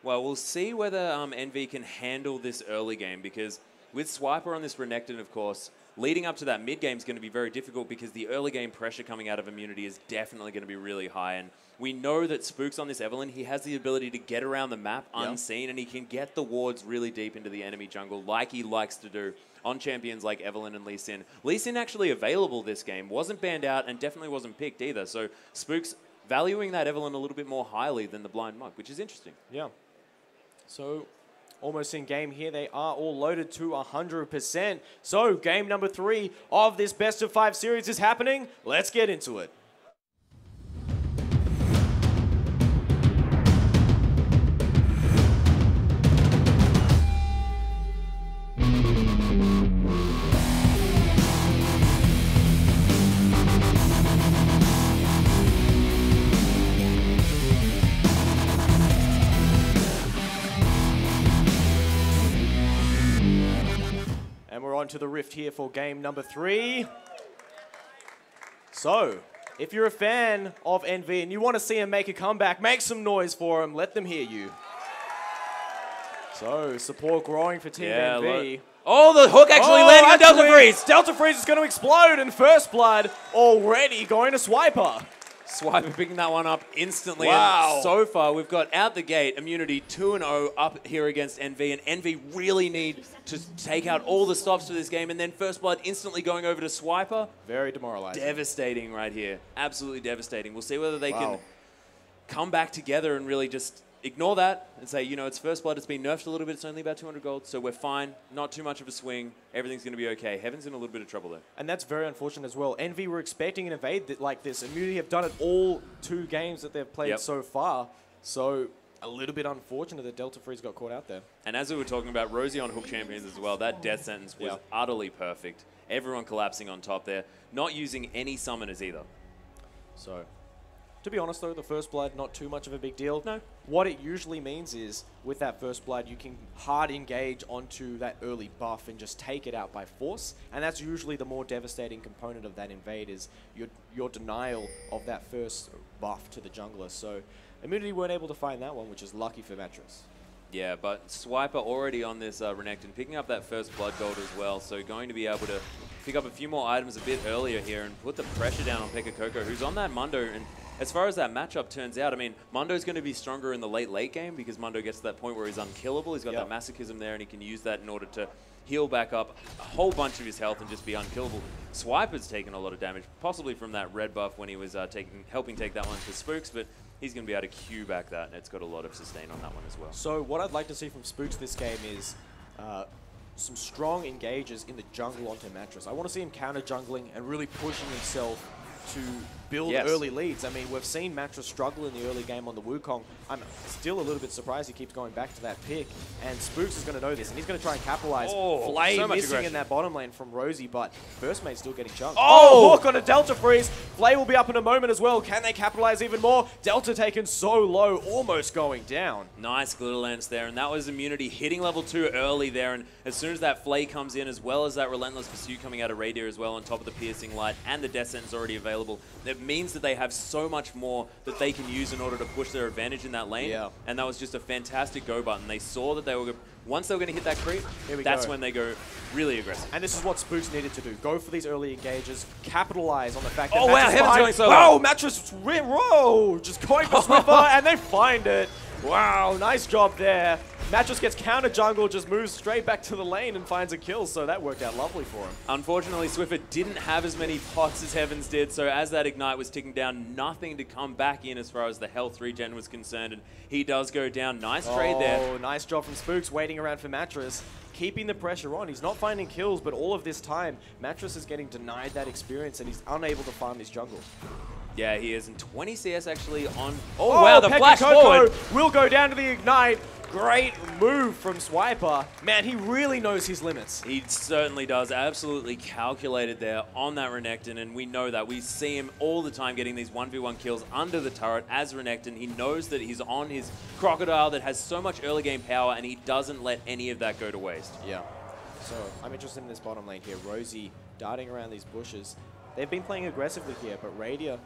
Well, we'll see whether NV can handle this early game, because with Swiper on this Renekton, of course, leading up to that mid game is going to be very difficult because the early game pressure coming out of Immunity is definitely going to be really high. And we know that Spook's on this Evelynn. He has the ability to get around the map unseen, and he can get the wards really deep into the enemy jungle like he likes to do on champions like Evelynn and Lee Sin. Lee Sin actually available this game, wasn't banned out, and definitely wasn't picked either. So Spook's valuing that Evelynn a little bit more highly than the Blind Monk, which is interesting. Yeah. So almost in game here, they are all loaded to 100%. So game number 3 of this best of 5 series is happening. Let's get into it. To the Rift here for game number 3. So, if you're a fan of NV and you want to see him make a comeback, make some noise for him. Let them hear you. So, support growing for Team NV. Oh, the hook actually landing on Delta Freeze. Delta Freeze is going to explode, and First Blood already going to Swiper. Swiper picking that one up instantly. Wow. And so far, we've got out the gate Immunity 2-0 up here against NV, and NV really need to take out all the stops for this game, and then First Blood instantly going over to Swiper. Very demoralizing. Devastating right here. Absolutely devastating. We'll see whether they can come back together and really just ignore that and say, you know, it's First Blood, it's been nerfed a little bit, it's only about 200 gold, so we're fine, not too much of a swing, everything's going to be okay. Heaven's in a little bit of trouble there. And that's very unfortunate as well. Envy were expecting an evade like this. Immunity have done it all 2 games that they've played so far, so a little bit unfortunate that Delta Freeze got caught out there. And as we were talking about, Rosie on Hook Champions as well, that death sentence was utterly perfect. Everyone collapsing on top there, not using any summoners either. So, to be honest though, the First Blood, not too much of a big deal. No. What it usually means is, with that First Blood, you can hard engage onto that early buff and just take it out by force. And that's usually the more devastating component of that invade, is your denial of that first buff to the jungler. So, Immunity weren't able to find that one, which is lucky for Mattress. Yeah, but Swiper already on this Renekton, picking up that First Blood gold as well, so going to be able to pick up a few more items a bit earlier here and put the pressure down on Pekka Coco, who's on that Mundo. And as far as that matchup turns out, I mean, Mundo's going to be stronger in the late game because Mundo gets to that point where he's unkillable. He's got that masochism there, and he can use that in order to heal back up a whole bunch of his health and just be unkillable. Swiper's taken a lot of damage, possibly from that red buff when he was helping take that one to Spooks, but he's going to be able to queue back that, and it's got a lot of sustain on that one as well. So what I'd like to see from Spooks this game is some strong engages in the jungle onto Mattress. I want to see him counter jungling and really pushing himself to build early leads. I mean, we've seen Mattress struggle in the early game on the Wukong. I'm still a little bit surprised he keeps going back to that pick, and Spooks is going to know this, and he's going to try and capitalize. Flay so much missing aggression in that bottom lane from Rosie, but First Mate's still getting chunked. Oh! Hook on a Delta Freeze. Flay will be up in a moment as well. Can they capitalize even more? Delta taken so low, almost going down. Nice glitter lance there, and that was Immunity hitting level 2 early there, and as soon as that Flay comes in, as well as that Relentless Pursuit coming out of Radier as well, on top of the Piercing Light and the Death Sentence already available, they're it means that they have so much more that they can use in order to push their advantage in that lane. Yeah. And that was just a fantastic go button. They saw that they were, once they were going to hit that creep, that's when they go really aggressive. And this is what Spooks needed to do. Go for these early engages, capitalize on the fact that Oh, wow, Mattress Heaven's behind. going so well. Oh, Mattress, whoa, just going for Swiffer, and they find it. Wow, nice job there. Mattress gets counter jungle, just moves straight back to the lane and finds a kill, so that worked out lovely for him. Unfortunately, Swiffer didn't have as many pots as Heavens did, so as that Ignite was ticking down, nothing to come back in as far as the health regen was concerned, and he does go down. Nice trade there. Oh, nice job from Spooks, waiting around for Mattress, keeping the pressure on. He's not finding kills, but all of this time, Mattress is getting denied that experience, and he's unable to farm his jungle. Yeah, he is, and 20 CS actually on... Oh, wow, the Pekka flash Coco forward. will go down to the Ignite. Great move from Swiper. Man, he really knows his limits. He certainly does. Absolutely calculated there on that Renekton, and we know that. We see him all the time getting these 1v1 kills under the turret as Renekton. He knows that he's on his Crocodile that has so much early game power, and he doesn't let any of that go to waste. Yeah. So I'm interested in this bottom lane here. Rosie darting around these bushes. They've been playing aggressively here, but Radiant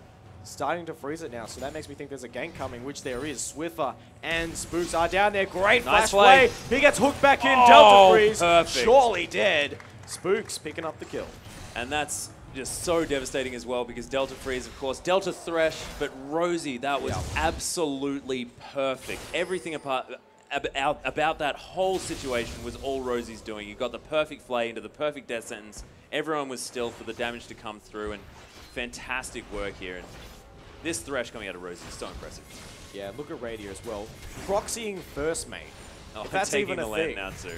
starting to freeze it now, so that makes me think there's a gank coming, which there is. Swiffer and Spooks are down there. Great Nice flash play. He gets hooked back in. Delta Freeze. Perfect. Surely dead. Spooks picking up the kill. And that's just so devastating as well because Delta Freeze, of course, Delta Thresh, but Rosie, that was absolutely perfect. Everything about that whole situation was all Rosie's doing. You got the perfect flay into the perfect death sentence. Everyone was still for the damage to come through, and fantastic work here. And this Thresh coming out of Rosie is so impressive. Yeah, look at Radiant as well. Proxying first mate. Oh, If that's taking even a the land thing. now too.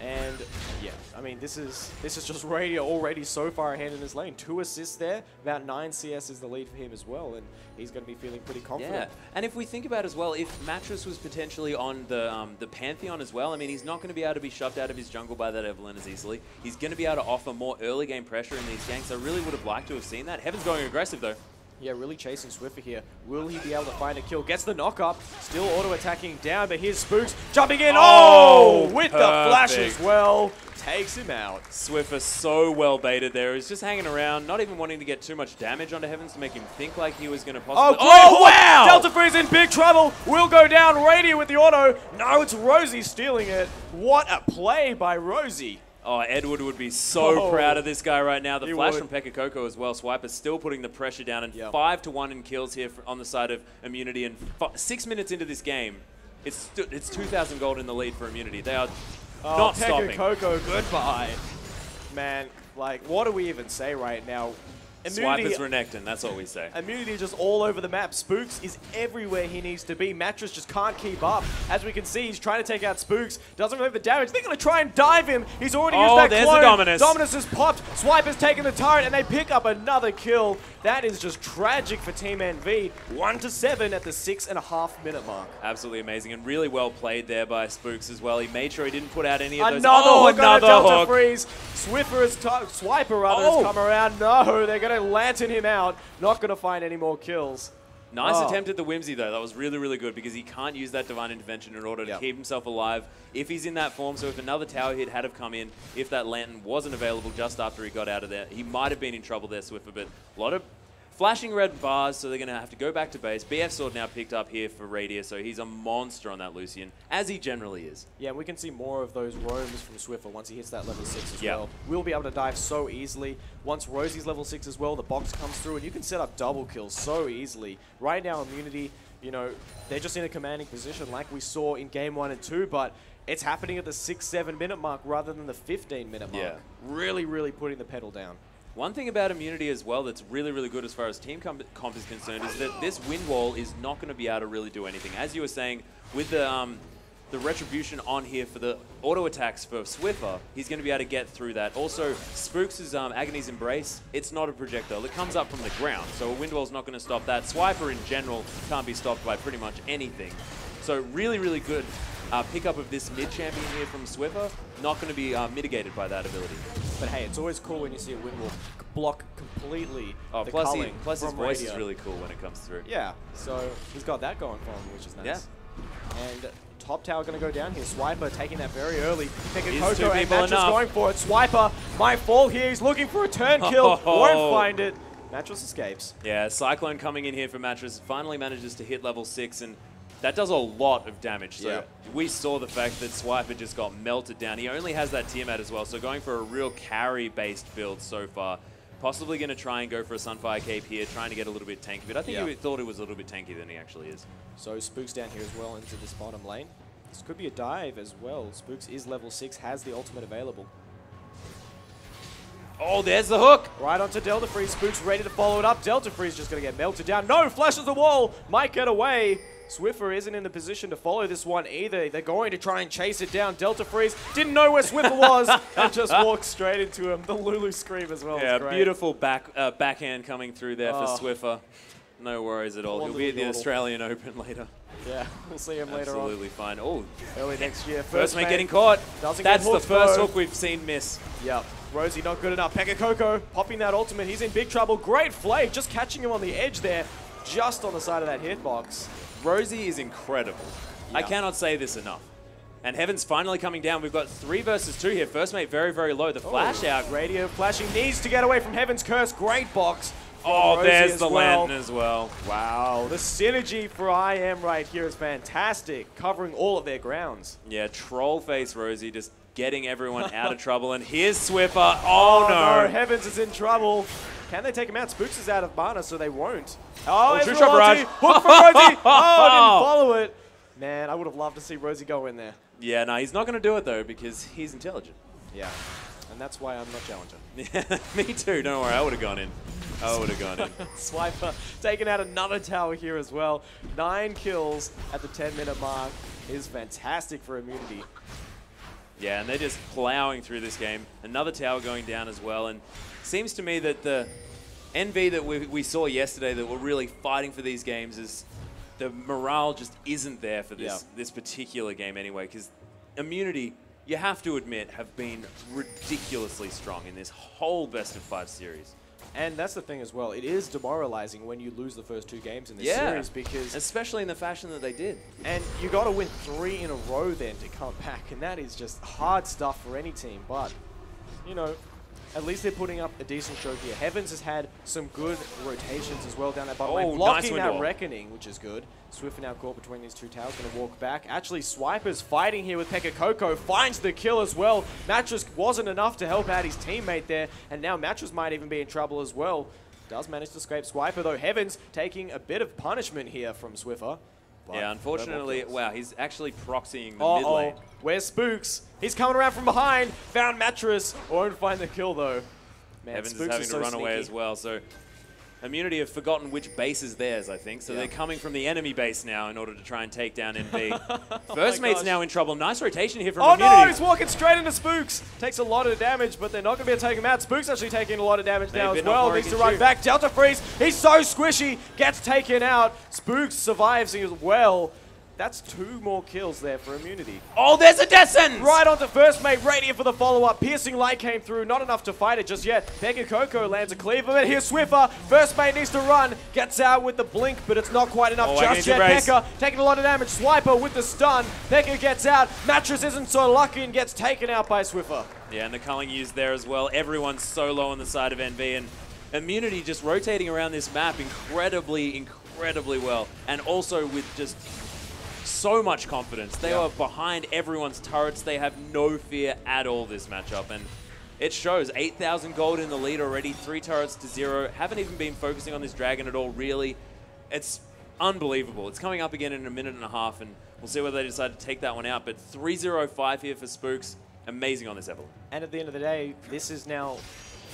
And yeah, I mean, this is just Radiant already so far ahead in his lane. 2 assists there, about 9 CS is the lead for him as well, and he's going to be feeling pretty confident. Yeah, and if we think about as well, if Mattress was potentially on the Pantheon as well, I mean, he's not going to be able to be shoved out of his jungle by that Evelynn as easily. He's going to be able to offer more early game pressure in these ganks. I really would have liked to have seen that. Heaven's going aggressive though. Yeah, really chasing Swiffer here. Will he be able to find a kill? Gets the knock up. Still auto-attacking down, but here's Spooks jumping in. Oh, with the flash as well. Takes him out. Swiffer so well baited there. He's just hanging around, not even wanting to get too much damage onto Heavens to make him think like he was going to possibly... Oh, wow! Delta Freeze in big trouble. Will go down. Radiant with the auto. No, it's Rosie stealing it. What a play by Rosie. Oh, Edward would be so proud of this guy right now. The flash would. from Pekka Coco as well. Swiper's still putting the pressure down, and 5-1 in kills here on the side of Immunity. And 6 minutes into this game, it's 2,000 gold in the lead for Immunity. They are not Pekka stopping. Coco, goodbye. Man, like, what do we even say right now? Swiper's Renekton, that's all we say. Immunity just all over the map. Spooks is everywhere he needs to be. Mattress just can't keep up. As we can see, he's trying to take out Spooks. Doesn't really have the damage. They're going to try and dive him. He's already used that there's clone. the Dominus. Dominus has popped. Swiper's taken the turret, and they pick up another kill. That is just tragic for Team NV. 1-7 at the 6.5 minute mark. Absolutely amazing, and really well played there by Spooks as well. He made sure he didn't put out any of those. Another hook on a Delta hook. Freeze. Swiffer has Swiper rather has come around. No, they're going to lantern him out. Not going to find any more kills. Nice attempt at the Whimsy, though. That was really, really good because he can't use that Divine Intervention in order to keep himself alive if he's in that form. So if another tower hit had have come in, if that Lantern wasn't available just after he got out of there, he might have been in trouble there, Swiffer. But a lot of flashing red bars, so they're going to have to go back to base. BF Sword now picked up here for Radiant, so he's a monster on that Lucian, as he generally is. Yeah, we can see more of those roams from Swiffer once he hits that level 6 as well. We'll be able to dive so easily. Once Rosie's level 6 as well, the box comes through, and you can set up double kills so easily. Right now, Immunity, you know, they're just in a commanding position like we saw in Game 1 and 2, but it's happening at the 6-7 minute mark rather than the 15 minute mark. Really, really putting the pedal down. One thing about Immunity as well that's really, really good as far as team comp is concerned is that this wind wall is not going to be able to really do anything. As you were saying, with the Retribution on here for the auto attacks for Swiffer, he's going to be able to get through that. Also, Spooks' Agony's Embrace, it's not a projectile. It comes up from the ground, so a wind wall's not going to stop that. Swiper in general can't be stopped by pretty much anything. So really, really good pickup of this mid-champion here from Swiffer. Not going to be mitigated by that ability. But hey, it's always cool when you see a wind wall block completely the plus culling his from voice Radiant. is really cool when it comes through. Yeah, so he's got that going for him, which is nice. Yeah. And top tower going to go down here. Swiper taking that very early. Picking Is Coco two and people Mattress enough? going for it. Swiper might fall here. He's looking for a turn kill. Won't find it. Mattress escapes. Yeah, Cyclone coming in here for Mattress finally manages to hit level 6, and that does a lot of damage. So we saw the fact that Swiper just got melted down. He only has that Tiamat as well, so going for a real carry-based build so far. Possibly going to try and go for a Sunfire Cape here, trying to get a little bit tanky, but I think he thought it was a little bit tanky than he actually is. So Spooks down here as well into this bottom lane. This could be a dive as well. Spooks is level 6, has the ultimate available. Oh, there's the hook! Right onto Delta Freeze. Spooks ready to follow it up. Delta Freeze just going to get melted down. No, flashes the wall! Might get away. Swiffer isn't in the position to follow this one either. They're going to try and chase it down. Delta Freeze didn't know where Swiffer was and just walked straight into him. The Lulu scream as well. Yeah, beautiful backhand coming through there for Swiffer. No worries at all. He'll be at the Australian Open later. Yeah, we'll see him later on. Absolutely fine. Oh, early next year. First mate getting caught. That's the first hook we've seen miss. Yep. Rosie not good enough. Pekka Coco popping that ultimate. He's in big trouble. Great flay, just catching him on the edge there, just on the side of that hitbox. Rosie is incredible. I cannot say this enough. And Heaven's finally coming down. We've got 3 versus 2 here. First mate very, very low. The flash out. Radio flashing needs to get away from Heaven's Curse. Great box. Oh, there's the lantern as well. Wow, the synergy for IM right here is fantastic, covering all of their grounds. Yeah, troll face Rosie just getting everyone out of trouble. And here's Swiffer. Oh, no. Heavens is in trouble. Can they take him out? Spooks is out of mana, so they won't. Oh, it's True Barrage. Hook for Rosie. Oh, didn't follow it. Man, I would have loved to see Rosie go in there. Yeah, no, he's not going to do it, though, because he's intelligent. Yeah, and that's why I'm not challenging. Yeah, me too. Don't worry, I would have gone in. I would have gone in. Swiper taking out another tower here as well. 9 kills at the 10-minute mark is fantastic for Immunity. Yeah, and they're just plowing through this game. Another tower going down as well, and seems to me that the NV that we saw yesterday that were really fighting for these games is the morale just isn't there for this particular game anyway, because Immunity, you have to admit, have been ridiculously strong in this whole best-of-5 series. And that's the thing as well. It is demoralizing when you lose the first 2 games in this series because... especially in the fashion that they did. And you got to win 3 in a row then to come back. And that is just hard stuff for any team. But, you know, at least they're putting up a decent show here. Heavens has had some good rotations as well down that bottom lane. Blocking nice that Reckoning, which is good. Swiffer now caught between these 2 towers, going to walk back. Actually, Swiper's fighting here with Pekka Coco, finds the kill as well. Mattress wasn't enough to help out his teammate there, and now Mattress might even be in trouble as well. Does manage to escape Swiper, though. Heavens taking a bit of punishment here from Swiffer. Yeah, unfortunately, wow, he's actually proxying the mid lane. Where's Spooks? He's coming around from behind, found Mattress, won't find the kill though. Man, Heavens Spooks is having to run away as well, so Immunity have forgotten which base is theirs, I think, so they're coming from the enemy base now in order to try and take down NV. First mate's now in trouble. Nice rotation here from Immunity. Oh no, he's walking straight into Spooks. Takes a lot of damage, but they're not going to be able to take him out. Spooks actually taking a lot of damage now as well. Needs to run back. Delta Freeze, he's so squishy, gets taken out. Spooks survives as well. That's 2 more kills there for Immunity. Oh, there's a Descent! Right onto first mate, Radiant for the follow-up. Piercing Light came through, not enough to fight it just yet. Pekka Coco lands a cleaver, but here's Swiffer. First mate needs to run, gets out with the blink, but it's not quite enough just yet. Pekka taking a lot of damage. Swiper with the stun. Pekka gets out. Mattress isn't so lucky and gets taken out by Swiffer. Yeah, and the culling used there as well. Everyone's so low on the side of NV, and Immunity just rotating around this map incredibly well, and also with just so much confidence. They are behind everyone's turrets. They have no fear at all this matchup, and it shows. 8,000 gold in the lead already, 3 turrets to 0. Haven't even been focusing on this dragon at all, really. It's unbelievable. It's coming up again in a minute and a half, and we'll see whether they decide to take that one out, but 3-0-5 here for Spooks. Amazing on this Evelyn. And at the end of the day, this is now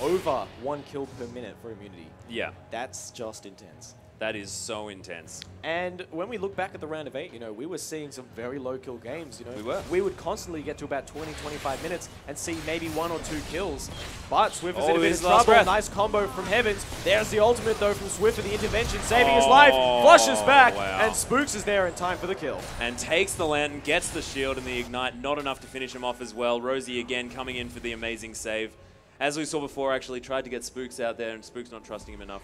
over 1 kill per minute for Immunity. Yeah. That's just intense. That is so intense. And when we look back at the round of 8, you know, we were seeing some very low kill games, you know. We were. We would constantly get to about 20, 25 minutes and see maybe 1 or 2 kills. But Swiffer's in a bit of trouble. Nice combo from Heavens. There's the ultimate, though, from Swiffer, the intervention, saving his life. Flushes back, and Spooks is there in time for the kill. And takes the lantern, gets the shield and the ignite. Not enough to finish him off as well. Rosie again coming in for the amazing save. As we saw before, actually tried to get Spooks out there, and Spooks not trusting him enough.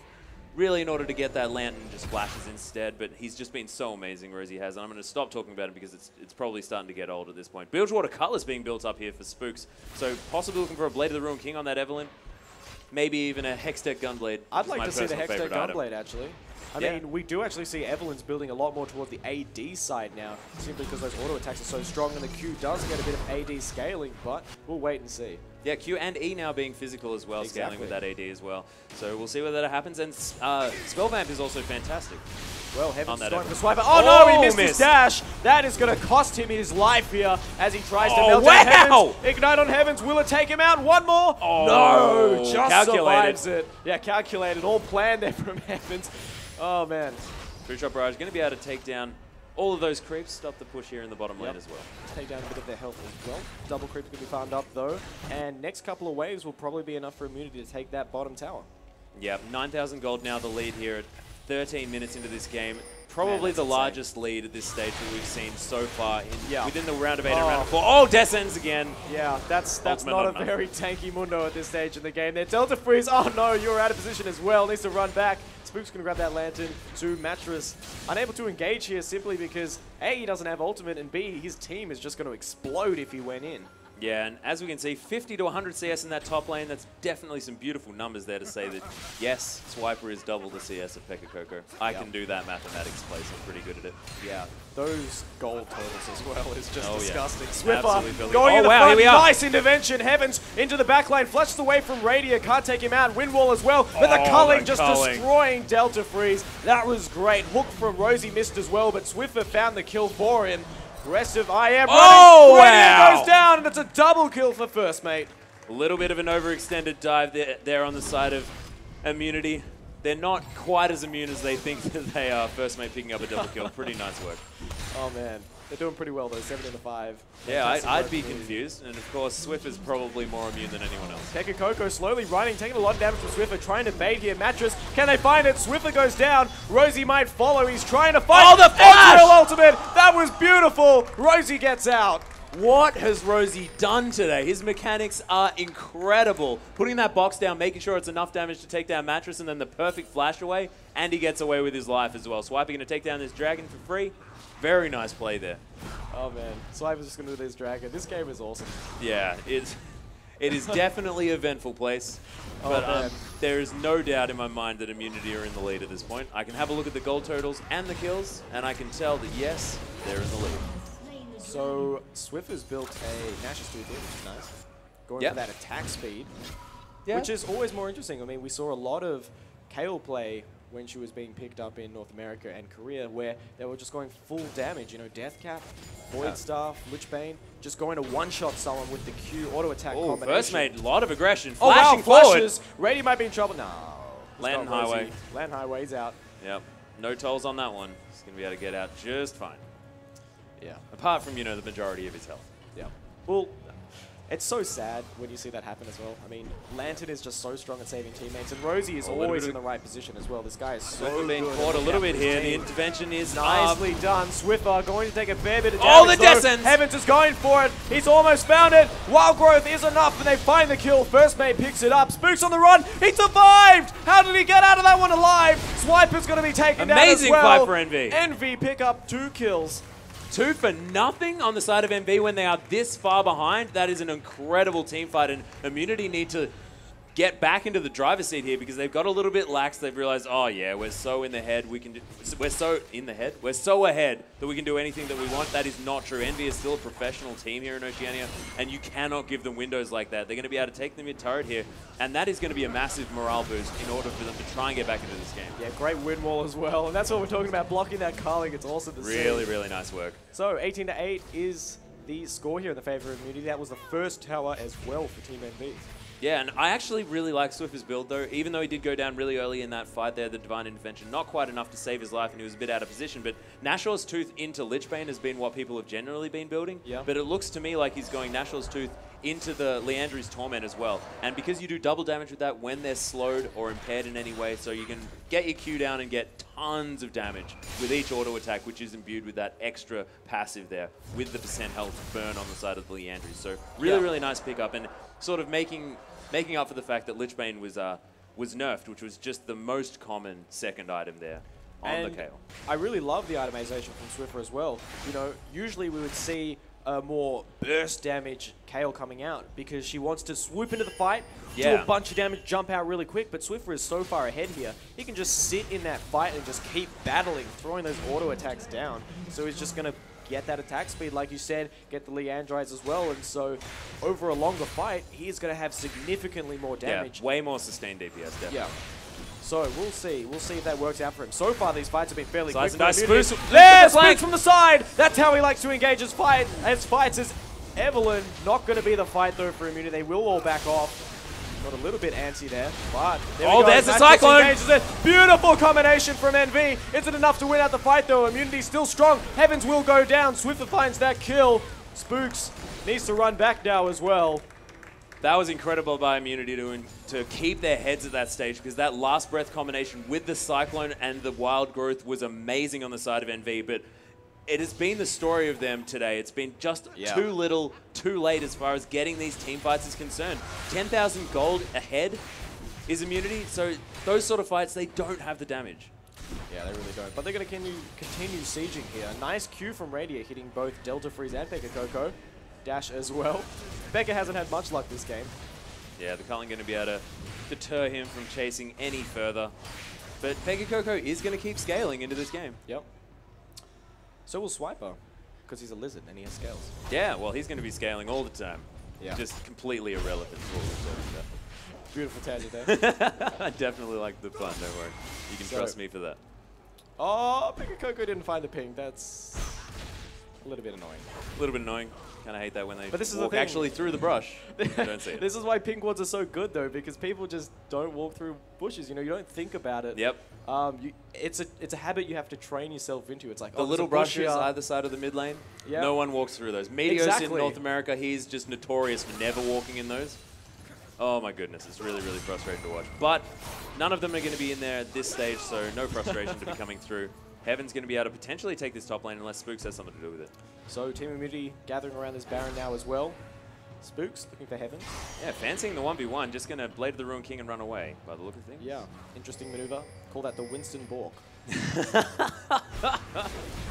Really, in order to get that lantern, just flashes instead, but he's just been so amazing, Rosie has, and I'm going to stop talking about him because it's probably starting to get old at this point. Bilgewater Cutlass being built up here for Spooks, so possibly looking for a Blade of the Ruined King on that Evelyn. maybe even a Hextech Gunblade. I'd is like my to see the personal Hextech favorite item. Gunblade, actually. I mean, we do actually see Evelyn's building a lot more toward the AD side now, simply because those auto attacks are so strong, and the Q does get a bit of AD scaling, but we'll wait and see. Yeah, Q and E now being physical as well, scaling with that AD as well. So we'll see whether that happens. And Spellvamp is also fantastic. Well, Heaven's that going for Evelyn. Swiper. Oh, no, he missed his dash. That is going to cost him his life here as he tries to melt down Heavens. Ignite on Heavens. Will it take him out? One more? No, just survives it. Yeah, calculated. All planned there from Heavens. Oh, man. True Shot Barrage going to be able to take down all of those creeps, stop the push here in the bottom lane as well. Take down a bit of their health as well. Double creep is going to be farmed up, though. And next couple of waves will probably be enough for Immunity to take that bottom tower. Yep, 9,000 gold now the lead here at 13 minutes into this game. Probably the largest lead at this stage that we've seen so far within the round of 8 and round of 4. Oh, Descends again. Yeah, that's not a very tanky Mundo at this stage in the game. There, Delta Freeze. Oh no, you're out of position as well. Needs to run back. Spook's going to grab that Lantern to Mattress. Unable to engage here simply because A, he doesn't have ultimate, and B, his team is just going to explode if he went in. Yeah, and as we can see, 50 to 100 CS in that top lane. That's definitely some beautiful numbers there to say that, yes, Swiper is double the CS of Pekka Coco. I can do that mathematics place. I'm pretty good at it. Yeah, those gold totals as well is just Oh, yeah. disgusting. Absolutely Swiffer filthy. going Oh, in the wow, front. here we are. Nice intervention. Heavens into the back lane. Flushed away from Radia. Can't take him out. Windwall as well. But the Oh, culling the just culling. destroying Delta Freeze. That was great. Hook from Rosie missed as well, but Swiffer found the kill for him. Aggressive IM Oh, running. wow. Radia goes down, and it's a double kill for First Mate. A little bit of an overextended dive there on the side of Immunity. They're not quite as immune as they think that they are. First Mate picking up a double kill. Pretty nice work. Oh, man. They're doing pretty well, though. 7 in the 5. Yeah, Fantastic I'd work be from Immunity. confused. And of course, Swift is probably more immune than anyone else. Pekka Coco slowly running, taking a lot of damage from Swiffer, trying to bait here. Mattress, can they find it? Swiffer goes down. Rosie might follow. He's trying to fight. Oh, the flash! Onto ultimate. That was beautiful. Rosie gets out. What has Rosie done today? His mechanics are incredible. Putting that box down, making sure it's enough damage to take down Mattress, and then the perfect flash away, and he gets away with his life as well. Swiper going to take down this dragon for free. Very nice play there. Oh, man. Swiper's just going to do this dragon. This game is awesome. Yeah, it is definitely an eventful place. Oh, But man. there is no doubt in my mind that Immunity are in the lead at this point. I can have a look at the gold totals and the kills, and I can tell that, yes, they're in the lead. So, Swiffer's built a Nash's Tooth here, which is nice. Going for that attack speed, which is always more interesting. I mean, we saw a lot of Kayle play when she was being picked up in North America and Korea, where they were just going full damage. You know, Death Cap, Void Staff, Lichbane, just going to one-shot someone with the Q auto attack combination. First Mate, a lot of aggression. Oh, wow, Flashing forward. flashes. Rady might be in trouble. No. Land Highway. Land Highway's out. Yep. No tolls on that one. He's going to be able to get out just fine. Yeah. Apart from, you know, the majority of his health. Yeah. Well, it's so sad when you see that happen as well. I mean, Lantern is just so strong at saving teammates, and Rosie is always in the right position as well. This guy is so Swiffer being good caught at a little looking bit after here. his The team. intervention is Nicely done. Swiffer going to take a fair bit of Oh, damage. the though. Descends! Heavens is going for it. He's almost found it. Wild Growth is enough, and they find the kill. First Mate picks it up. Spook's on the run. He survived! How did he get out of that one alive? Swiper's going to be taken down as Amazing well. fight for Envy. Envy pick up 2 kills. 2 for nothing on the side of MV when they are this far behind. That is an incredible team fight, and Immunity need to get back into the driver's seat here because they've got a little bit lax. They've realized, oh yeah, we're so in the head. We're so ahead that we can do anything that we want. That is not true. Envy is still a professional team here in Oceania, and you cannot give them windows like that. They're going to be able to take the mid turret here, and that is going to be a massive morale boost in order for them to try and get back into this game. Yeah, great wind wall as well, and that's what we're talking about, blocking that culling. It's awesome to see. Really, really nice work. So 18-8 is the score here in the favor of Immunity. That was the first tower as well for Team NV. Yeah, and I actually really like Swiffer's build, though. Even though he did go down really early in that fight there, the Divine Intervention, not quite enough to save his life, and he was a bit out of position. But Nashor's Tooth into Lichbane has been what people have generally been building. Yeah. But it looks to me like he's going Nashor's Tooth into the Leandry's Torment as well. And because you do double damage with that when they're slowed or impaired in any way, so you can get your Q down and get tons of damage with each auto attack, which is imbued with that extra passive there with the % health burn on the side of the Leandry. So really, really nice pickup, and sort of making up for the fact that Lichbane was nerfed, which was just the most common second item there on the Kayle. I really love the itemization from Swiffer as well. You know, usually we would see a more burst damage Kale coming out because she wants to swoop into the fight, do Yeah. a bunch of damage, jump out really quick, but Swiffer is so far ahead here, he can just sit in that fight and just keep battling, throwing those auto attacks down. So he's just going to get that attack speed, like you said, get the Leandrides as well, and so over a longer fight, he's going to have significantly more damage. Yeah, way more sustained DPS, definitely. Yeah. So we'll see. We'll see if that works out for him. So far, these fights have been fairly quick. Nice Immunity. spooks. There's Flank. spooks from the side. That's how he likes to engage his fight. As fights as Evelyn. Not going to be the fight though for Immunity. They will all back off. Got a little bit antsy there, but there we go. There's the Mattress Cyclone. engages it. Beautiful combination from NV. Isn't enough to win out the fight though. Immunity still strong. Heavens will go down. Swiffer finds that kill. Spooks needs to run back now as well. That was incredible by Immunity to keep their heads at that stage because that last breath combination with the Cyclone and the Wild Growth was amazing on the side of NV, but it has been the story of them today. It's been just too little, too late as far as getting these team fights is concerned. 10,000 gold ahead is Immunity, so those sort of fights, they don't have the damage. Yeah, they really don't. But they're going to continue sieging here. Nice Q from Radiant hitting both Delta Freeze and Pekka Coco. Dash as well. Pekka hasn't had much luck this game. Yeah, the Cullen going to be able to deter him from chasing any further. But Pekka Coco is going to keep scaling into this game. Yep. So will Swiper, because he's a lizard and he has scales. Yeah, well, he's going to be scaling all the time. Yeah. Just completely irrelevant to all the Beautiful tangent there. I definitely like the fun, don't worry. You can trust me for that. Oh, Pekka Coco didn't find the ping. That's a little bit annoying. A little bit annoying. Kind of hate that when they But this is the walk thing. actually through the brush. You don't see it. This is why ping quads are so good though, because people just don't walk through bushes. You know, you don't think about it. Yep. It's a habit you have to train yourself into. It's like The little brushes either side of the mid lane, Yep. no one walks through those. Meteos in Exactly. North America, he's just notorious for never walking in those. Oh my goodness, it's really, really frustrating to watch. But none of them are going to be in there at this stage, so no frustration to be coming through. Heaven's going to be able to potentially take this top lane unless Spooks has something to do with it. So Team Immunity gathering around this Baron now as well. Spooks looking for Heaven. Yeah, fancying the 1v1, just going to Blade of the Ruined King and run away by the look of things. Yeah, interesting maneuver. Call that the Winston Bork.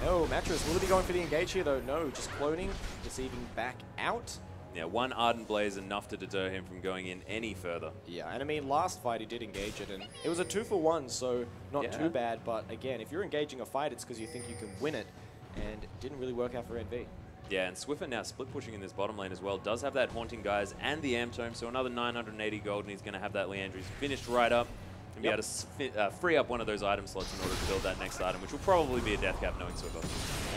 Oh, Mattress, will he be going for the engage here though? No, just cloning, deceiving back out. Yeah, one Ardent Blaze enough to deter him from going in any further. Yeah, and I mean, last fight he did engage it, and it was a 2-for-1, so not too bad. But again, if you're engaging a fight, it's because you think you can win it, and it didn't really work out for NV. Yeah, and Swiffer now split pushing in this bottom lane as well. Does have that Haunting Guys and the Am Tome, so another 980 gold, and he's going to have that Leandris finished right up. And be able to free up one of those item slots in order to build that next item, which will probably be a death cap, knowing Swiffer.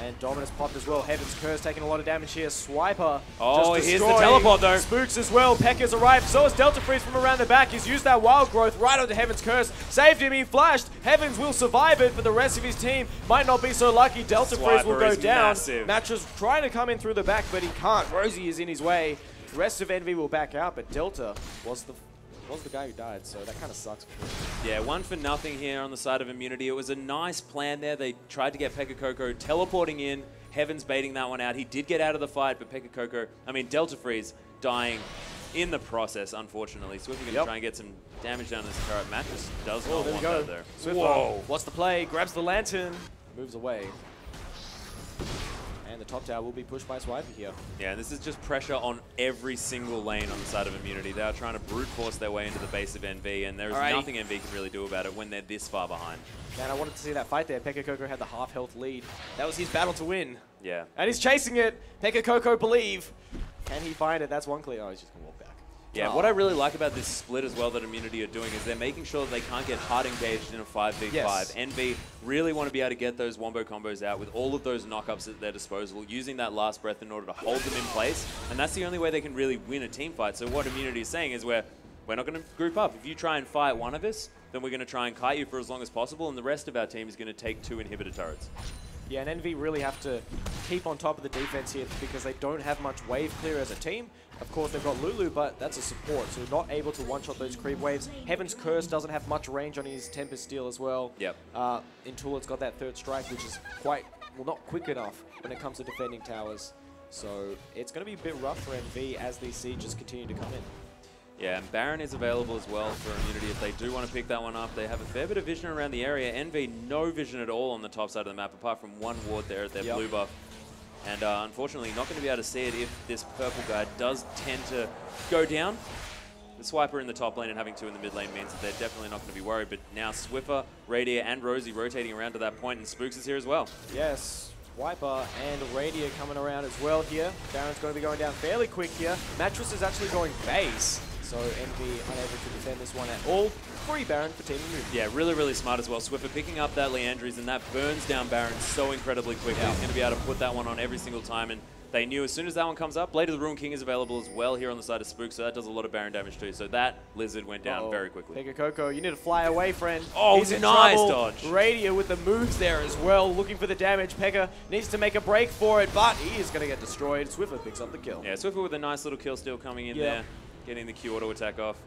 And Dominus popped as well. Heaven's Curse taking a lot of damage here. Swiper. Oh, just here's the destroying teleport though. Spooks as well. Pekka's arrived. So is Delta Freeze from around the back. He's used that Wild Growth right onto Heaven's Curse. Saved him. He flashed. Heavens will survive it, but the rest of his team might not be so lucky. Delta Freeze will Swiper go is down. massive. Mattress trying to come in through the back, but he can't. Rosie is in his way. The rest of Envy will back out, but Delta was the guy who died, so that kind of sucks for him. Yeah, 1-for-0 here on the side of Immunity. It was a nice plan there. They tried to get Pekka Coco teleporting in. Heaven's baiting that one out. He did get out of the fight, but Delta Freeze dying in the process, unfortunately. Swiffer going to try and get some damage down this turret. Mattress does not want that there. Swiffer, Whoa. what's the play? Grabs the lantern, moves away. And the top tower will be pushed by Swiper here. Yeah, and this is just pressure on every single lane on the side of Immunity. They are trying to brute force their way into the base of NV, and there is nothing NV can really do about it when they're this far behind. Man, I wanted to see that fight there. Pekka Coco had the half health lead. That was his battle to win. Yeah. And he's chasing it. Pekka Coco believe. Can he find it? That's one clear. Oh, he's just going to walk back. Yeah, what I really like about this split as well that Immunity are doing is they're making sure that they can't get hard engaged in a 5v5. Yes. NV really want to be able to get those wombo combos out with all of those knockups at their disposal, using that last breath in order to hold them in place. And that's the only way they can really win a team fight. So what Immunity is saying is we're not going to group up. If you try and fight one of us, then we're going to try and kite you for as long as possible, and the rest of our team is going to take 2 inhibitor turrets. Yeah, and NV really have to keep on top of the defense here because they don't have much wave clear as a team. Of course, they've got Lulu, but that's a support, so not able to one-shot those creep waves. Heaven's Curse doesn't have much range on his Tempest Steel as well. Yep. In Tool, it's got that third strike, which is quite, well, not quick enough when it comes to defending towers. So it's going to be a bit rough for NV as these sieges continue to come in. Yeah, and Baron is available as well for Immunity if they do want to pick that one up. They have a fair bit of vision around the area. NV, no vision at all on the top side of the map, apart from one ward there at their blue buff. And unfortunately, not going to be able to see it if this purple guy does tend to go down. The Swiper in the top lane and having 2 in the mid lane means that they're definitely not going to be worried. But now Swiffer, Radier, and Rosie rotating around to that point, and Spooks is here as well. Yes, Wiper and Radier coming around as well here. Baron's going to be going down fairly quick here. Mattress is actually going base, so Envy unable to defend this one at all. Free Baron for Team Immunity. Yeah, really, really smart as well. Swiffer picking up that Leandries, and that burns down Baron so incredibly quickly. He's going to be able to put that one on every single time, and they knew as soon as that one comes up, Blade of the Ruin King is available as well here on the side of Spook, so that does a lot of Baron damage too. So that Lizard went down very quickly. Pega Coco, you need to fly away, friend. Oh, He's in nice trouble. dodge. Radier with the moves there as well, looking for the damage. Pega needs to make a break for it, but he is going to get destroyed. Swiffer picks up the kill. Yeah, Swiffer with a nice little kill steal coming in there, getting the Q auto attack off.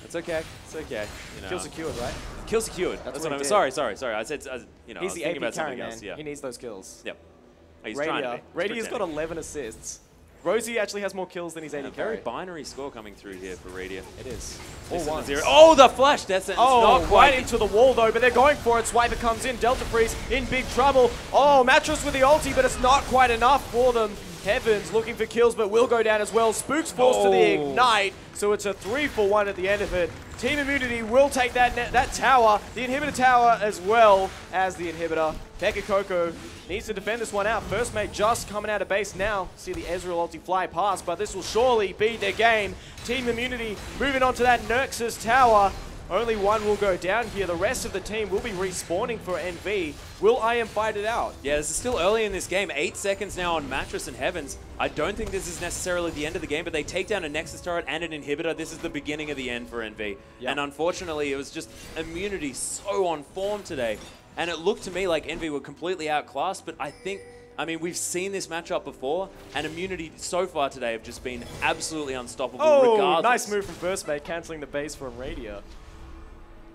It's okay. It's okay. You know. Kill secured, right? Kill secured. That's what I'm. Sorry. I said, you know, he's I was the thinking AP about carry, something man. else. Yeah. He needs those kills. Yep. He's trying to be. Radier's got 11 assists. Rosie actually has more kills than his AD carry. Very binary score coming through here for Radier. It is. All ones. Oh, the flash death sentence. Oh, not quite right into the wall though, but they're going for it. Swiper comes in. Delta Freeze in big trouble. Oh, Mattress with the ulti, but it's not quite enough for them. Heavens looking for kills, but will go down as well. Spooks forced to the Ignite, so it's a 3-for-1 at the end of it. Team Immunity will take that tower, the inhibitor tower, as well as the inhibitor. Pega Coco needs to defend this one out. First mate just coming out of base now. See the Ezreal ulti fly past, but this will surely be their game. Team Immunity moving on to that Nexus tower. Only one will go down here. The rest of the team will be respawning for NV. Will IM fight it out? Yeah, this is still early in this game. 8 seconds now on Mattress and Heavens. I don't think this is necessarily the end of the game, but they take down a Nexus turret and an inhibitor. This is the beginning of the end for NV. Yep. And unfortunately, it was just Immunity so on form today. And it looked to me like NV were completely outclassed, but I mean, we've seen this matchup before, and Immunity so far today have just been absolutely unstoppable regardless. Nice move from First Mate, cancelling the base from Radier.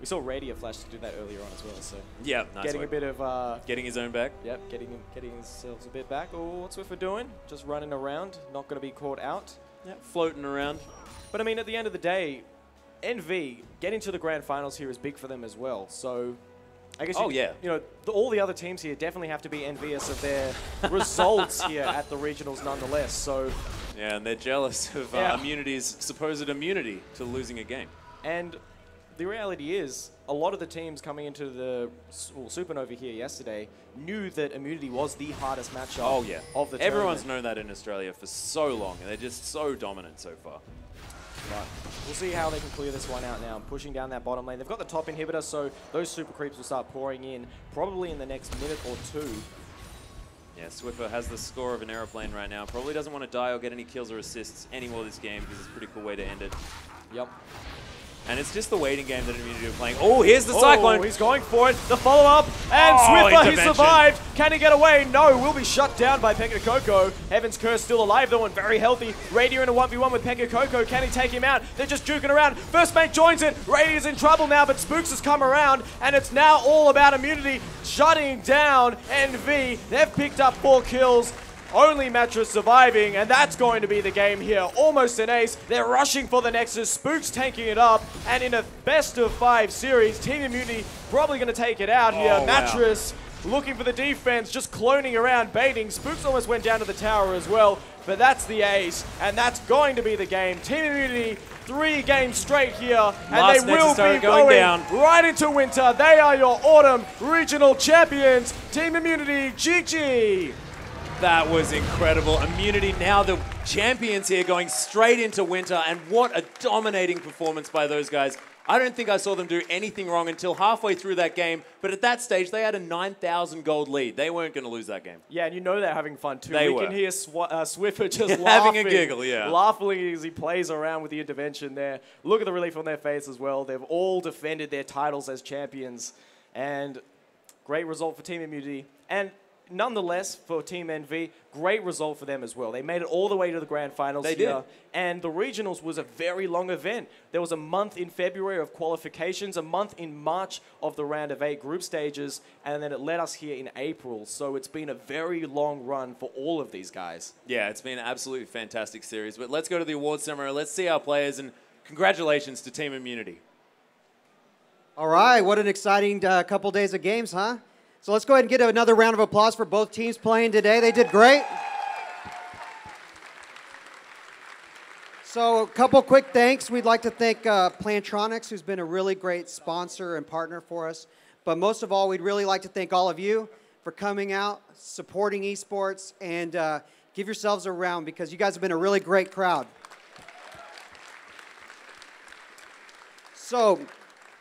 We saw Radier flash to do that earlier on as well, so yeah, nice getting work. a bit of getting his own back. Yep, getting himself a bit back. Oh, what's Swiffer doing? Just running around, not going to be caught out. Yep, floating around. But I mean, at the end of the day, NV getting to the grand finals here is big for them as well. So I guess you know, all the other teams here definitely have to be envious of their results here at the regionals, nonetheless. So yeah, and they're jealous of Immunity's supposed immunity to losing a game. And the reality is, a lot of the teams coming into the Supernova here yesterday knew that Immunity was the hardest matchup of the Everyone's tournament. known that in Australia for so long, and they're just so dominant so far. Right. We'll see how they can clear this one out now. Pushing down that bottom lane. They've got the top inhibitor, so those super creeps will start pouring in probably in the next minute or two. Yeah, Swiffer has the score of an aeroplane right now. Probably doesn't want to die or get any kills or assists anymore this game because it's a pretty cool way to end it. Yep. And it's just the waiting game that Immunity are playing. Oh, here's the Cyclone. He's going for it. The follow-up. And Swiffer, he survived. Can he get away? No, will be shut down by Pega Coco. Heaven's Curse still alive, though, and very healthy. Radier in a 1v1 with Pega Coco. Can he take him out? They're just juking around. First mate joins it. Radier's in trouble now, but Spooks has come around, and it's now all about Immunity shutting down NV. They've picked up 4 kills. Only Mattress surviving, and that's going to be the game here. Almost an ace. They're rushing for the Nexus. Spooks tanking it up, and in a best-of-5 series, Team Immunity probably going to take it out here. Mattress looking for the defense, just cloning around, baiting. Spooks almost went down to the tower as well, but that's the ace, and that's going to be the game. Team Immunity 3 games straight here, and they will be going down right into winter. They are your autumn regional champions. Team Immunity, GG. That was incredible. Immunity now the champions here, going straight into winter, and what a dominating performance by those guys. I don't think I saw them do anything wrong until halfway through that game, but at that stage, they had a 9,000 gold lead. They weren't going to lose that game. Yeah, and you know they're having fun too. They we were. can hear Swiffer just having laughing, a giggle, yeah. laughing as he plays around with the intervention there. Look at the relief on their face as well. They've all defended their titles as champions, and great result for Team Immunity. And nonetheless, for Team NV, great result for them as well. They made it all the way to the grand finals They here. did. And the regionals was a very long event. There was a month in February of qualifications, a month in March of the round of 8 group stages, and then it led us here in April. So it's been a very long run for all of these guys. Yeah, it's been an absolutely fantastic series. But let's go to the awards ceremony. Let's see our players, and congratulations to Team Immunity. All right, what an exciting couple days of games, huh? So let's go ahead and get another round of applause for both teams playing today. They did great. So a couple quick thanks. We'd like to thank Plantronics, who's been a really great sponsor and partner for us. But most of all, we'd really like to thank all of you for coming out, supporting esports, and give yourselves a round because you guys have been a really great crowd. So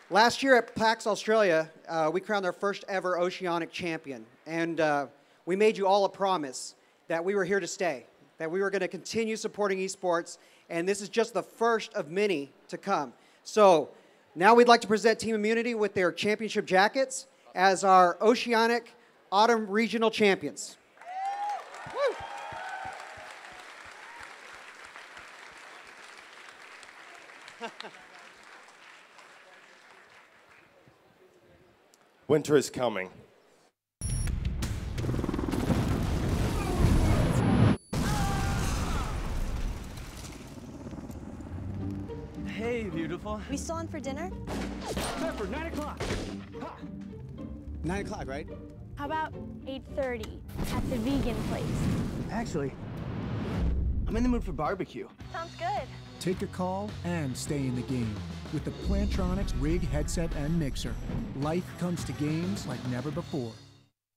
last year at PAX Australia, we crowned our first ever Oceanic champion. And we made you all a promise that we were here to stay, that we were going to continue supporting esports. And this is just the first of many to come. So now we'd like to present Team Immunity with their championship jackets as our Oceanic Autumn Regional Champions. Winter is coming. Hey, beautiful. We still on for dinner? Pepper, 9 o'clock. 9 o'clock, right? How about 8:30 at the vegan place? Actually, I'm in the mood for barbecue. Sounds good. Take a call and stay in the game with the Plantronics rig, headset, and mixer. Life comes to games like never before.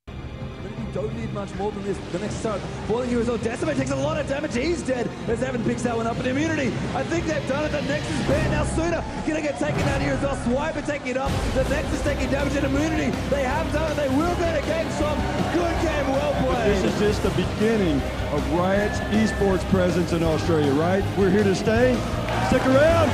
You don't need much more than this. The next start, falling here as well. Decimate takes a lot of damage. He's dead as Evan picks that one up. And Immunity, I think they've done it. The Nexus ban now sooner. Gonna get taken out here as well. Swiper taking it up. The Nexus taking damage and Immunity. They have done it. They will go to game some. Good game, well played. This is just the beginning of Riot's esports presence in Australia, right? We're here to stay. Stick around.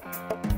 Bye.